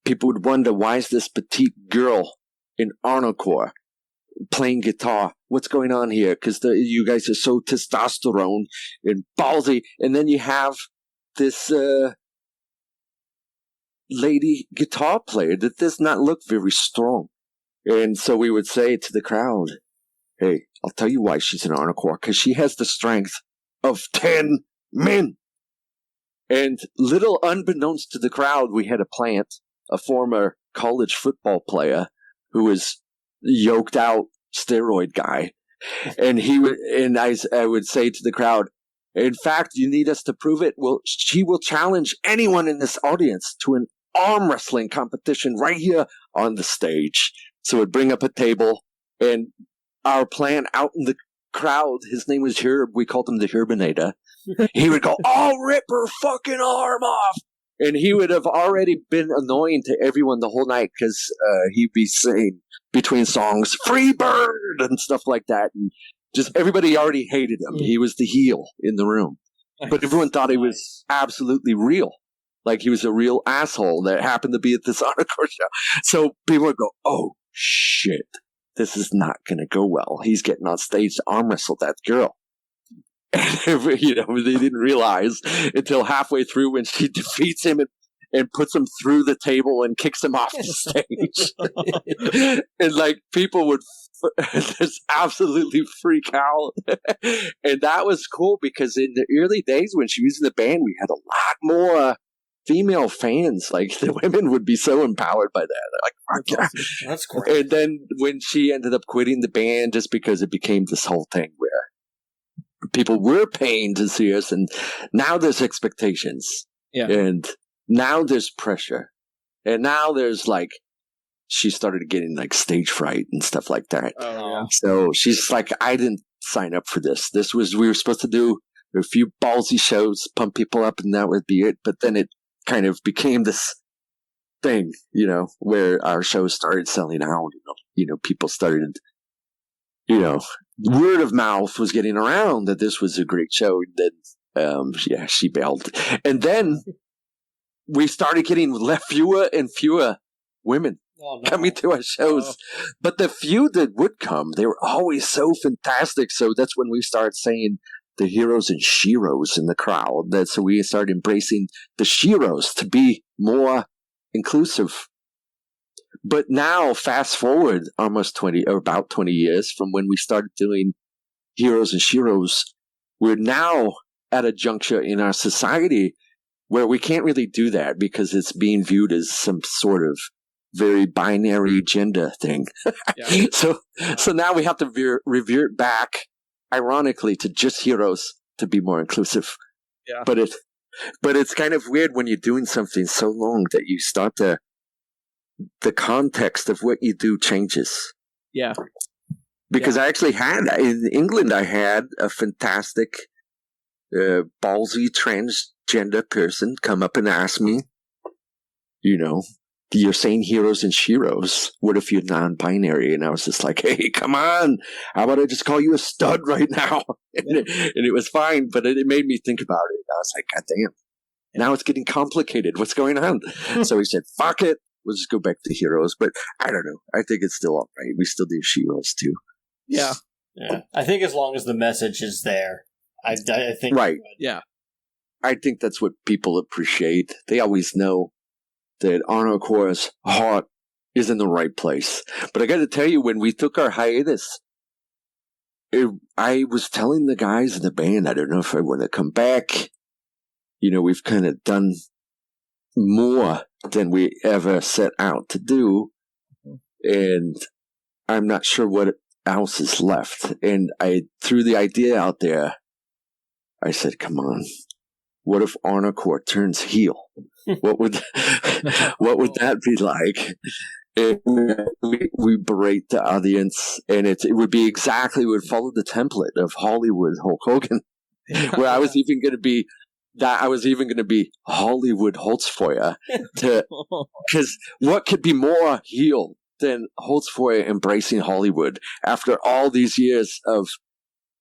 people would wonder, why is this petite girl in Arnocorps playing guitar? What's going on here? Because you guys are so testosterone and ballsy. And then you have this lady guitar player that does not look very strong. And so we would say to the crowd, hey, I'll tell you why she's an Arnocorps, because she has the strength of 10 men. And little unbeknownst to the crowd, we had a former college football player who was yoked out steroid guy. And I would say to the crowd, in fact, you need us to prove it. Well, she will challenge anyone in this audience to an arm wrestling competition right here on the stage. So we'd bring up a table, and our plan out in the crowd, his name was Herb. We called him the Herbinator. He would go, I'll rip her fucking arm off. And he would have already been annoying to everyone the whole night because he'd be saying between songs, free bird and stuff like that. And just everybody already hated him. He was the heel in the room. But everyone thought he was absolutely real. Like he was a real asshole that happened to be at this Arnocorps show. So people would go, oh, shit, this is not going to go well. He's getting on stage to arm wrestle that girl. And, they didn't realize until halfway through when she defeats him and puts him through the table and kicks him off the stage. And like people would just absolutely freak out. And that was cool because in the early days when she was in the band, we had a lot more female fans. Like the women would be so empowered by that. They're like, fuck yeah. That's great. And then when she ended up quitting the band just because it became this whole thing where people were paying to see us, and now there's expectations. Yeah. And now there's pressure. And now there's like, she started getting like stage fright and stuff like that. Oh, yeah. So she's like, I didn't sign up for this. We were supposed to do a few ballsy shows, pump people up, and that would be it. But then it kind of became this thing, where our shows started selling out. People started, word of mouth was getting around that this was a great show. And then, she bailed. And then we started getting fewer and fewer women coming to our shows. But the few that would come, they were always so fantastic. So that's when we started saying the heroes and sheroes in the crowd. So we started embracing the sheroes to be more inclusive. But now, fast forward almost 20 or about 20 years from when we started doing heroes and sheroes, we're now at a juncture in our society where we can't really do that because it's being viewed as some sort of very binary gender thing. Yeah. So now we have to revert back, ironically, to just heroes to be more inclusive. Yeah. But it's kind of weird when you're doing something so long that you start to, the context of what you do changes. Yeah. Because I actually had, in England, I had a fantastic, ballsy transgender person come up and ask me, you're saying heroes and sheroes. What if you're non-binary? And I was just like, hey, come on. How about I just call you a stud right now? And it was fine, but it made me think about it. I was like, God damn. Now it's getting complicated. What's going on? So he said, fuck it. We'll just go back to heroes. But I don't know. I think it's still all right. We still do sheroes too. Yeah. Yeah. I think as long as the message is there, I think. Right. Yeah. I think that's what people appreciate. They always know that Arnocorps' heart is in the right place. But I got to tell you, when we took our hiatus, I was telling the guys in the band, I don't know if I want to come back. We've kind of done more than we ever set out to do. And I'm not sure what else is left. And I threw the idea out there. I said, come on. What if Arnocorps turns heel? What would that be like? We berate the audience, and it would be exactly, would follow the template of Hollywood Hulk Hogan, where I was even going to be Hollywood Holzfeuer, because what could be more heel than Holzfeuer embracing Hollywood after all these years of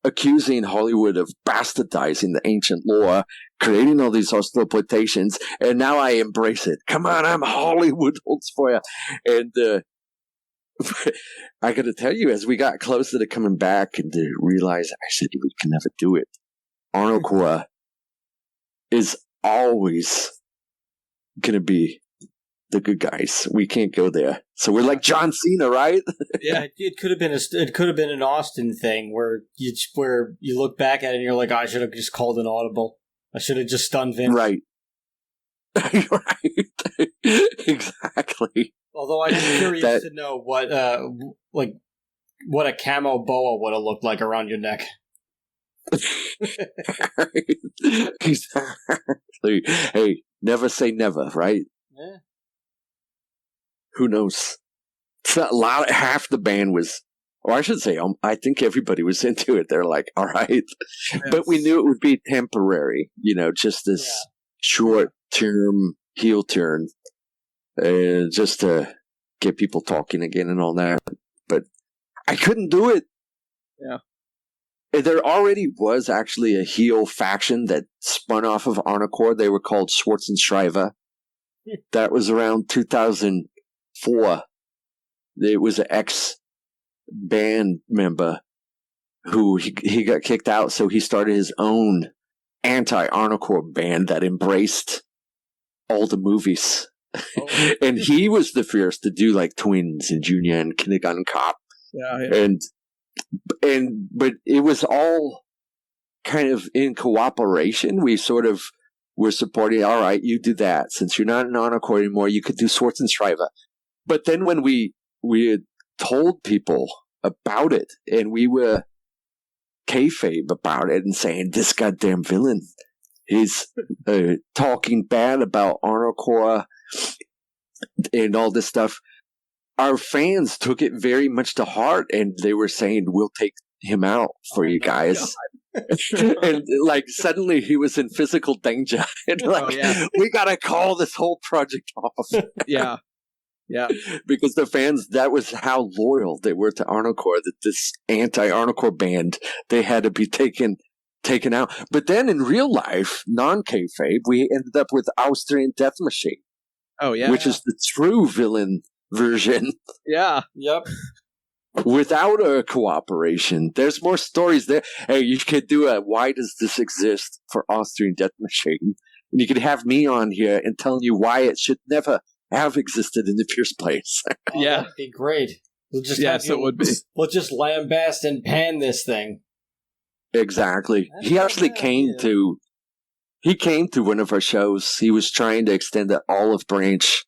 accusing Hollywood of bastardizing the ancient lore, creating all these hostile plantations, and now I embrace it. Come on, I'm Hollywood Holzfeuer. And I got to tell you, as we got closer to coming back and to realize, I said, we can never do it. Arnocorps is always going to be the good guys. We can't go there. So we're like John Cena, right? Yeah, it could have been an Austin thing where you look back at it and you're like, I should have just called an audible. I should have just stunned Vince. Right. Right. Exactly. Although I'm curious to know what a camo boa would have looked like around your neck. Exactly. Hey, never say never, right? Yeah. Who knows? It's not loud. Half the band was, or I should say, I think everybody was into it. They're like, all right. Yes. But we knew it would be temporary, just this short-term heel turn, just to get people talking again and all that. But I couldn't do it. Yeah. There already was actually a heel faction that spun off of Arnocorps. They were called Schwarzenegger. That was around 2004. It was an ex-band member who he got kicked out, so he started his own anti-Arnocorps band that embraced all the movies. Oh. And he was the first to do like Twins and Junior and Kindergarten Cop. Yeah. But it was all kind of in cooperation. We sort of were supporting, all right, you do that. Since you're not an Arnocorps anymore, you could do Schwarzenegger. But then when we had told people about it, and we were kayfabe about it and saying, this goddamn villain is talking bad about Arnocorps and all this stuff, our fans took it very much to heart, and they were saying, we'll take him out for you guys. And like suddenly he was in physical danger. And we gotta call this whole project off. Yeah. Yeah. Because the fans, that was how loyal they were to Arnocorps, that this anti-Arnocorps band, they had to be taken out. But then in real life, non-kayfabe, we ended up with Austrian Death Machine. Oh, yeah. Which is the true villain version. Yeah. Yep. Without a cooperation. There's more stories there. Hey, you could do a Why Does This Exist for Austrian Death Machine. And you could have me on here and telling you why it should never have existed in the first place. Yeah. That'd be great. We'll just it would be. We'll just lambast and pan this thing. Exactly. He actually came to one of our shows. He was trying to extend the olive branch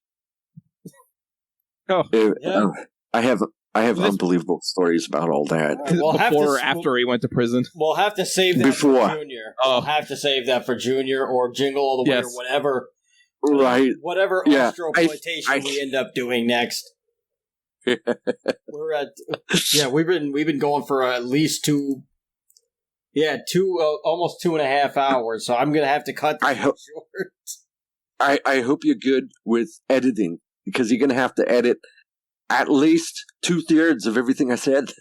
Oh, yeah. I have unbelievable stories about all that. Before or after he went to prison? We'll have to save that for Junior. We'll have to save that for Junior or Jingle All the Way or whatever. Right. Whatever Austroploitation we end up doing next. We're at we've been going for at least almost 2.5 hours. So I'm gonna have to cut this short. I hope you're good with editing because you're gonna have to edit at least 2/3 of everything I said.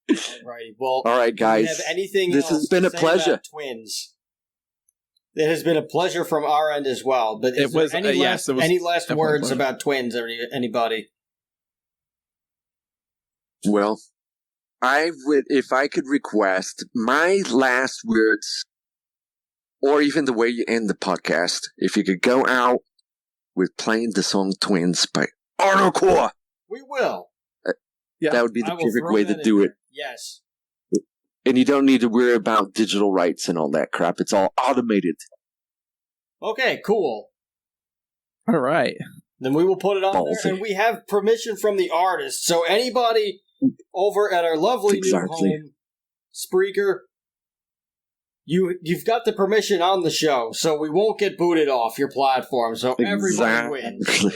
Alright, well, all right, guys. Have anything this has been a pleasure. Twins. It has been a pleasure from our end as well. But any last words about Twins? Anybody? Well, if I could request my last words, or even the way you end the podcast, if you could go out with playing the song Twins by Arnocorps. We will. That would be the perfect way to do it. Yes. And you don't need to worry about digital rights and all that crap. It's all automated. Okay, cool. All right. Then we will put it on there, and we have permission from the artist. So anybody over at our lovely new home, Spreaker, you've got the permission on the show, so we won't get booted off your platform. So everybody wins.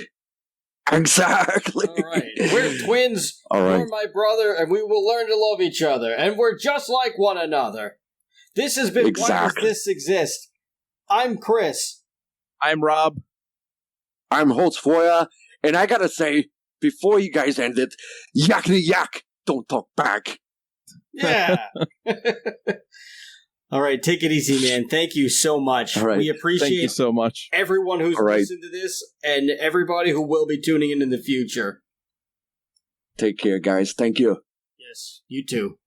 Exactly. All right. We're twins. All right. You're my brother, and we will learn to love each other. And we're just like one another. This has been Why Does This Exist? I'm Chris. I'm Rob. I'm Holzfeuer. And I gotta say, before you guys end it, yakety yak, don't talk back. Yeah. All right, take it easy, man. Thank you so much. Right. We appreciate Thank you so much. Everyone who's listened to this and everybody who will be tuning in the future. Take care, guys. Thank you. Yes, you too.